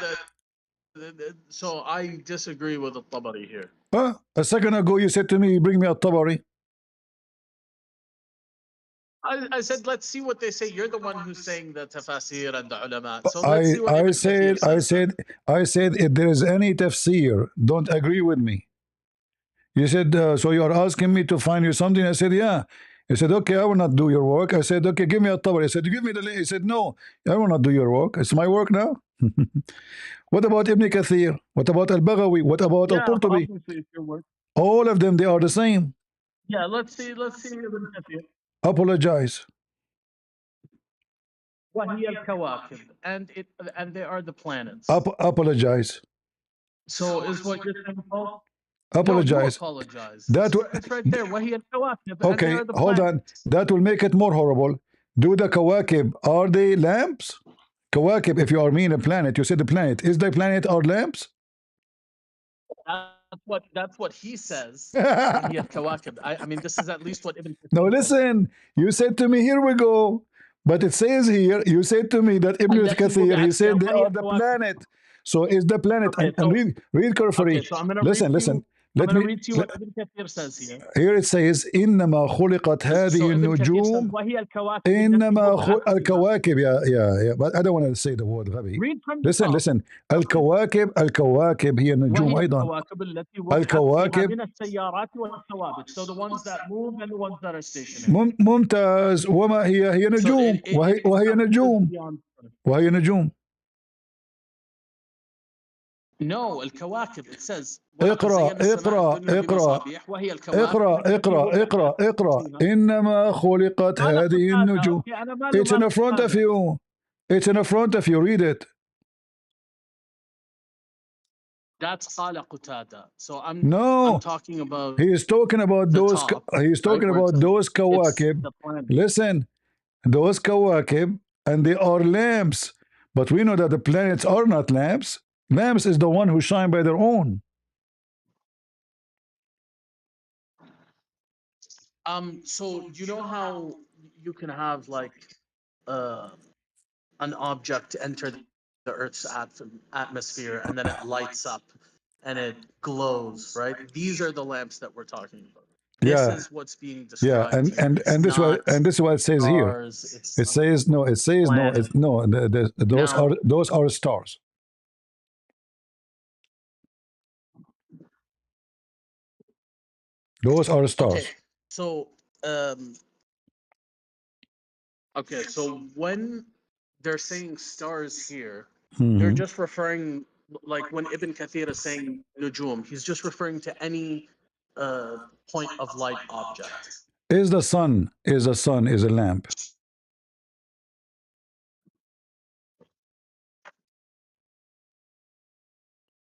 so I disagree with the Tabari here. Huh? A second ago, you said to me, "Bring me a Tabari." I said, let's see what they say. You're the one who's saying the tafasir and the ulama. So let's see what I Ibn said, Kathir says then. if there is any tafsir, don't agree with me. You said, so you are asking me to find you something. I said, yeah. He said, okay, I will not do your work. I said, okay, give me a tabari. I said, give me the link. He said, no, I will not do your work. It's my work now. What about Ibn Kathir? What about Al-Baghawi? What about Yeah, Al-Qurtubi? obviously it's your work. All of them, they are the same. Yeah, let's see Ibn Kathir. Apologize. وهي الكواكب, and they are the planets. Apologize. So is what you're saying false? No, you Apologize. apologize. That It's right there. وهي الكواكب, and they okay, are the hold on. planets. That will make it more horrible. Do the kawakib, are they lamps? Kawakib, if you are mean a planet, you said the planet. Is the planet or lamps? That's what he says. وهي الكواكب. I mean, this is at least what Ibn Kathir No, says. listen. You said to me, here we go. But it says here, you said to me that Ibn Kathir, he said they are the planet. So is the planet, Okay, and read carefully. okay, so I'm gonna Listen, read listen. you. I'm let going to me read to you what Ibn Kathir says here. here it says إنما خلقت هذه So Ibn Kathir says, النجوم وهي الكواكب التي إنما وضعت فيها. الكواكب yeah but I don't want to say the word غبي. Read from the top. listen الكواكب هي النجوم وهي أيضا. الكواكب التي وضعت فيها الكواكب من السيارات والثوابت. So the ones that move and the ones that are stationary. ممتاز. وما هي نجوم. So وهي نجوم. وهي نجوم. No, الكواكب it says اقرأ إنما خلقت هذه النجوم. It's in the front of you. It's in the front of you. Read it. That's قال قتادة. So No, I'm talking about he is talking about those. He is talking about those kawakib. Listen, those kawakib, and they are lamps. But we know that the planets are not lamps. Lamps is the one who shine by their own. So you know how you can have like an object enter the Earth's atmosphere and then it lights up and it glows, right? These are the lamps that we're talking about. This is what's being described. Yeah, and this is what it says here. It says no. It says no. It's no. Those are stars. Those are stars. Okay, so so when they're saying stars here, they're just referring, like when Ibn Kathir is saying nujum, he's just referring to any point of light object. Is the sun is a lamp?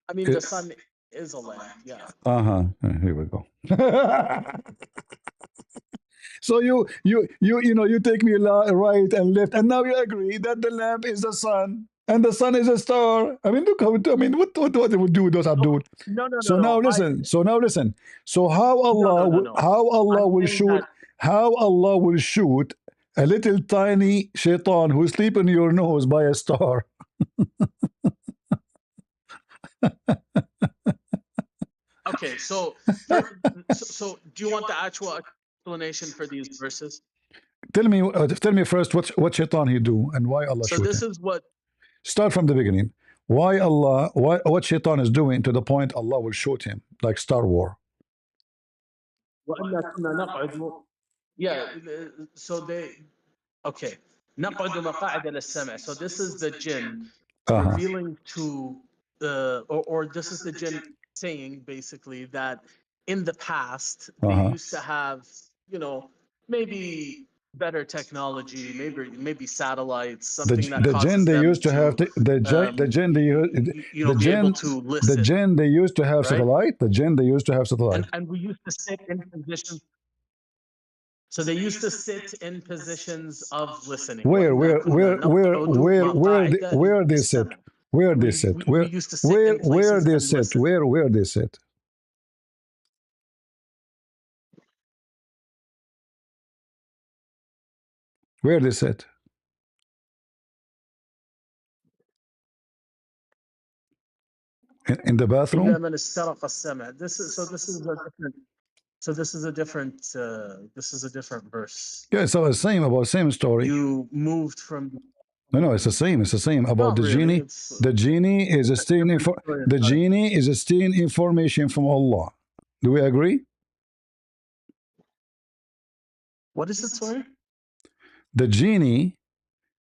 I mean, the sun is a lamp, yeah. Here we go. So you take me right and left, and now you agree that the lamp is the sun and the sun is a star. I mean, look how. I mean, what they would do with those Abdul? No. So now listen. So how Allah will shoot? How Allah will shoot a little tiny shaitan who sleep in your nose by a star? Okay, so do you want the actual explanation for these verses? Tell me first what shaitan he do and why Allah shoot him. So this is what. Start from the beginning. Why what shaitan is doing to the point Allah will shoot him like Star War. Yeah, so okay. نقعد مقاعد للسمع. So this is the jinn revealing to or this is the jinn saying basically that in the past they used to have, maybe better technology, maybe satellites, something that causes them used to have the jinn they used to have satellite. The jinn they used to have satellite. And we used to sit in positions. So they used to sit in positions of listening. Where they sit? Where they sit? Where they sit? Where they sit? Where they sit? In the bathroom? This is a different verse. Yeah, so it's same story. You moved from. No, it's the same. It's the same about the genie. The genie is a stealing information from Allah. Do we agree? What is it, sorry? The genie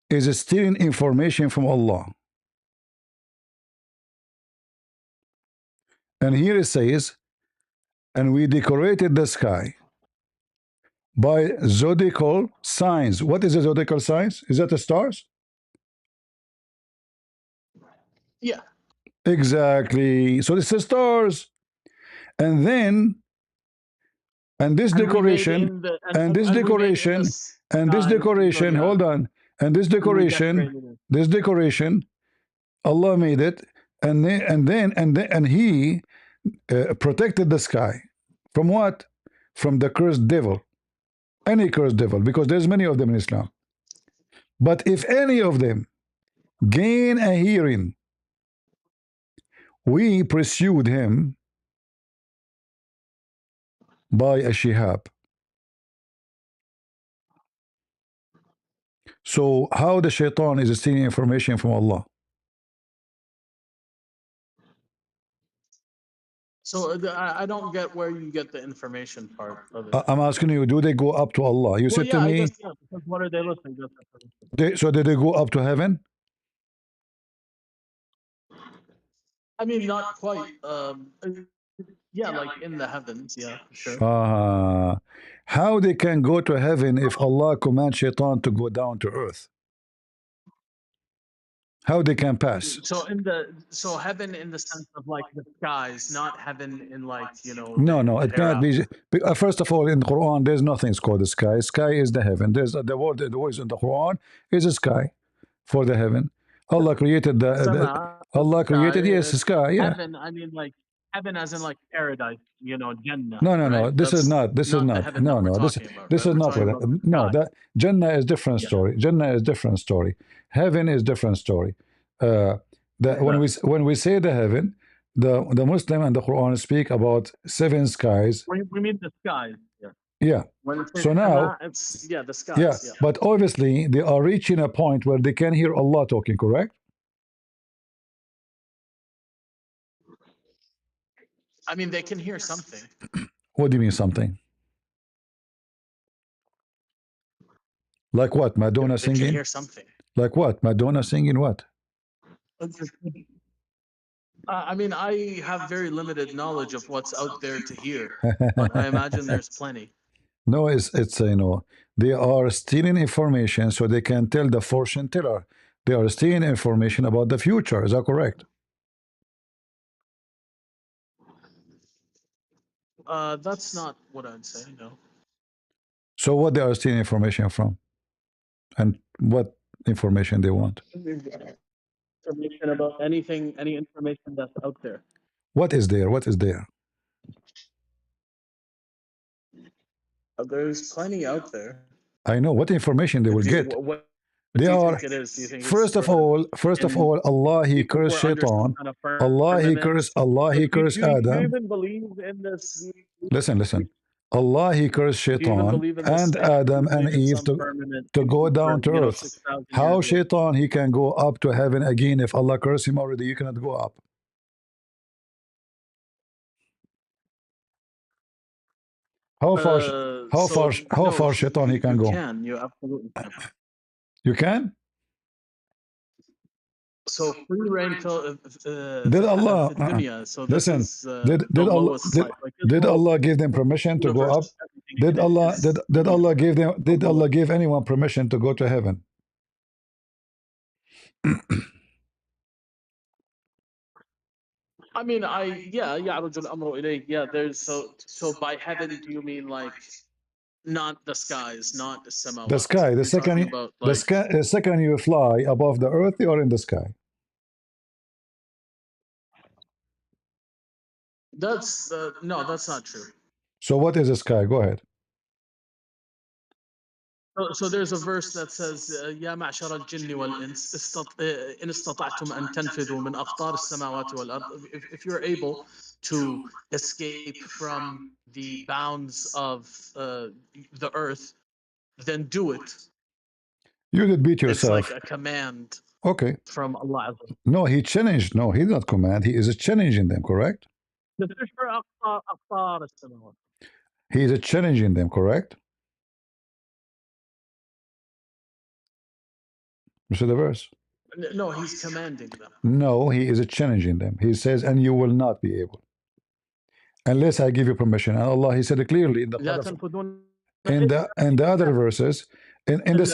is stealing information from Allah. And here it says, and we decorated the sky by zodiacal signs. What is the zodiacal signs? Is that the stars? Yeah. Exactly. So this is stars. And then, and this decoration, hold on. And this decoration, Allah made it, and He protected the sky from what? From the cursed devil. Any cursed devil, because there's many of them in Islam. But if any of them gain a hearing, we pursued him by a shihab. So how the shaitan is stealing information from Allah? So I don't get where you get the information part of it. I'm asking you, do they go up to Allah? You Well, said yeah, to I me, guess yeah, because what are they listening to? so did they go up to heaven? I mean, not quite. Yeah, like in the heavens, yeah, for sure. How they can go to heaven if Allah commands shaitan to go down to earth? How they can pass? So heaven in the sense of like the skies, not heaven in like No, the it cannot be. hereafter. First of all, in the Quran, there's nothing called the sky. Sky is the heaven. There's the word. The words in the Quran is a sky for the heaven. Allah created Sama, Allah created, sky, yes, the sky. Yeah. heaven. I mean, like heaven as in like paradise, Jannah, No. right? This is That's not. This is not the not. heaven that we're This talking about, this right? is We're not talking what. about the No, sky. that Jannah is different Yeah. story. Jannah is different story. Heaven is different story. When we say the heaven, the Muslim and the Quran speak about 7 skies. We mean the skies. Yeah. Yeah. When it says So now, Sama, it's the skies. Yeah. but obviously they are reaching a point where they can hear Allah talking, correct? I mean, they can hear something. What do you mean something? Like what? Madonna They can singing? hear something. Like what? Madonna singing what? I mean, I have very limited knowledge of what's out there to hear, but I imagine there's plenty. No, it's they are stealing information so they can tell the fortune teller. They are stealing information about the future. Is that correct? That's not what I'd say. No. So what they are stealing information from, and what information they want? Information about anything, any information that's out there. What is there? What is there? There's plenty out there. I know what information they will get. What They do you are, think it is? Do you think first of all, Allah He cursed Shaitan. Allah He cursed Do you Adam. even believe in this? Listen. Allah He cursed Do you even Shaitan believe in this and thing? Do you Adam and believe in Eve some permanent, to go down to earth. 6,000 How years? Shaitan he can go up to heaven again if Allah cursed him already? You cannot go up. How far? How far Shaitan he can go? You absolutely can. You can? So free reign Did Allah so this listen? is Did the Allah lowest life. Like this did whole Allah give them permission to go up? universe, everything Did in it Allah is did Allah give them did Allah give anyone permission to go to heaven? I mean, يعرج الأمر إليه. Yeah, there's so by heaven, do you mean like not the skies, not the samawat? The sky. The You're talking second about the like sky. The second you fly above the earth, you are in the sky. that's no, that's not true. So what is the sky? Go ahead. So there's a verse that says يا معشر الجن والإنس إن استطعتم أن تنفذوا من أقطار السماوات والأرض. If you're able to escape from the bounds of the earth, then do it. You did beat It's yourself. like a command Okay. from Allah. No, he challenged. No, he did not command. He is challenging them, correct? He is challenging them, correct? You see the verse? No, he's commanding them. No, he is challenging them. He says, and you will not be able. Unless I give you permission. And Allah, he said it clearly in the other verses, in the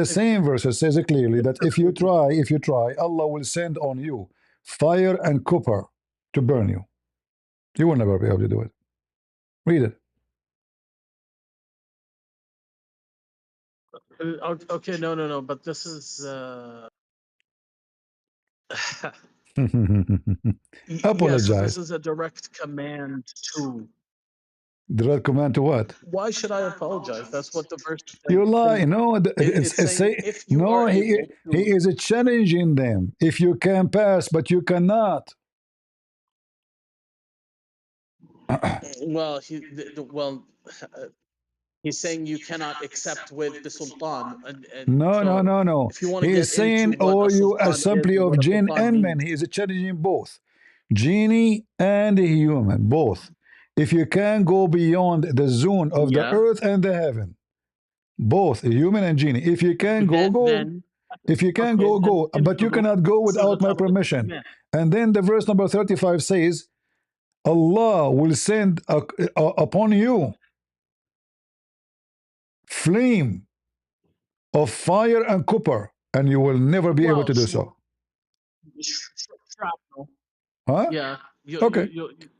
same verses says it clearly that if you try, Allah will send on you fire and copper to burn you. You will never be able to do it. Read it. Okay, no, but this is apologize. Yeah, so this is a direct command to. Direct command to what? Why should I apologize? That's what the verse is saying. You lie. No, he is challenging them. If you can pass, but you cannot. Well, he's saying you cannot accept with the sultan. No, no, So no, no. if you want to He is get into saying, what oh, a you sultan is assembly and of what a jinn sultan and men. means. He is challenging both, genie and human, both. If you can go beyond the zone of the Yeah. earth and the heaven, both human and genie. If you can go, go. Then If you can okay, go, then go. you can But you go. cannot go So without that's my not what he permission. meant. And then the verse number 35 says, Allah will send upon you flame of fire and copper, and you will never be able Well, to do so. shrapnel. Huh? Yeah. Okay.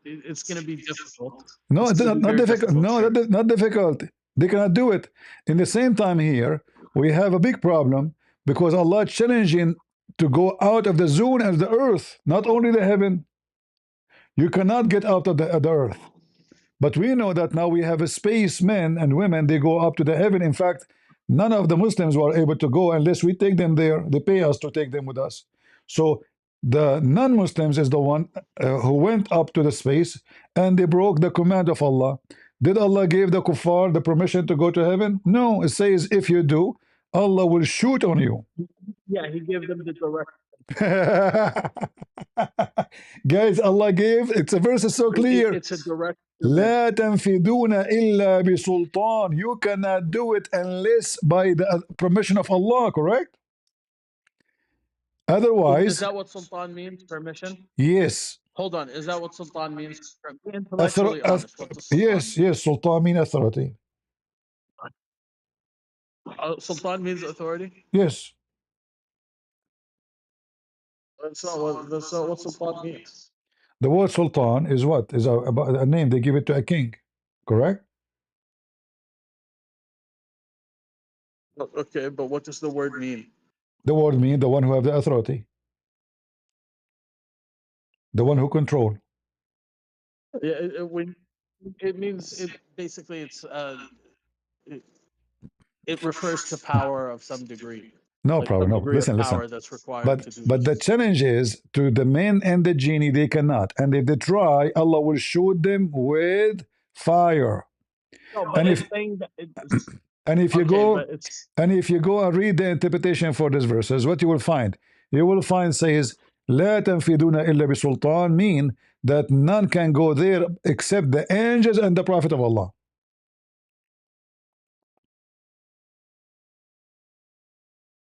It's going to be difficult. No, It's it's going to not, be not very difficult. difficult. No, Sure. not difficult. They cannot do it. In the same time here, we have a big problem because Allah is challenging to go out of the zone of the earth, not only the heaven. You cannot get out of the earth. But we know that now we have a spacemen and women, they go up to the heaven. In fact, none of the Muslims were able to go unless we take them there. They pay us to take them with us. So the non-Muslims is the one who went up to the space and they broke the command of Allah. Did Allah give the kuffar the permission to go to heaven? No, it says if you do, Allah will shoot on you. Yeah, he gave them the direct. Guys, Allah gave, it's a verse is so clear. It's a direct. لا تنفذون إلا بسلطان. You cannot do it unless by the permission of Allah, correct? Is Otherwise, that what sultan means? Permission? yes. Hold on. Is that what sultan means? Be intellectually honest. What does sultan yes, mean? yes, sultan mean authority. Sultan means authority? Yes. That's not what sultan means. The word sultan is what? Is a name they give it to a king, correct? Okay, but what does the word mean? The word mean the one who have the authority. The one who control. Yeah, it means it basically it refers to power of some degree. No Like problem. some No, degree listen, of listen. power that's required to do But the this. challenge is to the men and the genie, they cannot. And if they try, Allah will shoot them with fire. No, but And it's if saying that it's and if you okay, go but it's and if you go and read the interpretation for these verses, what you will find? You will find says لا تنفذون إلا بسلطان mean that none can go there except the angels and the Prophet of Allah.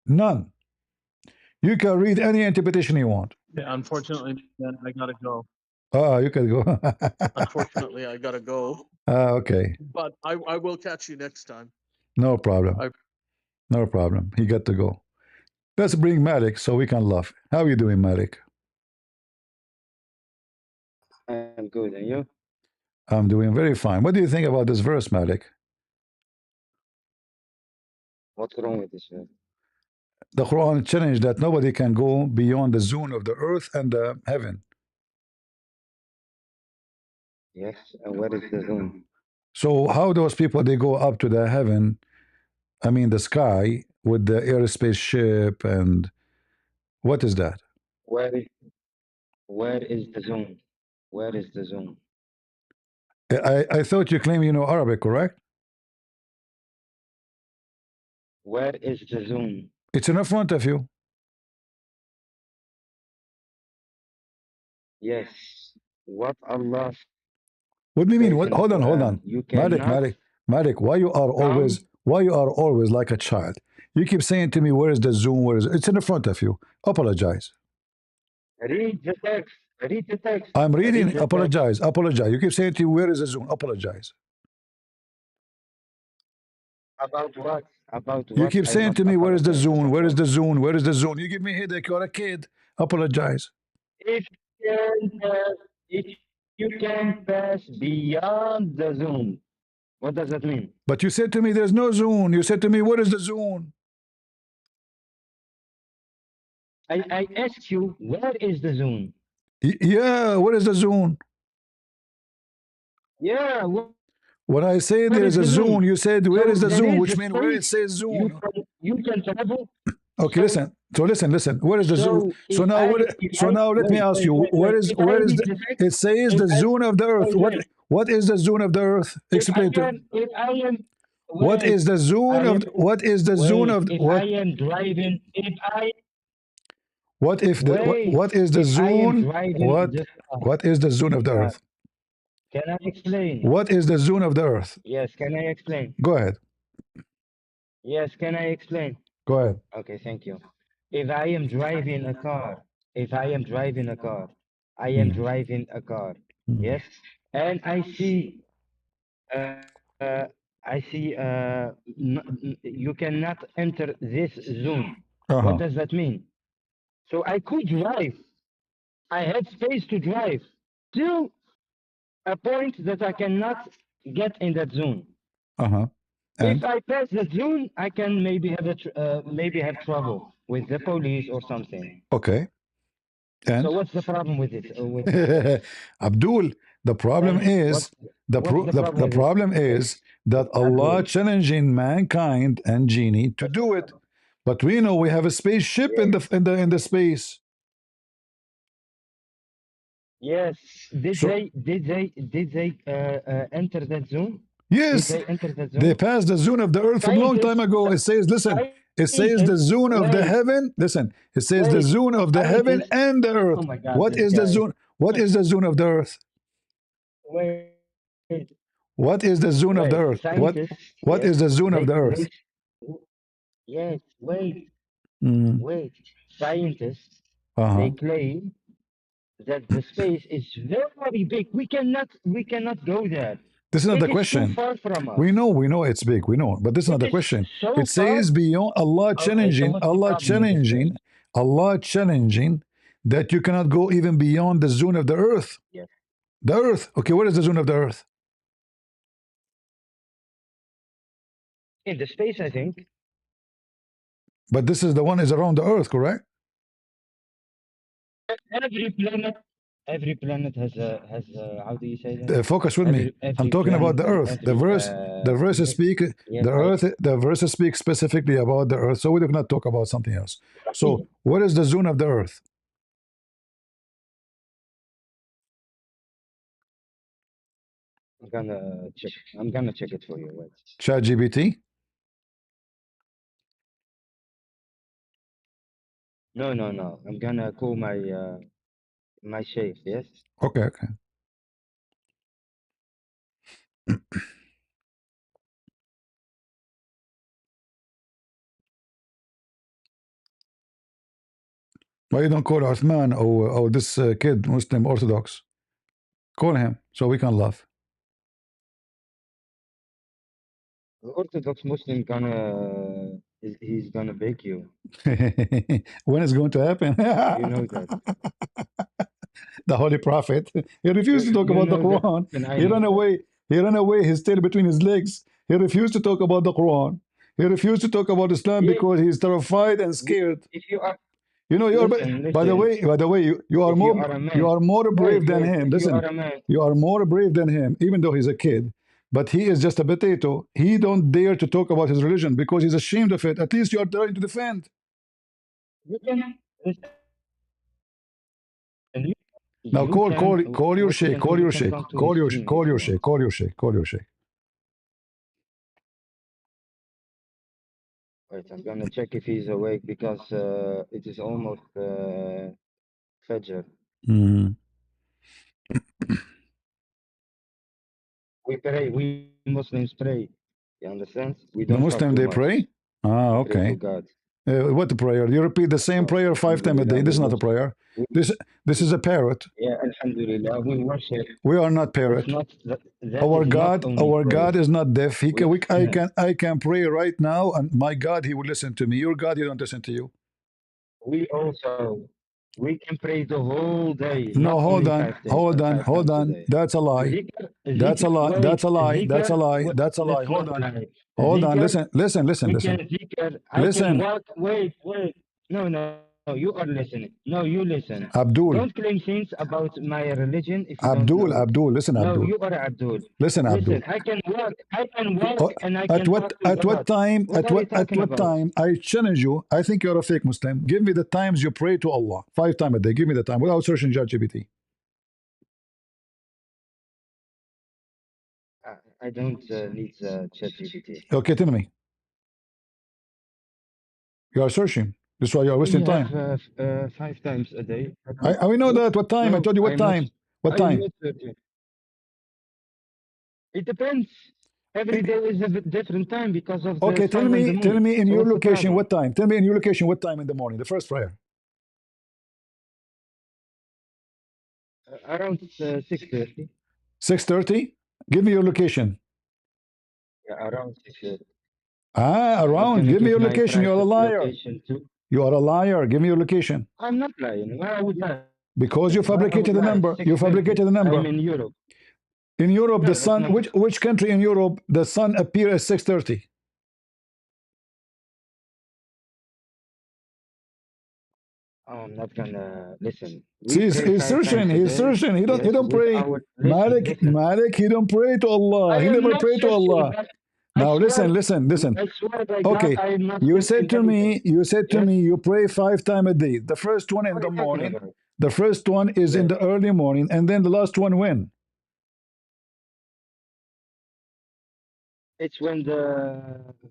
None. You can read any interpretation you want. yeah, unfortunately, man, I gotta go. You can go. Unfortunately, I gotta go. Okay. But I will catch you next time. No problem. I- No problem. He got to go. Let's bring Malik so we can laugh. How are you doing, Malik? I'm good, and you? I'm doing very fine. What do you think about this verse, Malik? What's wrong with this? The Quran challenged that nobody can go beyond the zone of the earth and the heaven. Yes, and where is the zone? So how those people they go up to the heaven, I mean the sky with the aerospace ship and what is that? Where is where is the zone? Where is the zone? I thought you claim you know Arabic, correct? Where is the zone? It's in front of you. Yes. What Allah What do you mean? says What? in the Hold on, hold Quran, on. you Malik, cannot Malik, Malik, come. why you are always like a child? You keep saying to me, where is the zone? Where is it? It's in front of you. Apologize. Read the text. Read the text. I'm Read reading. the text. Apologize. Apologize. You keep saying to me, where is the zone? Apologize. About what? About You what? keep I saying must to me, where is the apologize zone? about Where is what? the zone? Where is the zone? You give me a headache. You're a kid. Apologize. If if you can pass beyond the zone, what does that mean? But you said to me, there's no zone. You said to me, what is the zone? I asked you, where is the zone? Yeah, what is the zone? Yeah, When I say where there is is a the zone, zone? you said, where So is the there zone? is Which a means where it space says zone. you can travel. Okay, listen. So listen. Where is the zone? So if now, I if so I now let me wait ask wait you, wait wait if I where is read the? the text, It says if the I zone of the earth. wait wait What is the zone of the earth? if I Explain to. am if I am What wait is the zone I of? am What is the zone wait of? if I What? am driving if I What if the? wait What is the if I am zone? driving What? the car What is the zone of the uh, earth? can I explain? What is the zone of the earth? Yes, can I explain? Go ahead. Yes, can I explain? Go ahead. Okay, thank you. If I am driving a car, if I am driving a car, I am Mm. driving a car, Mm. yes, and I see, you cannot enter this zone. What Uh-huh. does that mean? So I could drive. I had space to drive till a point that I cannot get in that zone. Uh-huh. If And I pass that zone, I can maybe have maybe have trouble with the police or something. okay. So And what's the problem with it? With that? Abdul, the problem Tell me, is what's the the problem with problem this, is that Allah Abdul? challenging mankind and genie to do it. But we know we have a spaceship in Yes. the space. Yes. So Did they enter that zone? Did yes, they enter that they zone? passed the zone of the earth from a long time Scientists, ago. It says, listen, it says the scientists, zone of the wait, heaven. Listen, it says the wait, zone of the heaven scientists. and the Oh earth. my God, What this is the guy. zone? What is the zone of the earth? Wait, What is the zone of the wait, earth? scientists. What Yes, is the zone of the they earth? yes, wait, Mm. wait. Scientists, they Uh-huh. claim that the space is very big. We cannot go there. This is not the It is too question. far from us. We know it's big, we know, but this is not It the is question. so It far. says beyond Okay, so what's the problem with this verse? Allah challenging that you cannot go even beyond the zone of the earth. Yes. The earth. Okay, what is the zone of the earth? In the space, I think. But this is the one is around the earth, correct? Every planet, every planet has a, how do you say that? Focus with me. I'm Every talking about planet the and earth. every The verses speak yes, the earth. The verses speak specifically about the earth, so we do not talk about something else. So, what is the zone of the earth? I'm gonna check it for you. Wait. ChatGPT. No. I'm gonna call my sheikh. Yes. Okay, okay. Why you don't call Uthman or this kid Muslim Orthodox? Call him so we can laugh. The Orthodox Muslim he's gonna beg you. When is going to happen? You know that. The Holy Prophet. He refused to talk You about the know that, Quran. and I He know ran that. away. He ran away, his tail between his legs. He refused to talk about the Quran. He refused to talk about Islam If because he's terrified and scared. if you are You know, you're listen. by the way, If you are a you man, are more brave than wait. him. If you Listen, are a man, you are more brave than him, even though he's a kid. But he is just a potato. He don't dare to talk about his religion because he's ashamed of it. At least you are trying to defend. you can listen. You, Now you can call your what you sheikh, can do. call You your can sheikh, come to his stream call if your you want. sheikh, call your sheikh, call your sheikh. Wait, I'm gonna check if he's awake because it is almost Fajr. Mhm. We pray. We Muslims pray. You understand? We The don't talk Muslim too they much. pray. Ah, We pray to okay. God. What the prayer? You repeat the same Yes, prayer 5 times a day. Alhamdulillah, This we is not a worship. prayer. We, This is a parrot. yeah, Alhamdulillah, we worship. We are not That's parrot. not that is not only Our prayer. God is not deaf. We understand. I can pray right now, and my God, He will listen to me. Your God, He don't listen to you. We also we can pray the whole day, No, not only 5 days, five hold times a on. day. That's a lie. Zikr, That's wait, a lie. That's a zikr, lie. That's a lie. that's Hold not on. like Hold on. zikr. Listen. We can zikr. I can Listen. walk. Wait. No. you are listening. No, you listen. Abdul. Don't claim things about my religion if you don't know it. Abdul, listen, No, Abdul. you are Abdul. Listen, Abdul. Listen, I can walk Oh, and I can talk to at what God. time What are you at talking what about? time I challenge you? I think you're a fake Muslim. Give me the times you pray to Allah. 5 times a day. Give me the time without searching ChatGPT. I don't need ChatGPT. Okay, tell me. You are searching. That's why you are We wasting have time. 5 times a day. We know No, that. What time? I no, told you what I'm not. time. What I am time? not searching. It depends. Every day is a different time because of the Okay, sun and the tell moon. me in So your what's the location problem? what time. Tell me in your location what time in the morning. The first prayer. Around 6:30. 6:30. Give me your location. Yeah, around 6:30. I'm not Around. gonna Give me give your my location. You're a private liar. location too. You are a liar. Give me your location. I'm not lying. Why I would lie? Because you Why I would fabricated the lie? number. You 6:30. fabricated the I'm number. in Europe. In Europe, the No, that's sun. not. Which country in Europe the sun appear at 6:30? I'm not gonna listen. We See, pray he's five searching. times a He's day. searching. He Yes, don't with pray. our listen, listen. Malik, he don't pray to Allah. I He am never not pray to searching. Allah. I Now swear, listen. I swear by God, Okay, I am not you said searching to anything. me, Yes, you pray 5 times a day. The first one in what are the you talking morning. about? The first one is in Yes, the early morning, and then the last one when? it's when the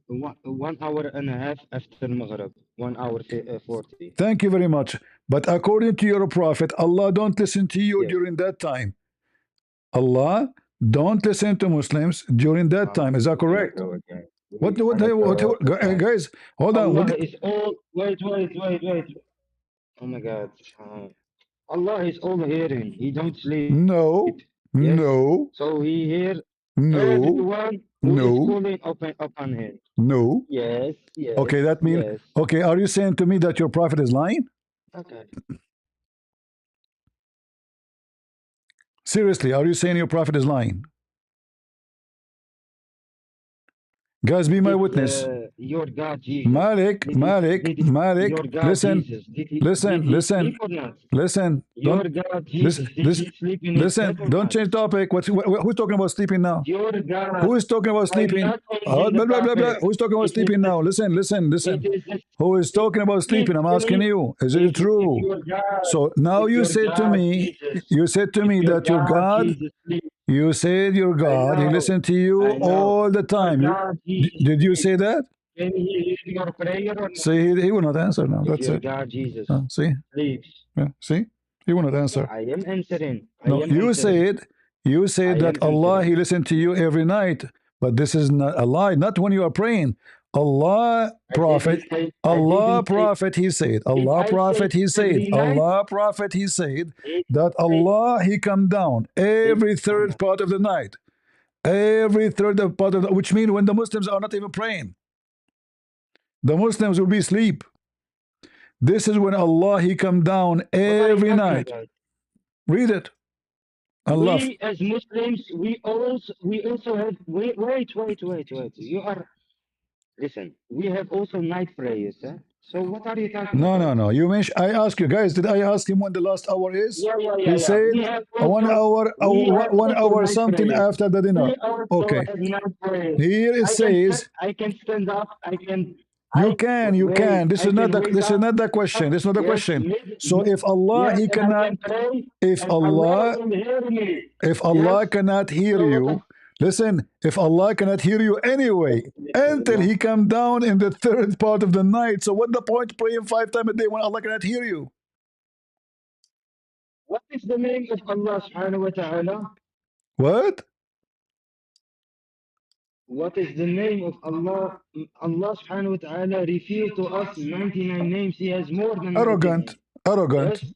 1 hour and a half after Maghrib, 1 hour 40. Thank you very much. But according to your prophet, Allah don't listen to you Yes. during that time. Allah don't listen to Muslims during that time. Is that We're gonna correct? go again. What, We're gonna go again. guys? Hold on. Allah is all. Wait. Oh my God. Allah is all hearing. He don't sleep. No, Yes. no, So he hear no, everyone who is no, calling upon him. no. Yes, Okay, that means yes. okay. Are you saying to me that your prophet is lying? Okay. Seriously, are you saying your prophet is lying? Guys, be my Did witness. your God Jesus? Malik. Your God Listen, Jesus? Did he sleep or not? listen. Your God Jesus? Did he sleep in his bed or Don't not? change topic. Who's talking about sleeping now? Your God. Who is talking about I'm sleeping? not changing the Blah, blah, blah, blah. topic. Who's talking about It is sleeping the, now? Listen. it is the, Who is talking about please sleeping? I'm tell asking me you. Is it if true? your God, So now if your God Jesus, you said to if me your that your God God, Jesus sleep. you said your I God, he know, listened to you I know. all the Your time. God Jesus Did you sleep. say that? Can he hear your prayer or not? See, he will not answer now. If That's your it. God Jesus See? sleeps. Yeah, see? He will not Yeah, answer. I am answering. No, you I said am that Allah, answering. he listened to you every night. But this is not a lie, not when you are praying. Allah prophet, I Allah didn't say, prophet, he said, did Allah I say prophet, he said, every night? Allah prophet, he said Did that I say, Allah, he come down did, every oh third my, part of the night. Every third of part of the, which means when the Muslims are not even praying, the Muslims will be asleep. This is when Allah, he come down what are you every talking night. about? Read it. Allah. We as Muslims, we also have, wait. You are, listen, we have also night prayers, huh? So what are you talking about? No. You mentioned. I asked you guys. Did I ask him when the last hour is? He Yeah. said We have 1 also hour night something prayers. after the dinner. We also Okay. have night prayers. Here it says I can stand up. you can. Wait. This I is not can the wake up. question. This is not the Yes, question. So if Allah yes, he and I cannot, can pray, if and Allah Allah will hear me. if Yes. Allah cannot hear So what? you, listen. If Allah cannot hear you anyway until He come down in the third part of the night, so what the point praying 5 times a day when Allah cannot hear you? What is the name of Allah subhanahu wa ta'ala? What? What is the name of Allah? Allah subhanahu wa ta'ala revealed to us 99 names. He has more than 90 Arrogant, names. arrogant, Yes.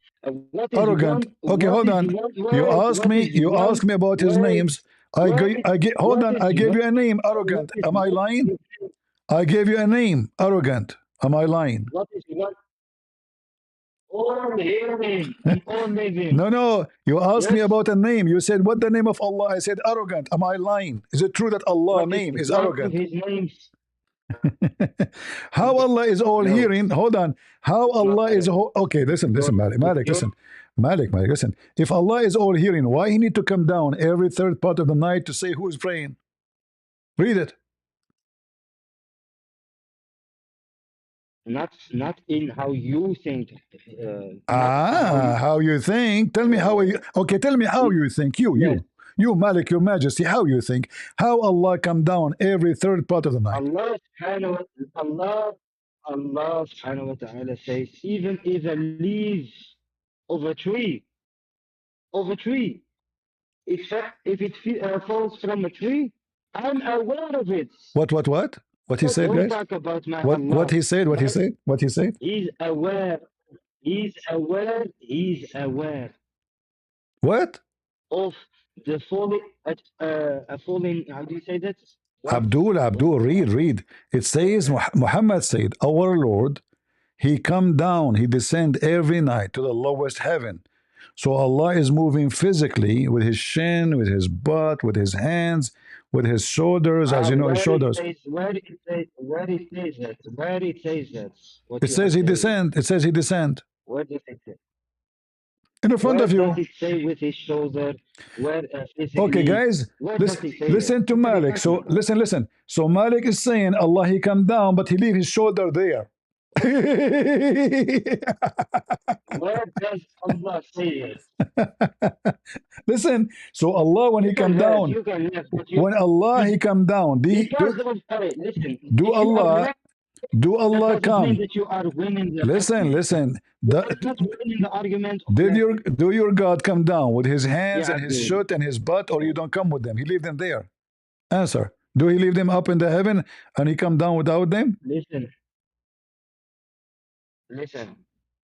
What is one? arrogant. Okay, What hold is on. one? Wait. What is You one? ask me about his Wait. names. Hold What on. is I gave one? you a name, What arrogant. is Am I lying? one? I gave you a name, arrogant. Am I lying? What is one? All hearing and all living. No. You asked me Yes. about a name. You said, what the name of Allah? I said, arrogant. Am I lying? Is it true that Allah What is name is one of arrogant? His names? How Allah is all No. hearing? Hold on. How Allah is all okay? Listen, Malik, You- listen, Malik, listen. If Allah is all hearing, why he need to come down every third part of the night to say who is praying? Read it. Not in how you think. Not How you think? Tell me how you. Okay, tell me how you think. Yes. You, Malik, Your Majesty. How you think? How Allah come down every third part of the night? Allah subhanahu wa ta'ala says, even if a leaf of a tree, if it falls from a tree, I'm aware of it. What? What he said, Don't guys? talk about my What? Allah. What he said? What he My- said? What he said? He's aware. He's aware What? of the falling, how do you say that? What? Abdul, read. It says, Muhammad said, our Lord, he come down, he descend every night to the lowest heaven. So Allah is moving physically with his shin, with his butt, with his hands, with his shoulders, as you know, his shoulders. Where it says that? What It you says are he saying. descend. It says he descend. Where does it say? In the front Where of you. does it say with his shoulder? Where physically? Okay, guys, Where does it say listen that? to What are you Malik. So talking about? listen. So Malik is saying Allah he come down, but he leave his shoulder there. Where does Allah say it? Listen. So Allah when he come down, You can laugh, but you, when Allah he come down, because of listen. do if you are Allah left, do that Allah doesn't mean come? that you are winning the Listen. argument. That's not winning the argument. Do your God come down with his hands Yeah, and his Abdul. shoot and his butt, or you don't come with them? He leave them there. Answer. Do he leave them up in the heaven and he come down without them? Listen.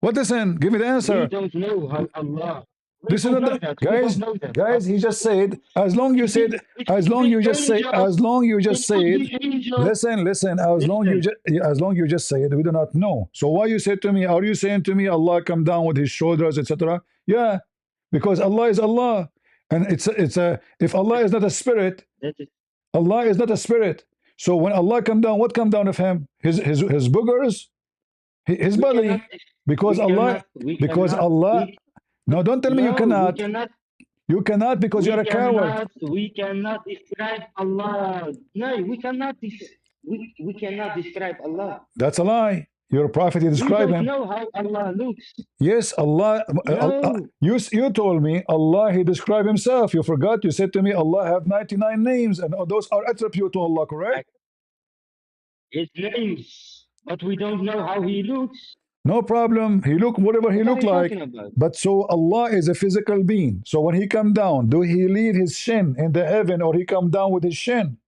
What listen? Give me the We answer. don't know how Allah. We This is don't not know the, that. We guys. don't know that. Guys, he just said. As long you said. It As could long be you just say. angels. As long you just It could said. be angels. Listen. As long you just. As long you just said. We do not know. So why you say to me? Are you saying to me Allah come down with his shoulders, etc.? Yeah, because Allah is Allah, and it's a. If Allah is not a spirit, That is, Allah is not a spirit. So when Allah come down, what come down of him? His boogers, his we belly. cannot, Because we Allah, cannot, we because cannot, Allah. we, No, don't tell me you no, cannot. we cannot, You cannot because you're a coward. we cannot describe Allah. No, we cannot describe Allah. That's a lie. Your prophet, you We describe don't him. know how Allah looks. Yes, Allah. No. You told me Allah, he described himself. You forgot. You said to me Allah have 99 names, and those are attribute to Allah, correct? His names, but we don't know how he looks. No problem. He look whatever he What look are you like. talking about? But so Allah is a physical being. So when he come down, do he leave his shin in the heaven or he come down with his shin?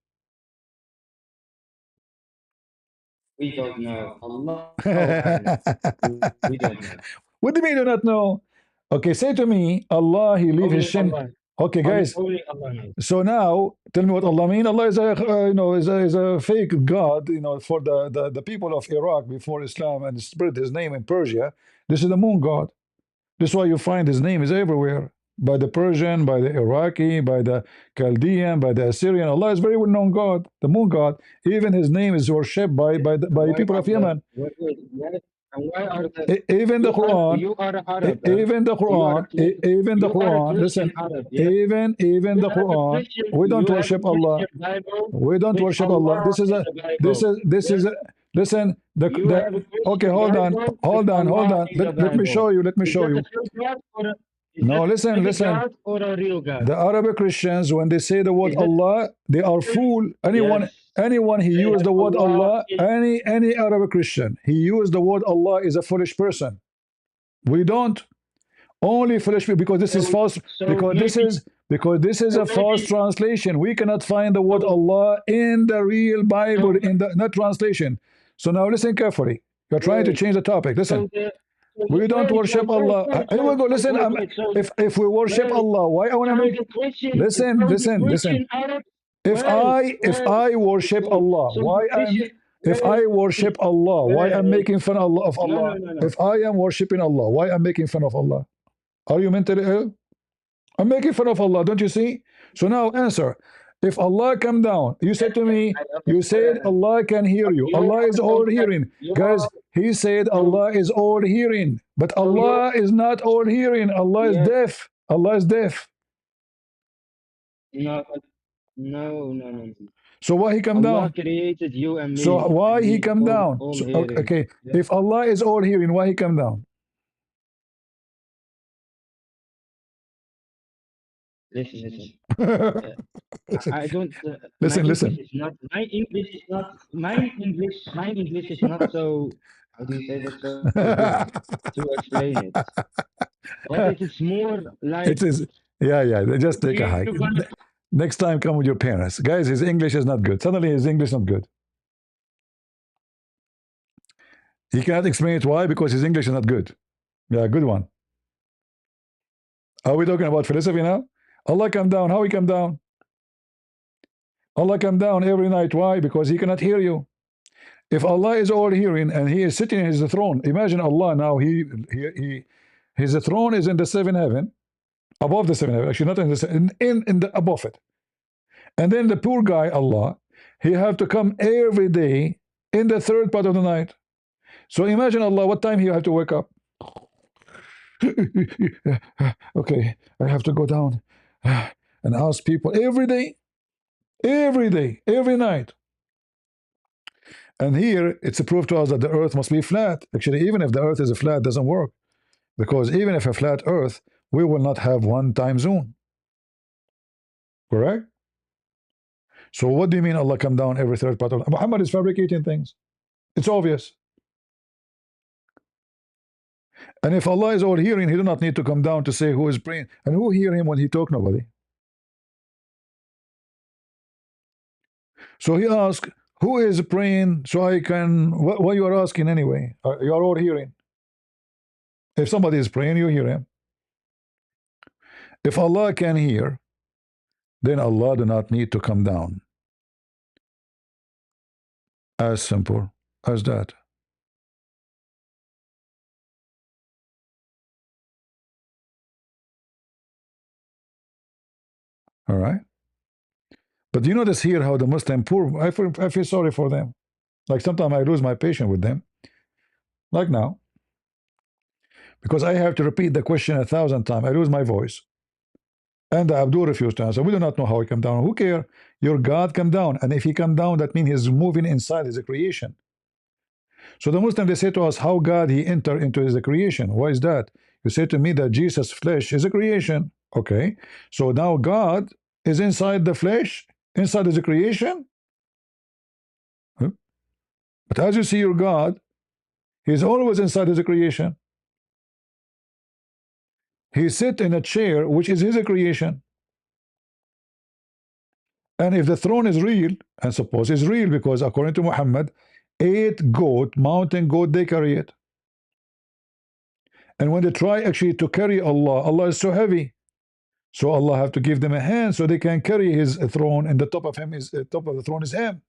We don't know. Allah. We don't know. What do you mean you do not know? Okay, say to me, Allah, he leave his shin. Allah. Okay, guys. Only Allah knows. So now, tell me what Allah mean. Allah is a is a fake god. For the people of Iraq before Islam and spread his name in Persia. This is the moon god. This is why you find his name is everywhere. By the Persian, by the Iraqi, by the Chaldean, by the Assyrian. Allah is very well known God, the moon God. Even his name is worshipped by people of Yemen. Even the Quran, You are Arab. even the Quran, even the you are a Quran. Christian Listen, Arab, yeah? even You the have a Quran. Christian- We don't you have a worship Allah. Christian Bible We don't with worship Allah. This is a. in the Bible. This is a. Listen. You have a Christian Okay, hold on, Bible hold with on, hold Allah on. in the Let me Bible. show you. Let me Is show that you. a fake God or a- is No, that listen, a fake listen. God or a real God? The Arabic Christians, when they say the word Is that- Allah, they are fool. Yes. Anyone he Say used the word Allah Allah, is- any Arabic Christian, he used the word Allah is a foolish person. We don't. Only foolish people, because this is So- false. so Because this is so a false maybe- translation. We cannot find the word Allah in the real Bible, in the not translation. So now listen carefully. You're trying to change the topic. Listen. We don't worship Allah. Here we go. Listen, if we worship Allah, why I want to make? Listen. If I worship Allah, why I'm? If I worship Allah, why I'm making fun of Allah? No. If I am worshiping Allah, why I'm making fun of Allah? Are you mentally ill? I'm making fun of Allah, don't you see? So now answer. If Allah come down, you said to me, you said Allah can hear you. Allah is all hearing. Guys, he said Allah is all hearing. But Allah is not all hearing. Allah is deaf. Allah is deaf. No, no, no, no. So why he come Allah down? created you and me. So why and he He come down? all So, hearing. okay, Yeah. if Allah is all hearing, why he come down? Listen, listen. I don't. Listen, my listen. English is not. My English is not. My English is not so. How do you say that? So good to explain it. But it is more like It is, yeah, yeah. Just take a you hike. gonna. Next time, come with your parents. Guys, his English is not good. Suddenly, his English not good. He cannot explain it why, because his English is not good. Yeah, good one. Are we talking about philosophy now? Allah come down. How he come down? Allah come down every night. Why? Because he cannot hear you. If Allah is all hearing and he is sitting in his throne, imagine Allah now. His throne is in the seventh heaven, above the seventh heaven. Actually, not in the in the above it. And then the poor guy, Allah, he have to come every day in the third part of the night. So imagine Allah, what time he have to wake up? Okay, I have to go down and ask people every day, every night. And here it's a proof to us that the earth must be flat. Actually, even if the earth is flat, it doesn't work. Because even if a flat earth, we will not have one time zone. Correct? So what do you mean Allah come down every third part of Muhammad is fabricating things. It's obvious. And if Allah is all hearing, he do not need to come down to say who is praying. And who hear him when he talk? Nobody. So he asked, who is praying so I can, what you are asking anyway? You are all hearing. If somebody is praying, you hear him. If Allah can hear, then Allah do not need to come down. As simple as that. All right. But you notice here how the Muslim poor, I feel sorry for them. Like sometimes I lose my patience with them. Like now. Because I have to repeat the question 1,000 times. I lose my voice. And Abdul refused to answer. We do not know how he come down. Who care? Your God come down. And if he come down, that means he's moving inside his creation. So the Muslim, they say to us, how God he enter into his creation. Why is that? You say to me that Jesus' flesh is a creation. Okay. So now God is inside the flesh, inside his creation. Huh? But as you see your God, he's always inside his creation. He sit in a chair, which is his creation. And if the throne is real, and suppose it's real, because according to Muhammad, 8 goat, mountain goat, they carry it. And when they try actually to carry Allah, Allah is so heavy. So Allah have to give them a hand so they can carry his throne, and the top of him is top of the throne is him.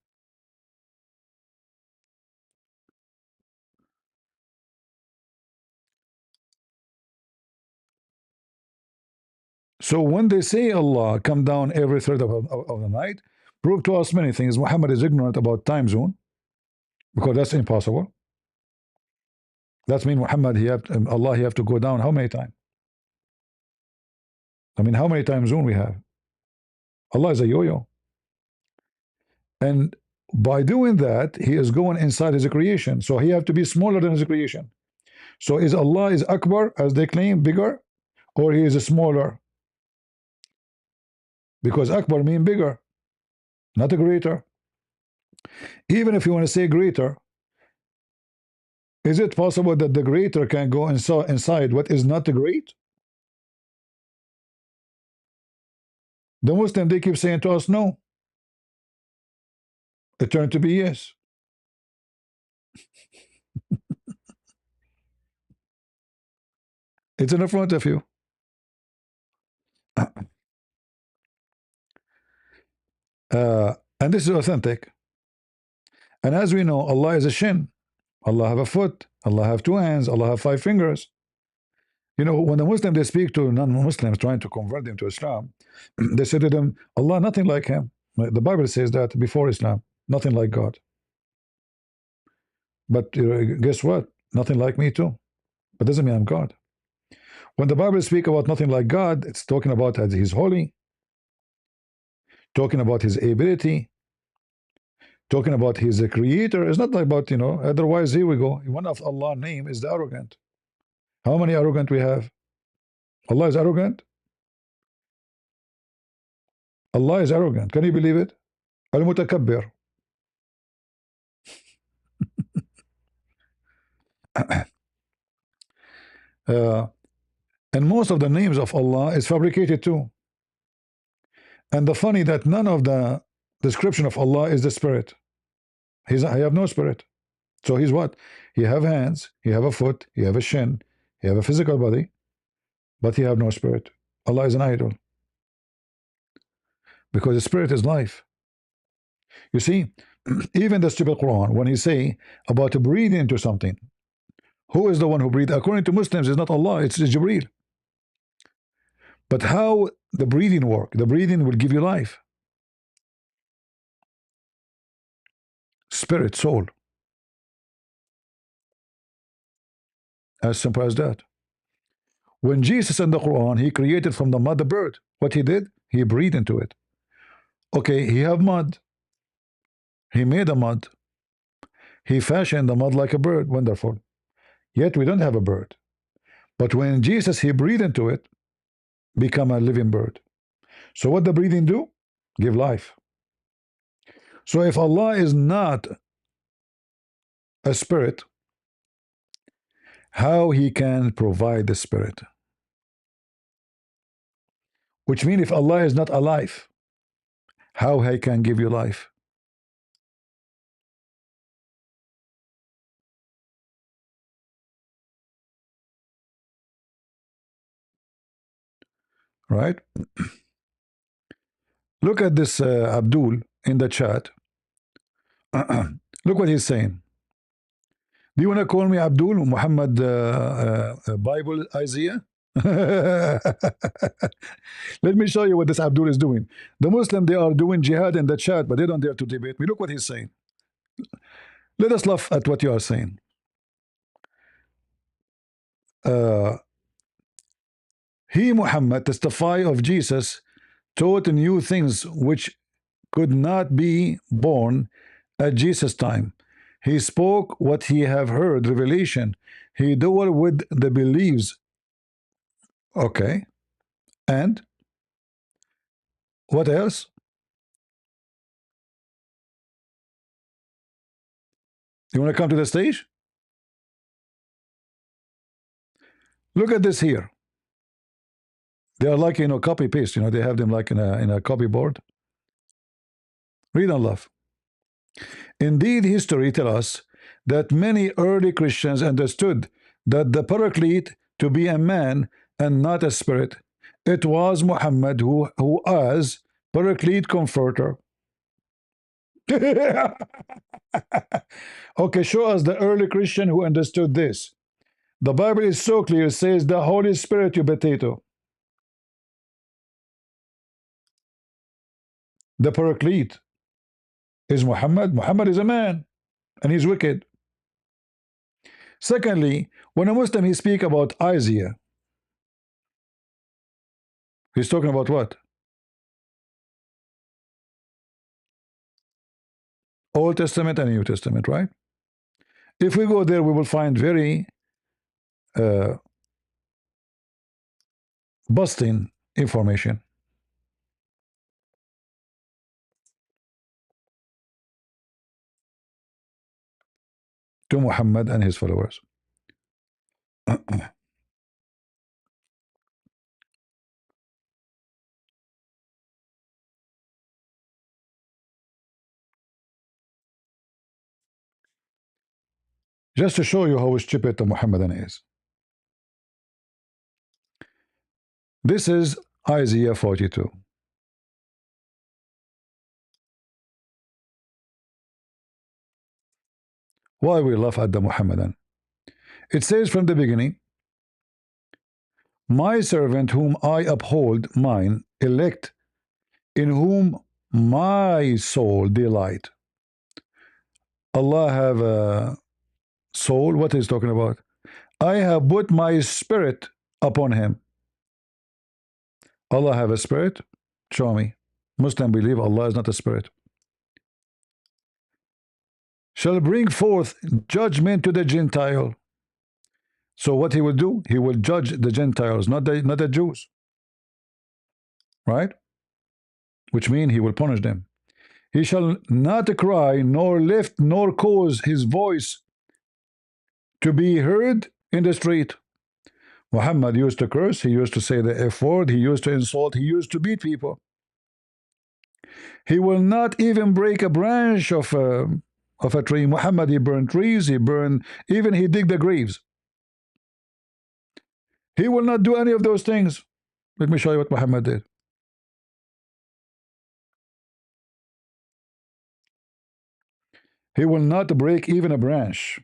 So when they say Allah come down every third of the night, prove to us many things. Muhammad is ignorant about time zone, because that's impossible. That means Muhammad, Allah, he have to go down how many times? I mean, how many time zone we have? Allah is a yo-yo. And by doing that, he is going inside his creation. So he have to be smaller than his creation. So is Allah is Akbar, as they claim, bigger, or he is smaller? Because Akbar mean bigger, not a greater. Even if you want to say greater, is it possible that the greater can go inside what is not great? The Muslim, they keep saying to us, no. It turned to be yes. It's in front of you. And this is authentic. And as we know, Allah is a shin. Allah have a foot. Allah have 2 hands. Allah have 5 fingers. You know, when the Muslims, they speak to non-Muslims trying to convert them to Islam, they say to them, Allah nothing like him. The Bible says that before Islam, nothing like God. But guess what? Nothing like me too. But doesn't mean I'm God. When the Bible speaks about nothing like God, it's talking about that He's holy, talking about His ability, talking about He's a creator. It's not like about, otherwise, here we go. One of Allah's name is the arrogant. How many arrogant we have? Allah is arrogant. Allah is arrogant. Can you believe it? Al-Mutakabbir. And most of the names of Allah is fabricated too. And the funny that none of the description of Allah is the spirit. He have no spirit. So he's what? He have hands, he have a foot, he have a shin, he have a physical body, but he have no spirit. Allah is an idol. Because the spirit is life. You see, even the stupid Quran, when he say about to breathe into something, who is the one who breathes? According to Muslims, it's not Allah, it's Jibreel. But how the breathing work? The breathing will give you life. Spirit, soul. As simple as that. When Jesus in the Quran, he created from the mud the bird. What he did? He breathed into it. Okay, he have mud. He made a mud. He fashioned the mud like a bird. Wonderful. Yet we don't have a bird. But when Jesus, he breathed into it, become a living bird. So what the breathing do? Give life. So if Allah is not a spirit, how he can provide the spirit? Which means if Allah is not alive, how he can give you life? Right? Look at this Abdul in the chat. Look what he's saying. Do you want to call me Abdul Muhammad Bible Isaiah? Let me show you what this Abdul is doing. The Muslim, they are doing jihad in the chat, but they don't dare to debate me. Look what he's saying. Let us laugh at what you are saying. He, Muhammad, testify of Jesus, taught new things which could not be born at Jesus' time. He spoke what he have heard, revelation. He dwelt with the beliefs. Okay. And what else? You want to come to the stage? Look at this here. They are like, copy paste. They have them like in a copy board. Read and love. Indeed, history tells us that many early Christians understood that the Paraclete to be a man and not a spirit. It was Muhammad who as Paraclete comforter. Okay, show us the early Christian who understood this. The Bible is so clear, it says the Holy Spirit, you potato. The Paraclete is Muhammad. Muhammad is a man and he's wicked. Secondly, when a Muslim he speak about Isaiah, he's talking about what? Old Testament and New Testament, right? If we go there, we will find very busting information. To Muhammad and his followers. Just to show you how stupid the Muhammadan is. This is Isaiah 42. Why we laugh at the Muhammadan? It says from the beginning, my servant whom I uphold, mine, elect, in whom my soul delight. Allah have a soul. What is talking about? I have put my spirit upon him. Allah have a spirit? Show me. Muslim believe Allah is not a spirit. Shall bring forth judgment to the Gentile. So what he will do? He will judge the Gentiles, not the Jews. Right? Which means he will punish them. He shall not cry, nor lift, nor cause his voice to be heard in the street. Muhammad used to curse, he used to say the F word, he used to insult, he used to beat people. He will not even break a branch of a tree. Muhammad, he burned trees, he dig the graves. He will not do any of those things. Let me show you what Muhammad did. He will not break even a branch.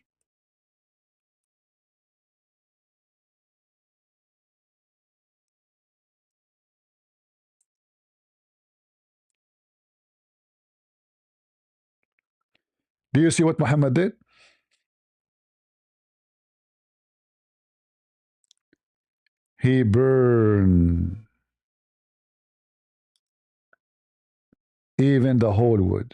Do you see what Muhammad did? He burned even the whole wood.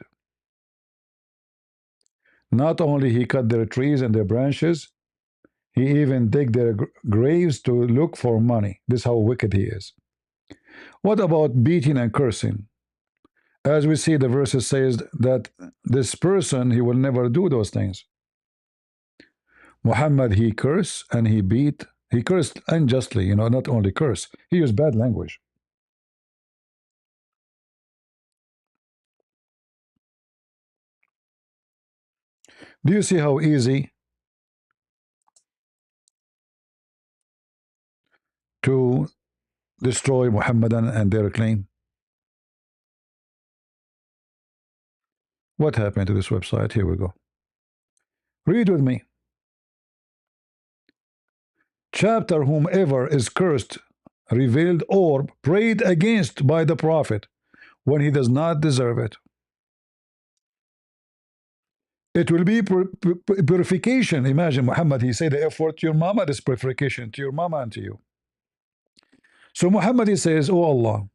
Not only he cut their trees and their branches, he even dig their graves to look for money. This is how wicked he is. What about beating and cursing? As we see, the verses says that this person, he will never do those things. Muhammad, he cursed and he beat. He cursed unjustly, not only curse. He used bad language. Do you see how easy to destroy Muhammadan and their claim? What happened to this website? Here we go. Read with me. Chapter whomever is cursed, revealed, or prayed against by the Prophet when he does not deserve it. It will be purification. Imagine Muhammad, he said the F word to your mama, this purification to your mama and to you. So Muhammad, he says, oh Allah,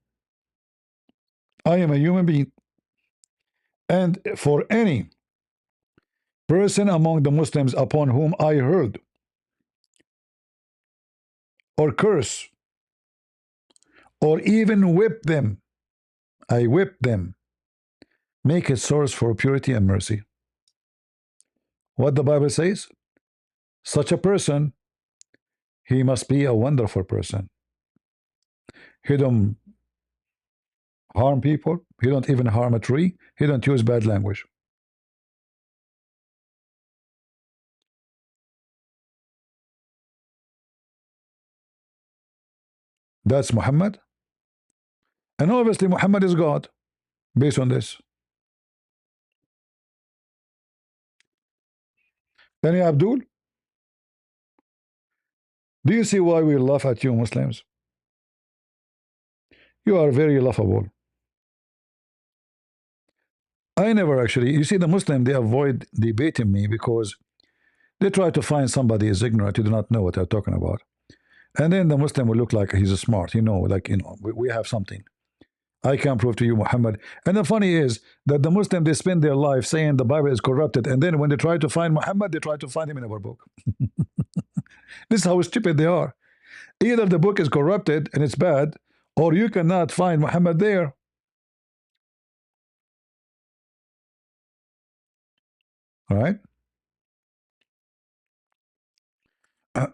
I am a human being. And for any person among the Muslims upon whom I heard or curse or even whip them, I whip them, make a source for purity and mercy. What the Bible says? Such a person, he must be a wonderful person. He don't harm people. He don't even harm a tree. He don't use bad language. That's Muhammad. And obviously Muhammad is God based on this. Any Abdul? Do you see why we laugh at you Muslims? You are very laughable. I never actually, you see the Muslim, they avoid debating me because they try to find somebody is ignorant, you do not know what they're talking about. And then the Muslim will look like he's a smart, we have something. I can prove to you Muhammad. And the funny is that the Muslim, they spend their life saying the Bible is corrupted, and then when they try to find Muhammad, they try to find him in our book. This is how stupid they are. Either the book is corrupted and it's bad, or you cannot find Muhammad there. All right? Uh,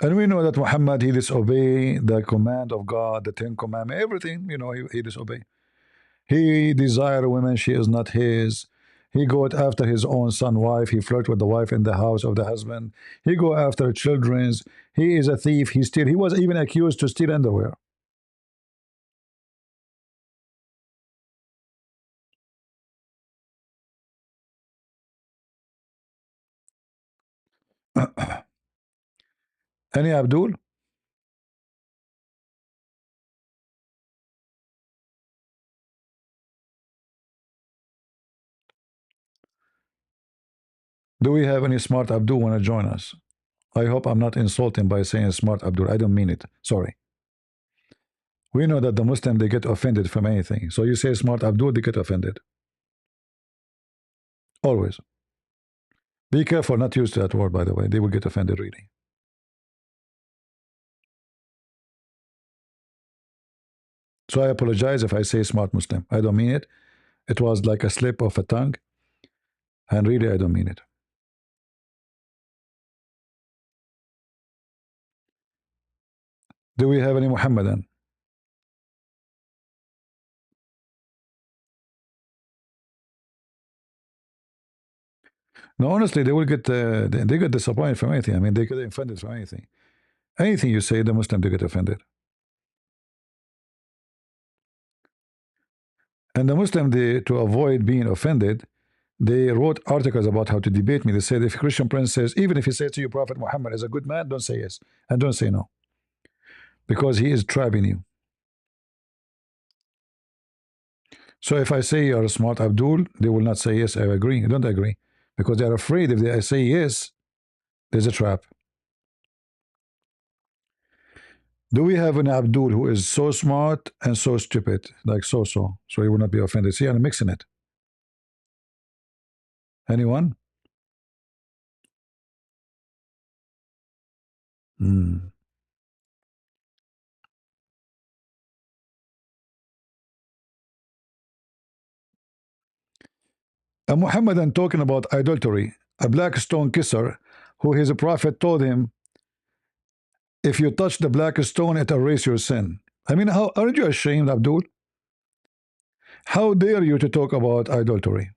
and we know that Muhammad, he disobeyed the command of God, the Ten Commandments, everything, he disobeyed. He desired a woman, she is not his. He go after his own son wife. He flirt with the wife in the house of the husband. He go after children's. He is a thief. He steal. He was even accused to steal underwear. Any Abdul? Do we have any smart Abdul want to join us? I hope I'm not insulting by saying smart Abdul. I don't mean it. Sorry. We know that the Muslim, they get offended from anything. So you say smart Abdul, they get offended. Always. Be careful not to use that word, by the way. They will get offended, really. So I apologize if I say smart Muslim. I don't mean it. It was like a slip of a tongue. And really, I don't mean it. Do we have any Muhammadan? No, honestly, they will get they get disappointed from anything. I mean, they get offended from anything. Anything you say, the Muslim, they get offended. And the Muslim, they, to avoid being offended, they wrote articles about how to debate me. They said, if a Christian prince says, even if he says to you, Prophet Muhammad is a good man, don't say yes and don't say no, because he is trapping you. So if I say you're a smart Abdul, they will not say yes, I agree. I don't agree, because they're afraid if they say yes, there's a trap. Do we have an Abdul who is so smart and so stupid, like so? So he will not be offended? See, I'm mixing it. Anyone? Hmm. A Muhammadan talking about adultery, a black stone kisser, who his prophet told him, if you touch the black stone, it erases your sin. I mean, how aren't you ashamed, Abdul? How dare you to talk about adultery?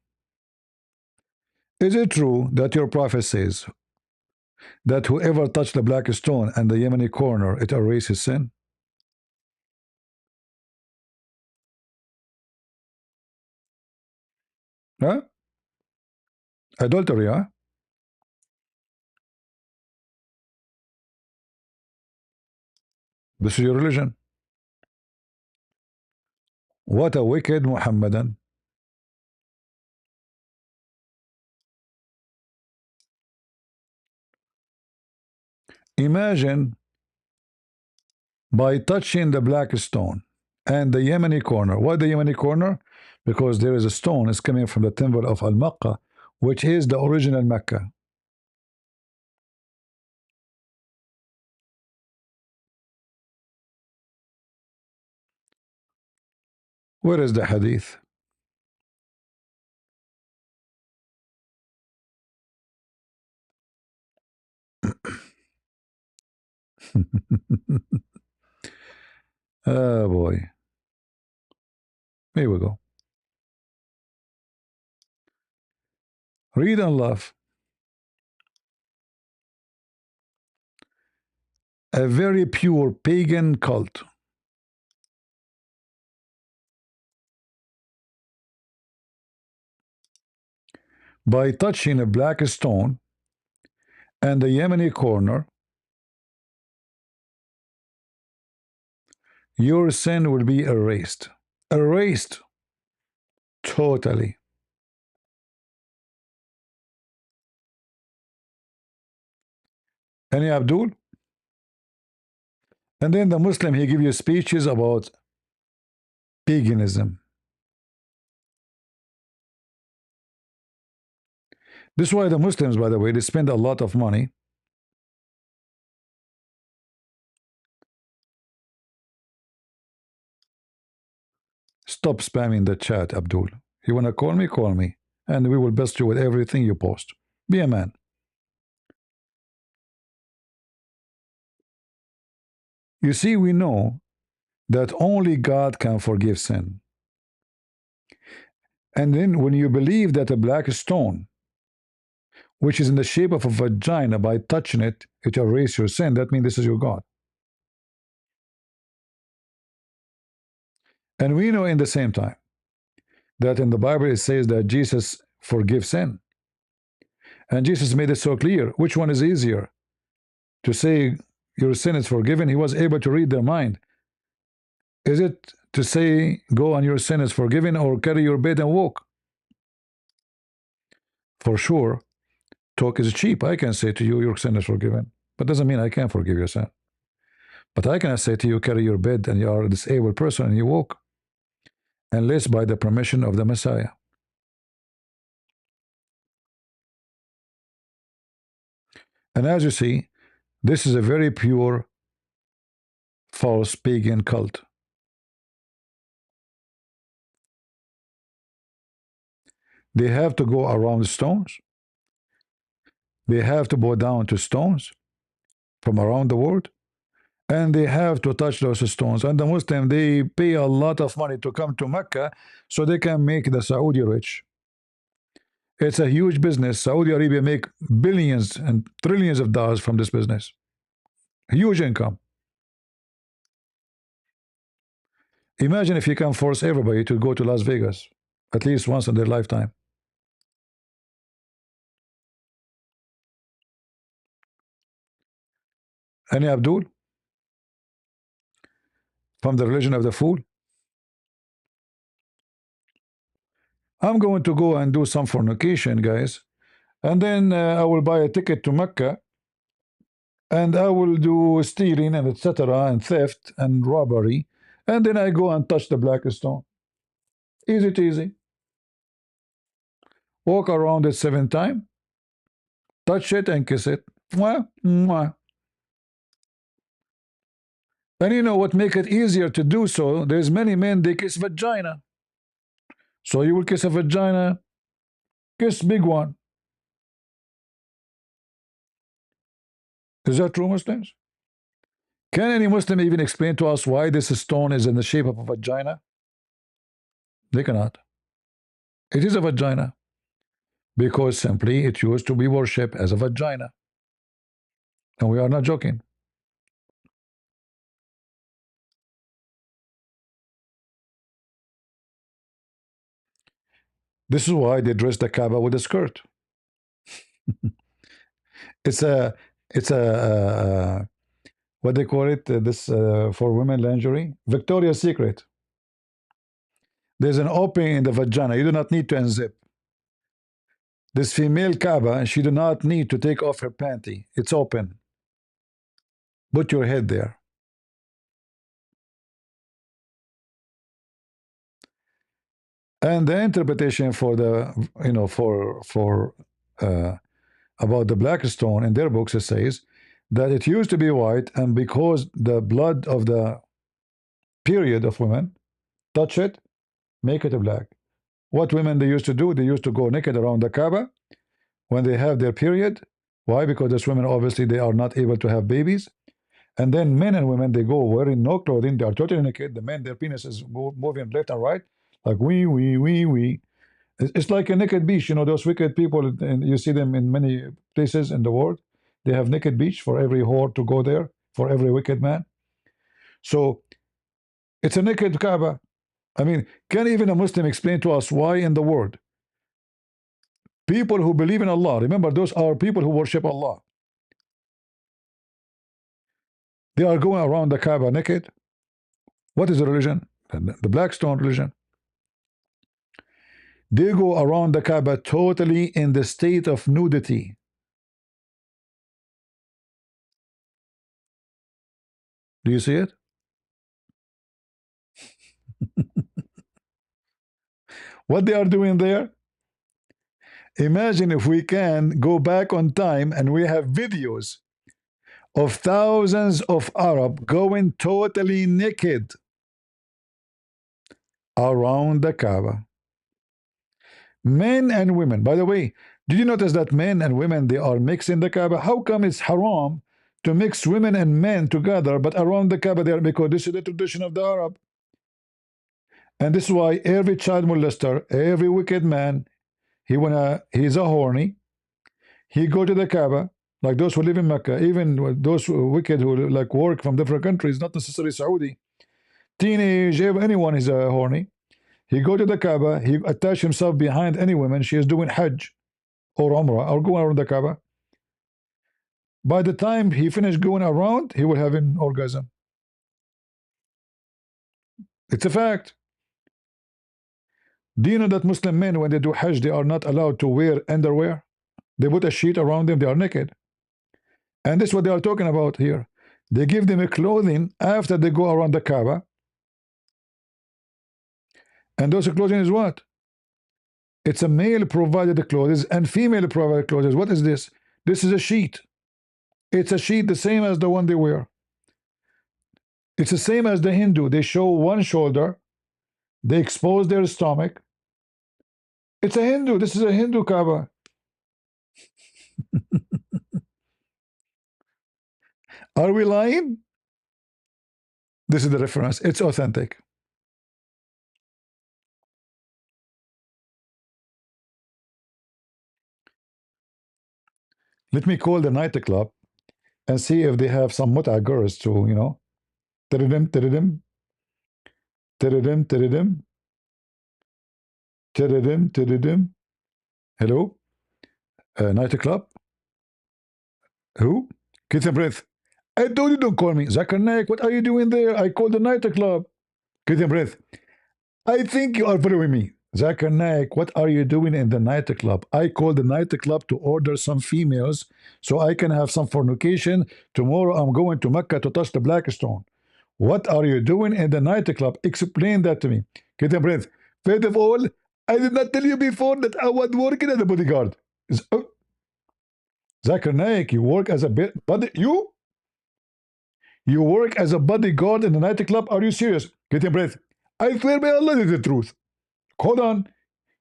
Is it true that your prophet says that whoever touched the black stone and the Yemeni corner, it erases sin? Huh? Adultery, huh? This is your religion. What a wicked Muhammadan. Imagine by touching the black stone and the Yemeni corner. Why the Yemeni corner? Because there is a stone is coming from the temple of Al-Makkah, which is the original Mecca. Where is the hadith? Oh boy. Here we go. Read and laugh. A very pure pagan cult. By touching a black stone and the Yemeni corner, your sin will be erased. Erased. Totally. Any Abdul? And then the Muslim, he give you speeches about paganism. This is why the Muslims, by the way, they spend a lot of money. Stop spamming the chat, Abdul. You want to call me? Call me. And we will best you with everything you post. Be a man. You see, we know that only God can forgive sin. And then when you believe that a black stone, which is in the shape of a vagina, by touching it, it erases your sin, that means this is your God. And we know in the same time that in the Bible it says that Jesus forgives sin. And Jesus made it so clear. Which one is easier? To say your sin is forgiven? He was able to read their mind. Is it to say go and your sin is forgiven, or carry your bed and walk? For sure, talk is cheap. I can say to you your sin is forgiven, but doesn't mean I can forgive your sin. But I can say to you carry your bed and you are a disabled person and you walk, unless by the permission of the Messiah. And as you see, this is a very pure false pagan cult. They have to go around stones. They have to bow down to stones from around the world. And they have to touch those stones. And the Muslim, they pay a lot of money to come to Mecca so they can make the Saudi rich. It's a huge business. Saudi Arabia make billions and trillions of dollars from this business. Huge income. Imagine if you can force everybody to go to Las Vegas at least once in their lifetime. Any Abdul? From the religion of the fool? I'm going to go and do some fornication, guys. And then I will buy a ticket to Mecca. And I will do stealing and etc. and theft and robbery. And then I go and touch the black stone. Easy easy. Walk around it 7 times. Touch it and kiss it. Mwah, mwah. And you know what make it easier to do so? There's many men, they kiss vagina. So you will kiss a vagina, kiss big one. Is that true, Muslims? Can any Muslim even explain to us why this stone is in the shape of a vagina? They cannot. It is a vagina because simply it used to be worshipped as a vagina. And we are not joking. This is why they dress the Kaaba with a skirt. it's a what they call it, this for women lingerie, Victoria's Secret. There's an opening in the vagina. You do not need to unzip. This female Kaaba, she do not need to take off her panty. It's open. Put your head there. And the interpretation for the, for about the black stone in their books, it says that it used to be white, and because the blood of the period of women touch it, make it black. What women they used to do? They used to go naked around the Kaaba when they have their period. Why? Because those women, obviously, they are not able to have babies. And then men and women, they go wearing no clothing. They are totally naked. The men, their penis is moving left and right, like wee. It's like a naked beach. You know, those wicked people, and you see them in many places in the world. They have naked beach for every whore to go there, for every wicked man. So it's a naked Kaaba. I mean, can even a Muslim explain to us why in the world people who believe in Allah, remember those are people who worship Allah, they are going around the Kaaba naked? What is the religion? The Blackstone religion. They go around the Kaaba totally in the state of nudity. Do you see it? What they are doing there? Imagine if we can go back on time and we have videos of thousands of Arab going totally naked around the Kaaba. Men and women. By the way, did you notice that men and women, they are mixed in the Kaaba? How come it's haram to mix women and men together, but around the Kaaba there? Because this is the tradition of the Arab. And this is why every child molester, every wicked man, he's a horny, he go to the Kaaba, like those who live in Mecca, even those wicked who like work from different countries, not necessarily Saudi, teenage, anyone is a horny. He go to the Kaaba, he attach himself behind any woman, she is doing Hajj. or Umrah or going around the Kaaba. By the time he finished going around, he will have an orgasm. It's a fact. Do you know that Muslim men, when they do Hajj, they are not allowed to wear underwear? They put a sheet around them, they are naked. And this is what they are talking about here. They give them a clothing after they go around the Kaaba. And those clothing is what? It's a male provided clothes and female provided clothes. What is this? This is a sheet. It's a sheet the same as the one they wear. It's the same as the Hindu. They show one shoulder. They expose their stomach. It's a Hindu. This is a Hindu Kaaba. Are we lying? This is the reference. It's authentic. Let me call the nightclub and see if they have some muta girls to, you know, tiridim, tiridim, tiridim, tiridim, tiridim, tiridim. Hello? Nightclub? Who? Get a breath. I told you don't call me. Zakir Naik, what are you doing there? I called the nightclub. Get a breath. I think you are following me. Zakir Naik, what are you doing in the nightclub? I called the nightclub to order some females so I can have some fornication. Tomorrow I'm going to Mecca to touch the black stone. What are you doing in the nightclub? Explain that to me. Get a breath. First of all, I did not tell you before that I was working as a bodyguard. Zakir Naik, you work as a body. You work as a bodyguard in the nightclub? Are you serious? Get a breath. I swear by Allah, this is the truth. Hold on.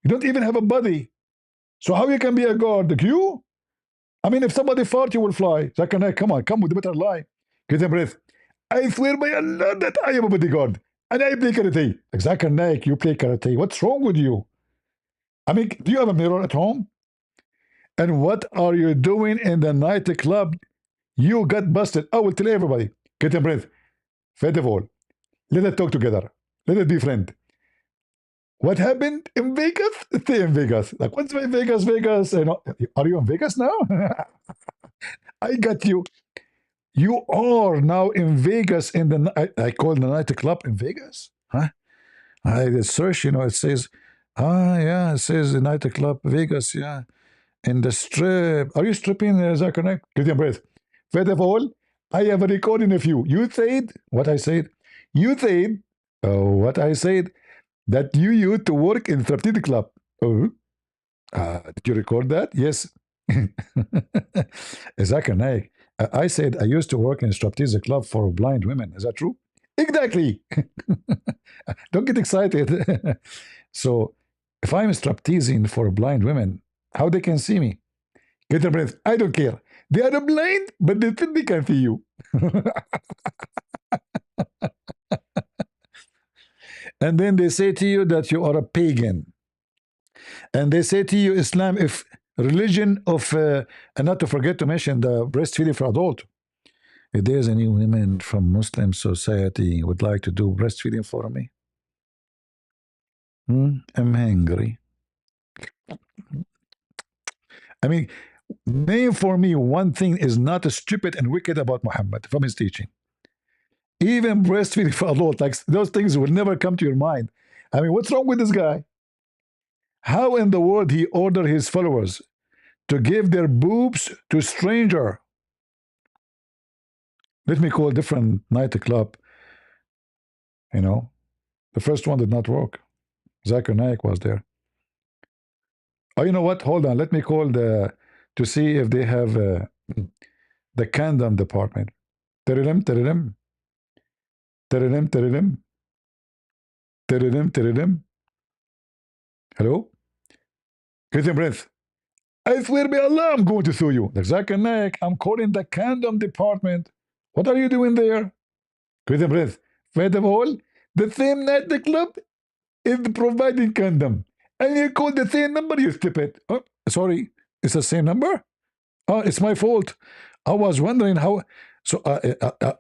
You don't even have a body. So how you can be a guard? You? I mean, if somebody fart, you will fly. Zakir Naik, come on, come with a better lie. Get a breath. I swear by Allah that I am a bodyguard. And I play karate. Zakir Naik, you play karate. What's wrong with you? I mean, do you have a mirror at home? And what are you doing in the nightclub? You got busted. I will tell everybody. Get a breath. First of all, let us talk together. Let us be friends. What happened in Vegas? Stay in Vegas. Like, what's my Vegas? Vegas? You know, are you in Vegas now? I got you. You are now in Vegas in the. I call the nightclub in Vegas. Huh? I search. You know, it says, yeah, it says the nightclub Vegas. Yeah, in the strip. Are you stripping, Zakir Naik? Get your breath. First of all, I have a recording of you. You said what I said. You said what I said. That you used to work in 13 club. Oh, did you record that? Yes. Zakir Naik. I said I used to work in striptease club for blind women. Is that true? Exactly. Don't get excited. So, if I'm stripteasing for blind women, how they can see me? Get a breath. I don't care. They are blind, but they think they can see you. And then they say to you that you are a pagan. And they say to you, Islam, if religion of, and not to forget to mention the breastfeeding for adult. If there's any women from Muslim society would like to do breastfeeding for me, I'm hungry. I mean, name for me one thing is not stupid and wicked about Muhammad from his teaching. Even breastfeeding for adult, like those things will never come to your mind. I mean, what's wrong with this guy? How in the world he ordered his followers to give their boobs to stranger? Let me call a different nightclub. You know, the first one did not work. Zakir Naik was there. Oh, you know what? Hold on. Let me call to see if they have the condom department. Tirilim, tirilim. Tirilim, tirilim. Tirilim, tirilim. Hello? Get a breath. I swear by Allah, I'm going to sue you. Zakir Naik, I'm calling the condom department. What are you doing there? Get a breath. First of all, the same nightclub is providing condom. And you call the same number, you stupid. Oh, sorry, it's the same number? Oh, it's my fault. I was wondering how. So,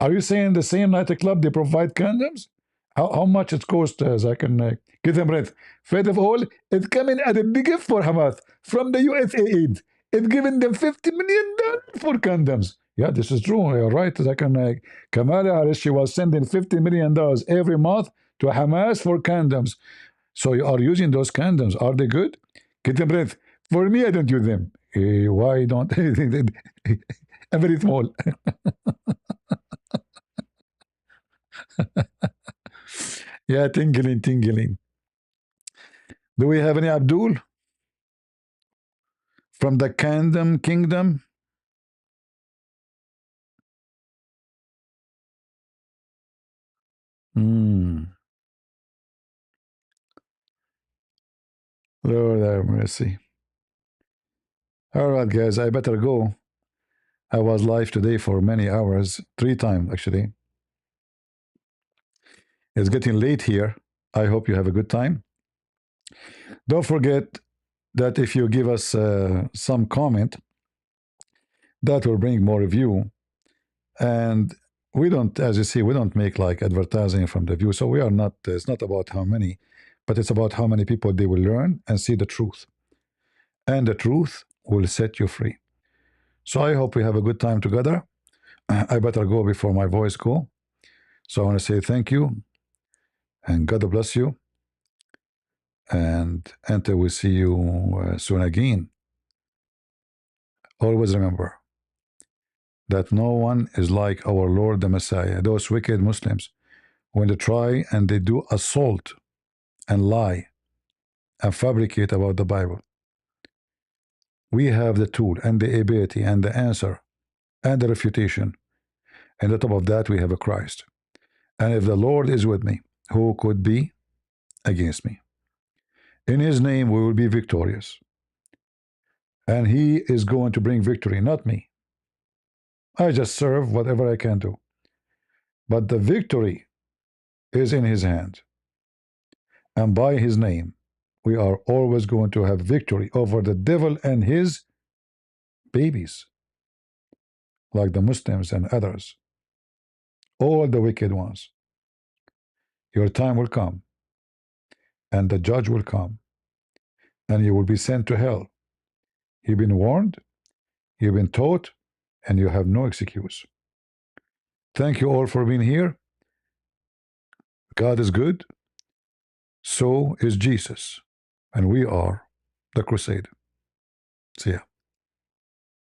are you saying the same nightclub they provide condoms? How much it cost, Zach and give them breath. First of all, it's coming at a big gift for Hamas from the USAID. It's giving them $50 million for condoms. Yeah, this is true. You're right, Zach and Kamala Harris, she was sending $50 million every month to Hamas for condoms. So you are using those condoms. Are they good? Get them breath. For me, I don't use them. Why don't? I'm very small. Yeah, tingling, tingling. Do we have any Abdul from the Kingdom? Kingdom? Hmm. Lord have mercy. All right, guys, I better go. I was live today for many hours, 3 times actually. It's getting late here. I hope you have a good time. Don't forget that if you give us some comment, that will bring more view. And we don't, as you see, we don't make like advertising from the view. So we are not, it's not about how many, but it's about how many people they will learn and see the truth. And the truth will set you free. So I hope we have a good time together. I better go before my voice go. So I want to say thank you and God bless you. And until we see you soon again, always remember that no one is like our Lord the Messiah. Those wicked Muslims, when they try and they do assault and lie and fabricate about the Bible, we have the tool and the ability and the answer and the refutation. And on top of that, we have a Christ. And if the Lord is with me, who could be against me? In his name, we will be victorious. And he is going to bring victory, not me. I just serve whatever I can do. But the victory is in his hand. And by his name, we are always going to have victory over the devil and his babies, like the Muslims and others, all the wicked ones. Your time will come, and the judge will come, and you will be sent to hell. You've been warned, you've been taught, and you have no excuse. Thank you all for being here. God is good, so is Jesus, and we are the crusade. See ya.